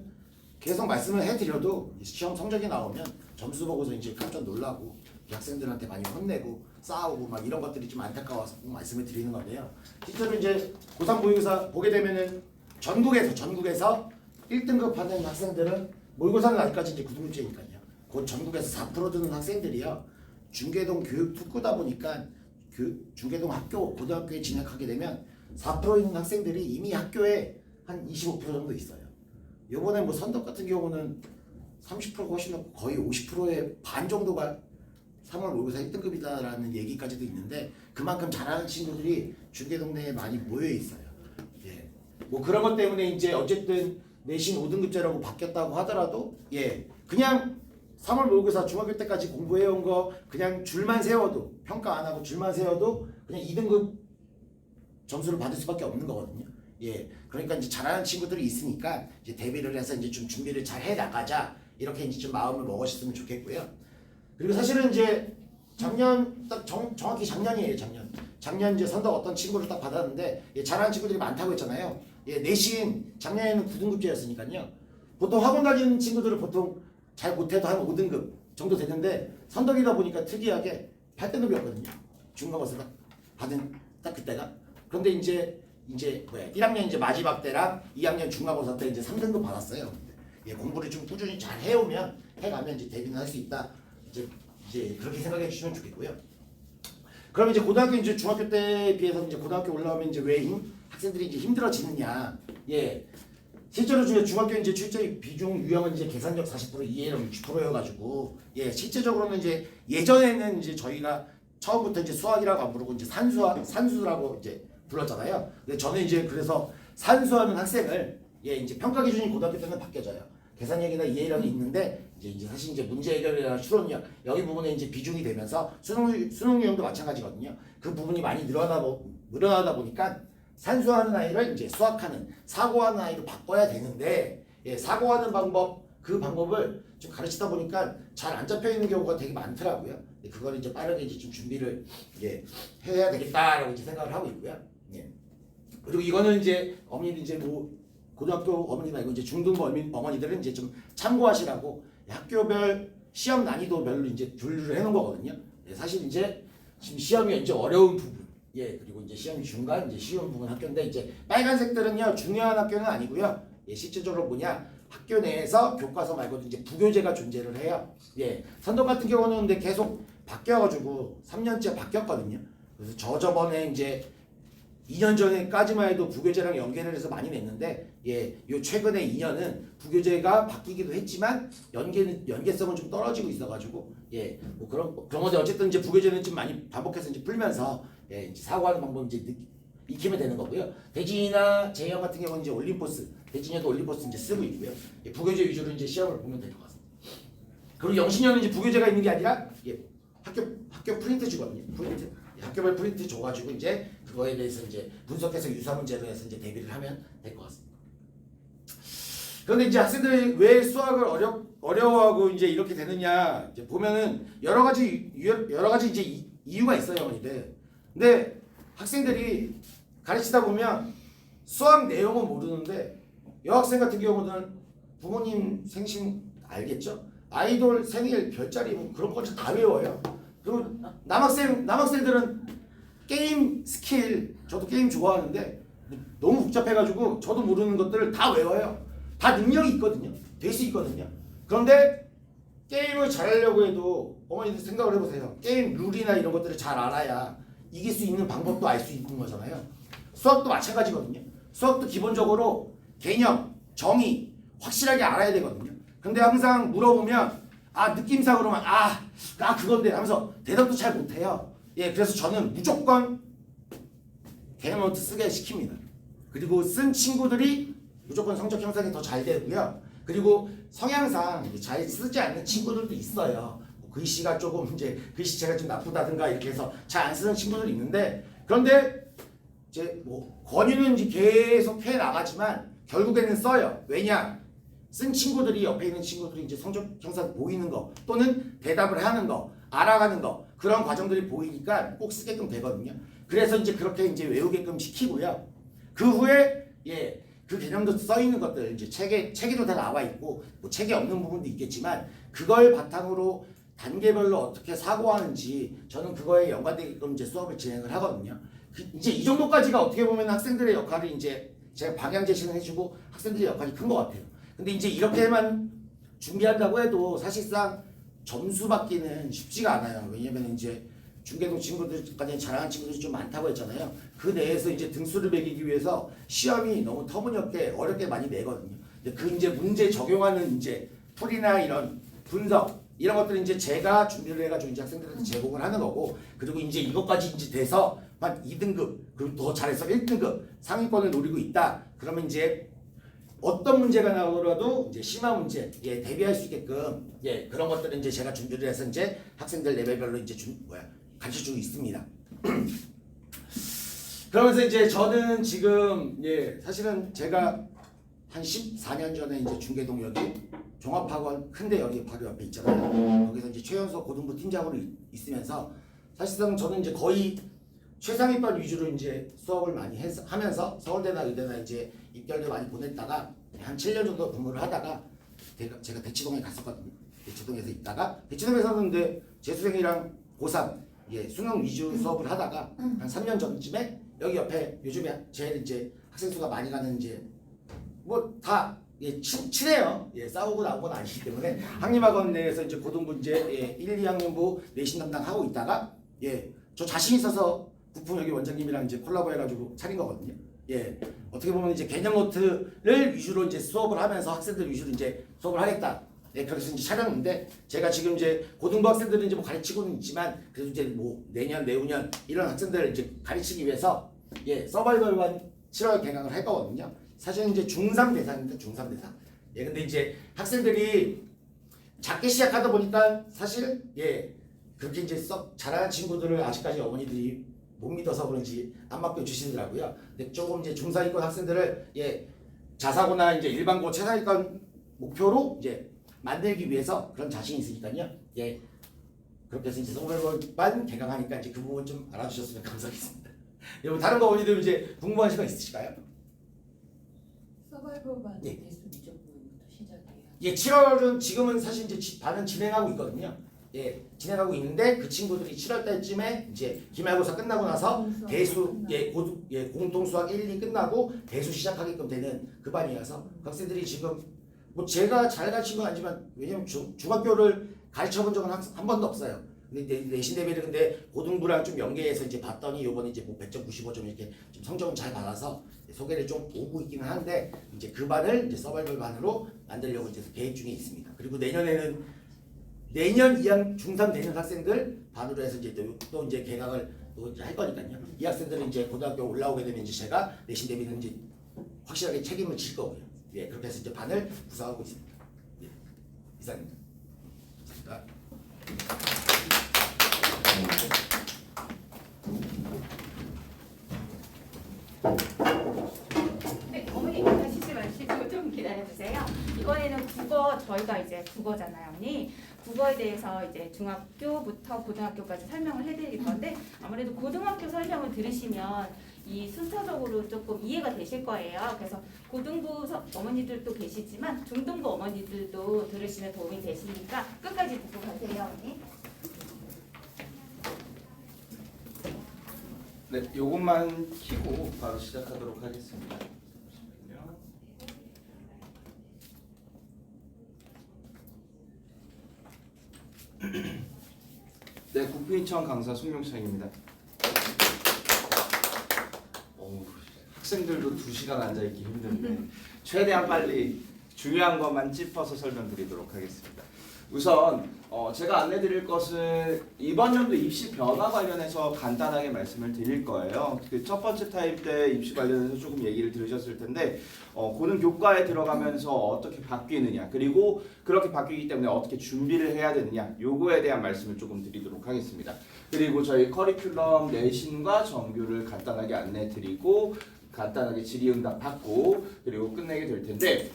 계속 말씀을 해드려도 시험 성적이 나오면 점수 보고서 이제 깜짝 놀라고 학생들한테 많이 혼내고 싸우고 막 이런 것들이 좀 안타까워서 꼭 말씀을 드리는 건데요. 실제로 이제 고3 모의고사 보게 되면은 전국에서 1등급 받는 학생들은 모의고사는 아직까지 이제 9등급제니까요. 곧 전국에서 4% 드는 학생들이요. 중계동 교육 특구다 보니까 중계동 학교 고등학교에 진학하게 되면 4% 있는 학생들이 이미 학교에 한 25% 정도 있어요. 요번에 뭐 선덕 같은 경우는 30%가 훨씬 넘고 거의 50%의 반 정도가 3월 모의고사 1등급이다라는 얘기까지도 있는데 그만큼 잘하는 친구들이 중계동 내에 많이 모여 있어요. 예. 뭐 그런 것 때문에 이제 어쨌든 내신 5등급제라고 바뀌었다고 하더라도 그냥 3월 모의고사 중학교 때까지 공부해온 거 그냥 줄만 세워도 평가 안 하고 줄만 세워도 그냥 2등급 점수를 받을 수밖에 없는 거거든요. 그러니까 이제 잘하는 친구들이 있으니까 이제 대비를 해서 이제 좀 준비를 잘 해 나가자 이렇게 이제 좀 마음을 먹으셨으면 좋겠고요. 그리고 사실은 이제 작년 딱 정확히 작년이에요. 작년 이제 선덕 어떤 친구를 딱 받았는데 예, 잘하는 친구들이 많다고 했잖아요. 예, 내신 작년에는 9등급제였으니까요. 보통 학원 다니는 친구들은 보통 잘 못해도 한 5등급 정도 되는데 선덕이다 보니까 특이하게 8등급이었거든요. 중간고사 받은 딱 그때가. 그런데 이제 1학년 이제 마지막 때랑 2학년 중간고사 때 이제 3등급 받았어요. 예, 공부를 좀 꾸준히 잘 해오면 해가면 이제 대비는 할 수 있다. 이제 그렇게 생각해 주시면 좋겠고요. 그럼 이제 고등학교 이제 중학교 때에 비해서 이제 고등학교 올라오면 이제 왜 학생들이 이제 힘들어지느냐? 예. 실제로 중학교 이제 출제 비중 유형은 이제 계산력 40% 이해력 60%여가지고 예 실제적으로는 이제 예전에는 이제 저희가 처음부터 이제 수학이라고 안 부르고 이제 산수라고 이제 불렀잖아요. 근데 저는 이제 그래서 산수하는 학생을 예 이제 평가 기준이 고등학교 때는 바뀌어져요. 계산력이나 이해력이 있는데 이제 사실 이제 문제 해결이나 추론력 여기 부분에 이제 비중이 되면서 수능 유형도 마찬가지거든요. 그 부분이 많이 늘어나다 보니까 산수하는 아이를 이제 수학하는 사고하는 아이로 바꿔야 되는데 예, 사고하는 방법 그 방법을 좀 가르치다 보니까 잘 안 잡혀 있는 경우가 되게 많더라고요. 그걸 이제 빠르게 이제 좀 준비를 예, 해야 되겠다라고 이제 생각을 하고 있고요. 예. 그리고 이거는 이제 어머니들 이제 뭐 고등학교 어머니 말고 이제 중등부 어머니들은 이제 좀 참고하시라고 학교별 시험 난이도별로 이제 분류를 해놓은 거거든요. 예, 사실 이제 지금 시험이 이제 어려운 부분. 예, 그리고 이제 시험이 중간, 이제 쉬운 부분 학교인데 이제 빨간색들은요 중요한 학교는 아니고요. 예, 실질적으로 뭐냐 학교 내에서 교과서 말고도 이제 부교재가 존재를 해요. 예, 선덕 같은 경우는 근데 계속 바뀌어가지고 3년째 바뀌었거든요. 그래서 저번에 이제 2년 전에까지만 해도 부교재랑 연계를 해서 많이 냈는데 예, 요 최근에 2년은 부교재가 바뀌기도 했지만 연계성은 좀 떨어지고 있어가지고 예, 뭐 그런 건데 어쨌든 이제 부교재는 좀 많이 반복해서 이제 풀면서 예, 이제 사고하는 방법 이제 익히면 되는 거고요. 대진이나 재영 같은 경우는 이제 올림포스, 대진이도 올림포스 이제 쓰고 있고요. 예, 부교재 위주로 이제 시험을 보면 될 것 같습니다. 그리고 영신이는 이제 부교재가 있는 게 아니라 예, 학교 프린트 주거든요. 프린트. 학교별 프린트 줘가지고 이제 그거에 대해서 이제 분석해서 유사 문제로 해서 이제 대비를 하면 될 것 같습니다. 그런데 이제 학생들이 왜 수학을 어려워하고 이제 이렇게 되느냐 이제 보면은 여러 가지 이제 이유가 있어요, 어머니들. 근데 학생들이 가르치다 보면 수학 내용은 모르는데 여학생 같은 경우는 부모님 생신 알겠죠? 아이돌 생일 별자리 뭐 그런 거 다 외워요. 그리고 남학생들은 게임 스킬 저도 게임 좋아하는데 너무 복잡해가지고 저도 모르는 것들을 다 외워요. 다 능력이 있거든요. 될 수 있거든요. 그런데 게임을 잘하려고 해도 어머니들 생각을 해보세요. 게임 룰이나 이런 것들을 잘 알아야 이길 수 있는 방법도 알 수 있는 거잖아요. 수학도 마찬가지거든요. 수학도 기본적으로 개념, 정의 확실하게 알아야 되거든요. 근데 항상 물어보면 느낌상으로만 그건데 하면서 대답도 잘 못해요. 예, 그래서 저는 무조건 개념 노트 쓰게 시킵니다. 그리고 쓴 친구들이 무조건 성적 형성이 더 잘 되고요. 그리고 성향상 잘 쓰지 않는 친구들도 있어요. 글씨가 조금 이제 글씨체가 좀 나쁘다든가 이렇게 해서 잘 안 쓰는 친구들이 있는데 그런데 이제 뭐 권유는 이제 계속 해 나가지만 결국에는 써요. 왜냐? 쓴 친구들이 옆에 있는 친구들이 이제 성적 형성 보이는 거 또는 대답을 하는 거 알아가는 거 그런 과정들이 보이니까 꼭 쓰게끔 되거든요. 그래서 이제 그렇게 이제 외우게끔 시키고요. 그 후에 그 개념도 써 있는 것들 이제 책에도 다 나와 있고 뭐 책에 없는 부분도 있겠지만 그걸 바탕으로 단계별로 어떻게 사고하는지 저는 그거에 연관되게끔 이제 수업을 진행을 하거든요. 이제 이 정도까지가 어떻게 보면 학생들의 역할이 이제 제가 방향 제시는 해주고 학생들의 역할이 큰 것 같아요. 근데 이제 이렇게만 준비한다고 해도 사실상 점수 받기는 쉽지가 않아요. 왜냐면 이제 중계동 친구들까지 잘하는 친구들이 좀 많다고 했잖아요. 그 내에서 이제 등수를 매기기 위해서 시험이 너무 터무니없게 어렵게 많이 내거든요. 근데 그 이제 문제 적용하는 이제 풀이나 이런 분석 이런 것들은 이제 제가 준비를 해가지고 이제 학생들한테 제공을 하는 거고 그리고 이제 이것까지 이제 돼서 한 2등급 그리고 더 잘해서 1등급 상위권을 노리고 있다. 그러면 이제 어떤 문제가 나오더라도 이제 심화 문제 대비할 수 있게끔 그런 것들은 이제 제가 준비를 해서 이제 학생들 레벨별로 이제 가르쳐주고 있습니다. 그러면서 이제 저는 지금 사실은 제가 한 14년 전에 이제 중계동 여기 종합학원 큰데 여기 바로 옆에 있잖아요. 거기서 이제 최연소 고등부 팀장으로 있으면서 사실상 저는 이제 거의 최상위반 위주로 이제 수업을 많이 하면서 서울대나 의대나 이제 입결도 많이 보냈다가 한 7년 정도 근무를 하다가 제가 대치동에 갔었거든요. 대치동에서 있다가 대치동에서는 근데 재수생이랑 고3 수능 위주 수업을 하다가 한 3년 전쯤에 여기 옆에 요즘에 제일 이제 학생 수가 많이 가는 이제 뭐 다 친해요. 싸우고 나온 건 아니기 때문에 한림학원 내에서 이제 고등부 이제 1, 2학년부 내신 담당하고 있다가 저 자신 있어서 부품 여기 원장님이랑 이제 콜라보 해가지고 차린 거거든요. 어떻게 보면 이제 개념 노트를 위주로 이제 수업을 하면서 학생들 위주로 이제 수업을 하겠다. 그래서 이제 차렸는데 제가 지금 이제 고등부 학생들은 이제 뭐 가르치고는 있지만 그래도 이제 뭐 내년 내후년 이런 학생들을 이제 가르치기 위해서 서바이벌반 7월 개강을 할 거거든요. 사실은 이제 중3 대상입니다. 중3 대상. 근데 이제 학생들이 작게 시작하다 보니까 사실 그렇게 이제 썩 잘하는 친구들을 아직까지 어머니들이 못 믿어서 그런지 안 맡겨 주시더라고요. 근데 조금 이제 중상위권 학생들을 자사고나 이제 일반고 최상위권 목표로 이제 만들기 위해서 그런 자신이 있으니까요. 그렇게 해서 이제 서바이벌반 개강하니까 이제 그 부분 좀 알아주셨으면 감사하겠습니다. 여러분 다른 거 어머니들 이제 궁금한 시간 있으실까요? 서바이벌반 대수 미적분부터 시작해요. 7월은 지금은 사실 이제 반은 진행하고 있거든요. 진행하고 있는데 그 친구들이 7월 달쯤에 이제 기말고사 끝나고 나서 대수 공통수학 1, 2 끝나고 대수 시작하게끔 되는 그 반이어서 그 학생들이 지금 뭐 제가 잘 가르친 건 아니지만 왜냐면 중학교를 가르쳐 본 적은 한 번도 없어요. 근데 내신 대비를 근데 고등부랑 좀 연계해서 이제 봤더니 요번에 이제 뭐 100점 95점 이렇게 좀 성적은 잘 받아서 소개를 좀 오고 있기는 한데 이제 그 반을 이제 서바이벌 반으로 만들려고 이제 계획 중에 있습니다. 그리고 내년 2학 중3 되는 학생들 반으로 해서 이제 또 이제 개강을 또 이제 할 거니까요. 이 학생들은 이제 고등학교 올라오게 되면 이제 제가 내신 대비는 이제 확실하게 책임을 질 거고요. 그렇게 해서 이제 반을 구성하고 있습니다. 이상입니다. 감사합니다. 네, 어머니 하시지 마시고 좀 기다려주세요. 이번에는 국어 저희가 이제 국어잖아요, 언니. 국어에 대해서 이제 중학교부터 고등학교까지 설명을 해드릴 건데 아무래도 고등학교 설명을 들으시면 이 순서적으로 조금 이해가 되실 거예요. 그래서 고등부 어머니들도 계시지만 중등부 어머니들도 들으시면 도움이 되시니까 끝까지 듣고 가세요, 언니. 네, 요것만 켜고 바로 시작하도록 하겠습니다. 잠시만요. 네, 국민청 강사 송용창입니다. 학생들도 2시간 앉아있기 힘든데 최대한 빨리 중요한 것만 짚어서 설명드리도록 하겠습니다. 우선 제가 안내드릴 것은 이번 연도 입시 변화 관련해서 간단하게 말씀을 드릴 거예요. 그 첫 번째 타임 때 입시 관련해서 조금 얘기를 들으셨을 텐데 고등 교과에 들어가면서 어떻게 바뀌느냐, 그리고 그렇게 바뀌기 때문에 어떻게 준비를 해야 되느냐, 요거에 대한 말씀을 조금 드리도록 하겠습니다. 그리고 저희 커리큘럼 내신과 정규를 간단하게 안내드리고 간단하게 질의응답 받고 그리고 끝내게 될 텐데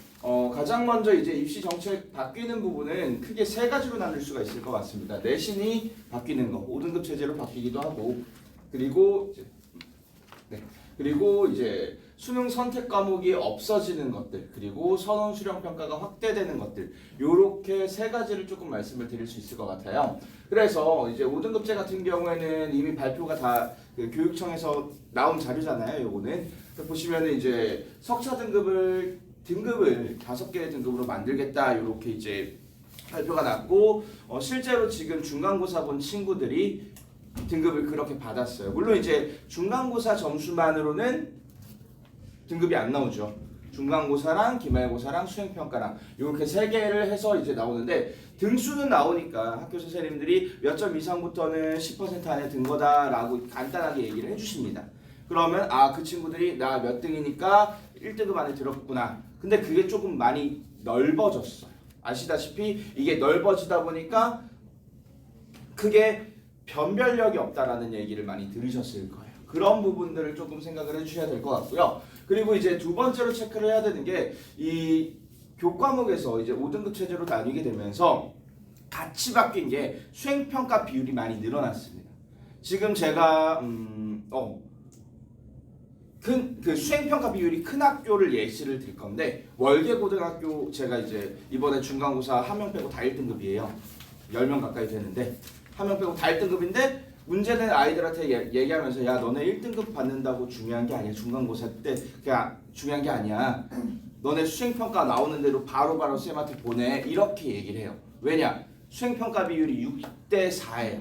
가장 먼저 이제 입시 정책 바뀌는 부분은 크게 3가지로 나눌 수가 있을 것 같습니다. 내신이 바뀌는 거, 5등급 체제로 바뀌기도 하고, 그리고 이제 수능 선택 과목이 없어지는 것들, 그리고 선원 수령 평가가 확대되는 것들, 요렇게 3가지를 조금 말씀을 드릴 수 있을 것 같아요. 그래서 이제 5등급제 같은 경우에는 이미 발표가 다 그 교육청에서 나온 자료잖아요. 요거는 보시면은 이제 석차 등급을 5개의 등급으로 만들겠다, 이렇게 이제 발표가 났고 실제로 지금 중간고사 본 친구들이 등급을 그렇게 받았어요. 물론 이제 중간고사 점수만으로는 등급이 안 나오죠. 중간고사랑 기말고사랑 수행평가랑 이렇게 3개를 해서 이제 나오는데 등수는 나오니까 학교 선생님들이 몇 점 이상부터는 10% 안에 든 거다라고 간단하게 얘기를 해주십니다. 그러면 그 친구들이 나 몇 등이니까 1등급 안에 들었구나. 근데 그게 조금 많이 넓어졌어요. 아시다시피 이게 넓어지다 보니까 크게 변별력이 없다라는 얘기를 많이 들으셨을 거예요. 그런 부분들을 조금 생각을 해주셔야 될 것 같고요. 그리고 이제 두 번째로 체크를 해야 되는 게 이 교과목에서 이제 5등급 체제로 나뉘게 되면서 같이 바뀐 게 수행평가 비율이 많이 늘어났습니다. 지금 제가 그 수행평가 비율이 큰 학교를 예시를 들 건데 월계고등학교 제가 이제 이번에 중간고사 1명 빼고 다 1등급이에요. 10명 가까이 되는데 1명 빼고 다 1등급인데 문제는 아이들한테 얘기하면서 야 너네 1등급 받는다고 중요한 게 아니야. 중간고사 때 그냥 중요한 게 아니야. 너네 수행평가 나오는 대로 바로바로 쌤한테 보내. 이렇게 얘기를 해요. 왜냐? 수행평가 비율이 6대 4예요.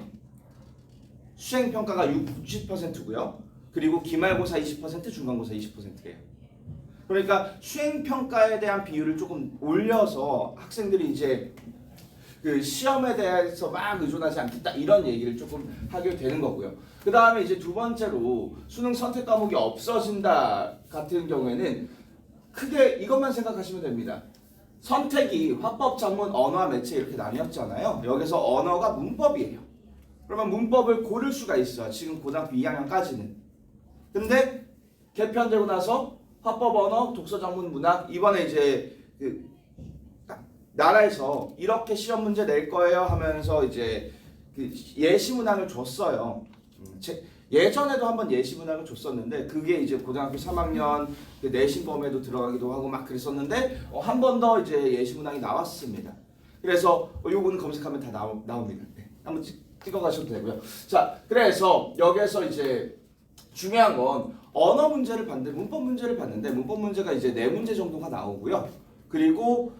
수행평가가 60%고요. 그리고 기말고사 20%, 중간고사 20%예요. 그러니까 수행평가에 대한 비율을 조금 올려서 학생들이 이제 그 시험에 대해서 막 의존하지 않겠다 이런 얘기를 조금 하게 되는 거고요. 그 다음에 이제 두 번째로 수능 선택 과목이 없어진다 같은 경우에는 크게 이것만 생각하시면 됩니다. 선택이 화법, 작문, 언어와 매체 이렇게 나뉘었잖아요. 여기서 언어가 문법이에요. 그러면 문법을 고를 수가 있어요. 지금 고등학교 2학년까지는. 근데 개편되고 나서 화법, 언어, 독서, 작문, 문학 이번에 이제 그 나라에서 이렇게 시험 문제 낼 거예요 하면서 이제 그 예시 문항을 줬어요. 예전에도 한번 예시 문항을 줬었는데 그게 이제 고등학교 3학년 그 내신 범위에도 들어가기도 하고 막 그랬었는데 한 번 더 이제 예시 문항이 나왔습니다. 그래서 요거는 검색하면 다 나옵니다. 네, 한번 찍어가셔도 되고요. 자, 그래서 여기에서 이제 중요한 건 언어 문제를 봤는데 문법 문제를 봤는데 문법 문제가 이제 4문제 정도가 나오고요. 그리고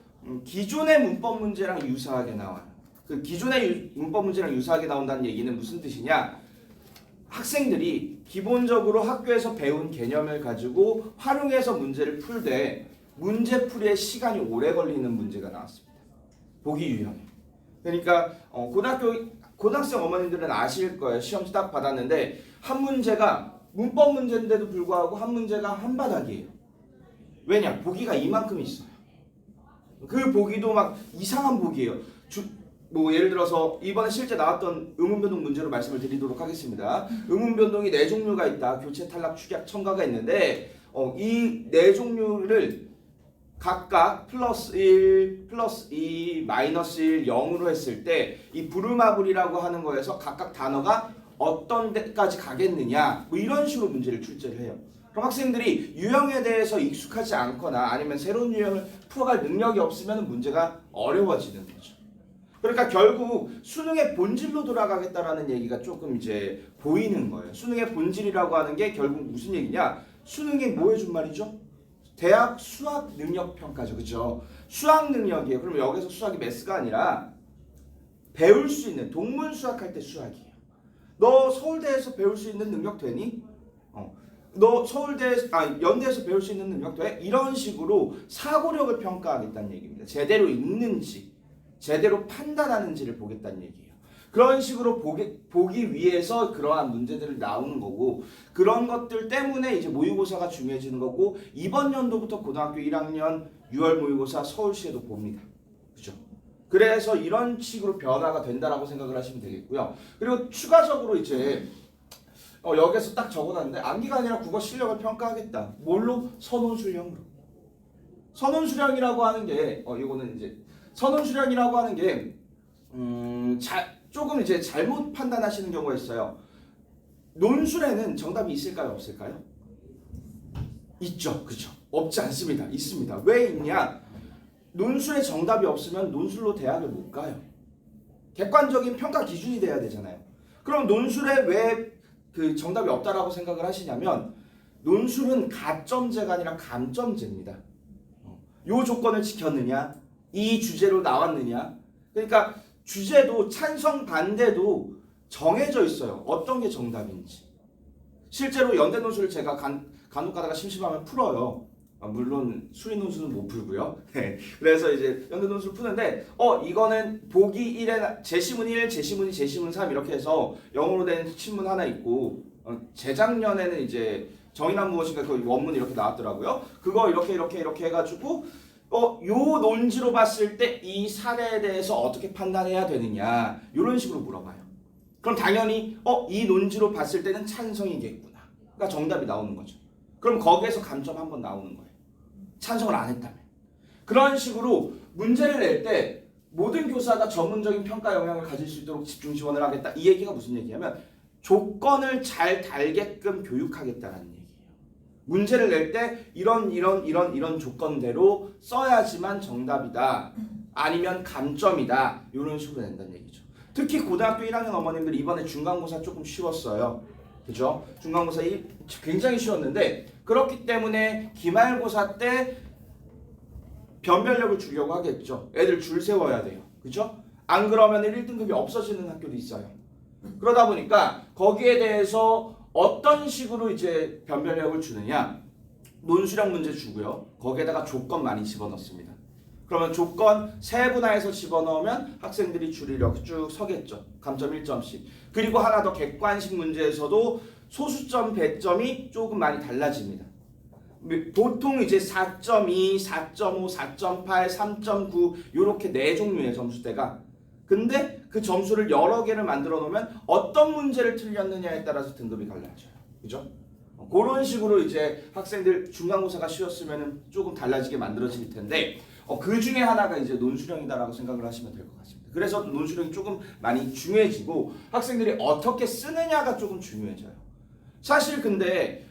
기존의 문법 문제랑 유사하게 나와요. 그 기존의 문법 문제랑 유사하게 나온다는 얘기는 무슨 뜻이냐? 학생들이 기본적으로 학교에서 배운 개념을 가지고 활용해서 문제를 풀되 문제 풀이에 시간이 오래 걸리는 문제가 나왔습니다. 보기 유형이. 그러니까 고등학생 어머님들은 아실 거예요. 시험 딱 받았는데 한 문제가 문법 문제인데도 불구하고 한 문제가 한 바닥이에요. 왜냐? 보기가 이만큼 있어요. 그 보기도 막 이상한 보기예요. 뭐 예를 들어서 이번에 실제 나왔던 의문변동 문제로 말씀을 드리도록 하겠습니다. 의문변동이 4종류가 있다. 교체, 탈락, 축약, 첨가가 있는데 이 4종류를 각각 플러스 1, 플러스 2, 마이너스 1, 0으로 했을 때 이 부르마블이라고 하는 거에서 각각 단어가 어떤 데까지 가겠느냐 뭐 이런 식으로 문제를 출제를 해요. 그럼 학생들이 유형에 대해서 익숙하지 않거나 아니면 새로운 유형을 풀어갈 능력이 없으면 문제가 어려워지는 거죠. 그러니까 결국 수능의 본질로 돌아가겠다라는 얘기가 조금 이제 보이는 거예요. 수능의 본질이라고 하는 게 결국 무슨 얘기냐? 수능이 뭐 해준 말이죠? 대학 수학 능력 평가죠. 그죠? 수학 능력이에요. 그럼 여기서 수학이 매스가 아니라 배울 수 있는 동문 수학할 때 수학이에요. 너 서울대에서 배울 수 있는 능력 되니? 너 연대에서 배울 수 있는 능력 돼? 이런 식으로 사고력을 평가하겠다는 얘기입니다. 제대로 읽는지 제대로 판단하는지를 보겠다는 얘기예요. 그런 식으로 보기 위해서 그러한 문제들을 나오는 거고 그런 것들 때문에 이제 모의고사가 중요해지는 거고 이번 연도부터 고등학교 1학년 6월 모의고사 서울시에도 봅니다. 그죠? 그래서 이런 식으로 변화가 된다라고 생각을 하시면 되겠고요. 그리고 추가적으로 이제 여기서 딱 적어놨는데 암기가 아니라 국어 실력을 평가하겠다. 뭘로? 선원수령으로. 선원수령이라고 하는 게 이거는 이제 선원수령이라고 하는 게 조금 이제 잘못 판단하시는 경우가 있어요. 논술에는 정답이 있을까요? 없을까요? 있죠. 그죠? 없지 않습니다. 있습니다. 왜 있냐? 논술에 정답이 없으면 논술로 대학을 못 가요. 객관적인 평가 기준이 돼야 되잖아요. 그럼 논술에 왜 그 정답이 없다라고 생각을 하시냐면 논술은 가점제가 아니라 감점제입니다. 요 조건을 지켰느냐? 이 주제로 나왔느냐? 그러니까 주제도 찬성 반대도 정해져 있어요. 어떤 게 정답인지. 실제로 연대 논술을 제가 간혹 가다가 심심하면 풀어요. 물론 수리 논술은 못 풀고요. 그래서 이제 연대 논술 푸는데 이거는 보기 1에 제시문 1, 제시문 2, 제시문 3 이렇게 해서 영어로 된 신문 하나 있고 재작년에는 이제 정의란 무엇인가 그 원문 이렇게 나왔더라고요. 그거 이렇게 해가지고 요 논지로 봤을 때 이 사례에 대해서 어떻게 판단해야 되느냐 이런 식으로 물어봐요. 그럼 당연히 이 논지로 봤을 때는 찬성이겠구나. 그러니까 정답이 나오는 거죠. 그럼 거기에서 감점 한 번 나오는 거예요. 찬성을 안 했다면. 그런 식으로 문제를 낼 때 모든 교사가 전문적인 평가 영향을 가질 수 있도록 집중 지원을 하겠다. 이 얘기가 무슨 얘기냐면 조건을 잘 달게끔 교육하겠다는 얘기예요. 문제를 낼 때 이런 조건대로 써야지만 정답이다. 아니면 감점이다. 이런 식으로 낸다는 얘기죠. 특히 고등학교 1학년 어머님들 이번에 중간고사 조금 쉬웠어요. 그죠? 중간고사 굉장히 쉬웠는데 그렇기 때문에 기말고사 때 변별력을 주려고 하겠죠. 애들 줄 세워야 돼요. 그죠? 안 그러면 1등급이 없어지는 학교도 있어요. 그러다 보니까 거기에 대해서 어떤 식으로 이제 변별력을 주느냐. 논술형 문제 주고요. 거기에다가 조건 많이 집어넣습니다. 그러면 조건 세분화해서 집어넣으면 학생들이 줄이려고 쭉 서겠죠. 감점 1점씩. 그리고 하나 더 객관식 문제에서도 소수점, 배점이 조금 많이 달라집니다. 보통 이제 4.2, 4.5, 4.8, 3.9 이렇게 네 종류의 점수대가 근데 그 점수를 여러 개를 만들어 놓으면 어떤 문제를 틀렸느냐에 따라서 등급이 달라져요. 그죠? 그런 식으로 이제 학생들 중간고사가 쉬웠으면 조금 달라지게 만들어질 텐데 그 중에 하나가 이제 논술형이다라고 생각을 하시면 될 것 같습니다. 그래서 논술형이 조금 많이 중요해지고 학생들이 어떻게 쓰느냐가 조금 중요해져요. 사실 근데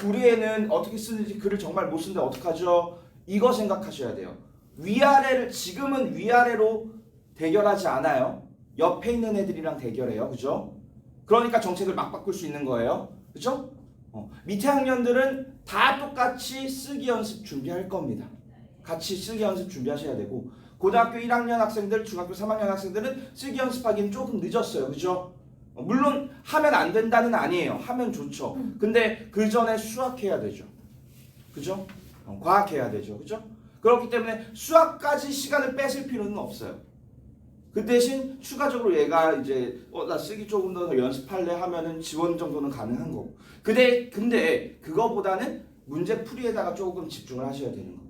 우리 애는 어떻게 쓰는지 글을 정말 못 쓰는데 어떡하죠? 이거 생각하셔야 돼요. 위아래를 지금은 위아래로 대결하지 않아요. 옆에 있는 애들이랑 대결해요. 그죠? 그러니까 정책을 막 바꿀 수 있는 거예요. 그죠? 밑에 학년들은 다 똑같이 쓰기 연습 준비할 겁니다. 같이 쓰기 연습 준비하셔야 되고 고등학교 1학년 학생들, 중학교 3학년 학생들은 쓰기 연습하기는 조금 늦었어요. 그죠? 물론 하면 안 된다는 아니에요. 하면 좋죠. 근데 그 전에 수학해야 되죠. 그죠? 과학해야 되죠. 그죠? 그렇기 때문에 수학까지 시간을 뺏을 필요는 없어요. 그 대신 추가적으로 얘가 이제 나 쓰기 조금 더 연습할래 하면은 지원 정도는 가능한 거고. 근데 그거보다는 문제 풀이에다가 조금 집중을 하셔야 되는 거고.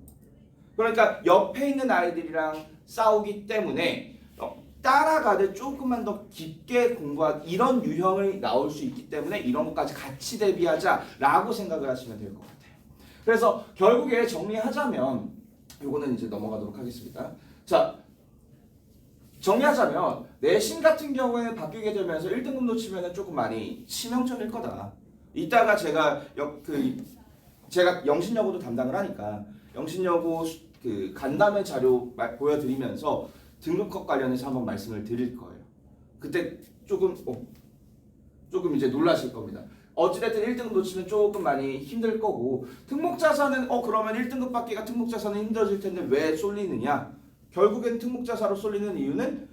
그러니까 옆에 있는 아이들이랑 싸우기 때문에 따라가되 조금만 더 깊게 공부한 이런 유형이 나올 수 있기 때문에 이런 것까지 같이 대비하자라고 생각을 하시면 될 것 같아요. 그래서 결국에 정리하자면 이거는 이제 넘어가도록 하겠습니다. 자, 정리하자면 내신 같은 경우에는 바뀌게 되면서 1등급 놓치면 조금 많이 치명적일 거다. 이따가 제가 영신여고도 담당을 하니까 영신여고 그 간담회 자료 보여드리면서 등급컷 관련해서 한번 말씀을 드릴 거예요. 그때 조금 이제 놀라실 겁니다. 어찌됐든 1등급 놓치면 조금 많이 힘들 거고 특목자사는 그러면 1등급 받기가 특목자사는 힘들어질 텐데 왜 쏠리느냐? 결국엔 특목자사로 쏠리는 이유는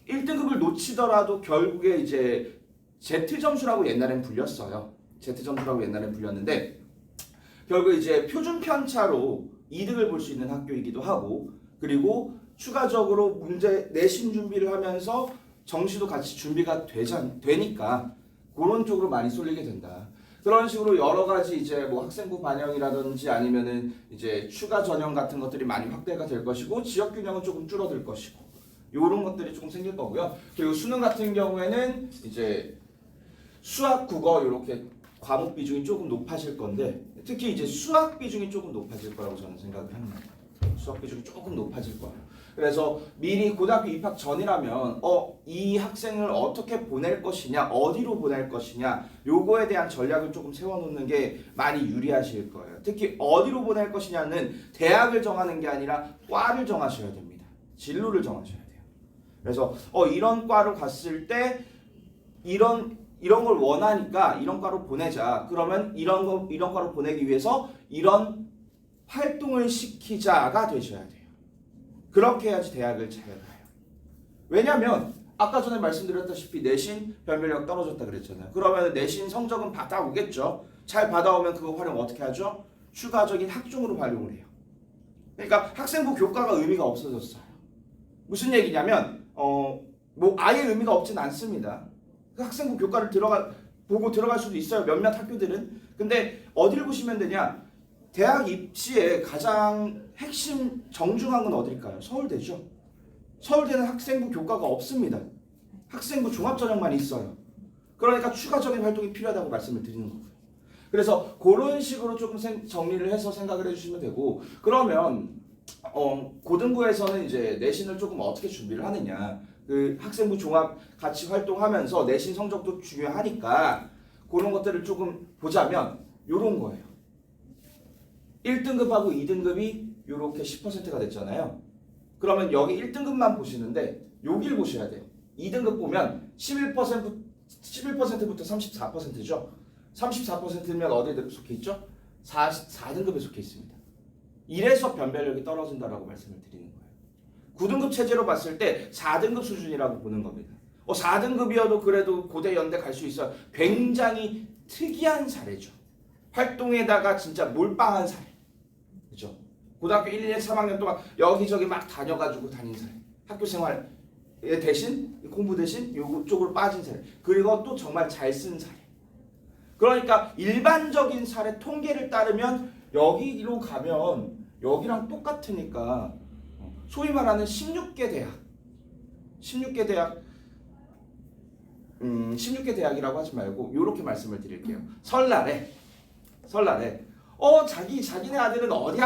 1등급을 놓치더라도 결국에 이제 Z점수라고 옛날엔 불렸어요. Z점수라고 옛날엔 불렸는데 결국 이제 표준 편차로 이득을 볼 수 있는 학교이기도 하고 그리고 추가적으로 문제 내신 준비를 하면서 정시도 같이 준비가 되니까 그런 쪽으로 많이 쏠리게 된다. 그런 식으로 여러 가지 이제 뭐 학생부 반영이라든지 아니면은 이제 추가 전형 같은 것들이 많이 확대가 될 것이고 지역 균형은 조금 줄어들 것이고 이런 것들이 조금 생길 거고요. 그리고 수능 같은 경우에는 이제 수학, 국어 이렇게 과목 비중이 조금 높아질 건데 특히 이제 수학 비중이 조금 높아질 거라고 저는 생각을 합니다. 수학 비중이 조금 높아질 거예요. 그래서 미리 고등학교 입학 전이라면 이 학생을 어떻게 보낼 것이냐, 어디로 보낼 것이냐 요거에 대한 전략을 조금 세워놓는 게 많이 유리하실 거예요. 특히 어디로 보낼 것이냐는 대학을 정하는 게 아니라 과를 정하셔야 됩니다. 진로를 정하셔야 돼요. 그래서 이런 과로 갔을 때 이런 걸 원하니까 이런 과로 보내자. 그러면 이런 과로 보내기 위해서 이런 활동을 시키자가 되셔야 돼요. 그렇게 해야지 대학을 잘 가요. 왜냐면 아까 전에 말씀드렸다시피 내신 변별력 떨어졌다 그랬잖아요. 그러면 내신 성적은 받아오겠죠. 잘 받아오면 그거 활용 어떻게 하죠? 추가적인 학종으로 활용을 해요. 그러니까 학생부 교과가 의미가 없어졌어요. 무슨 얘기냐면 뭐 아예 의미가 없진 않습니다. 그 학생부 교과를 보고 들어갈 수도 있어요. 몇몇 학교들은. 근데 어디를 보시면 되냐? 대학 입시의 가장 핵심 정중한 건 어딜까요? 서울대죠. 서울대는 학생부 교과가 없습니다. 학생부 종합전형만 있어요. 그러니까 추가적인 활동이 필요하다고 말씀을 드리는 거고요. 그래서 그런 식으로 조금 정리를 해서 생각을 해주시면 되고 그러면 고등부에서는 이제 내신을 조금 어떻게 준비를 하느냐 그 학생부 종합 같이 활동하면서 내신 성적도 중요하니까 그런 것들을 조금 보자면 요런 거예요. 1등급하고 2등급이 요렇게 10%가 됐잖아요. 그러면 여기 1등급만 보시는데 여길 보셔야 돼요. 2등급 보면 11%부터 34%죠. 34%면 어디에 속해 있죠? 4등급에 속해 있습니다. 이래서 변별력이 떨어진다라고 말씀을 드리는 거예요. 9등급 체제로 봤을 때 4등급 수준이라고 보는 겁니다. 4등급이어도 그래도 고대 연대 갈 수 있어요. 굉장히 특이한 사례죠. 활동에다가 진짜 몰빵한 사례. 그죠? 고등학교 1, 2, 3학년 동안 여기저기 막 다녀가지고 다닌 사례. 학교 생활 대신 공부 대신 이쪽으로 빠진 사례. 그리고 또 정말 잘 쓴 사례. 그러니까 일반적인 사례 통계를 따르면 여기로 가면 여기랑 똑같으니까 소위 말하는 16개 대학이라고 하지 말고 이렇게 말씀을 드릴게요. 설날에 자기네 아들은 어디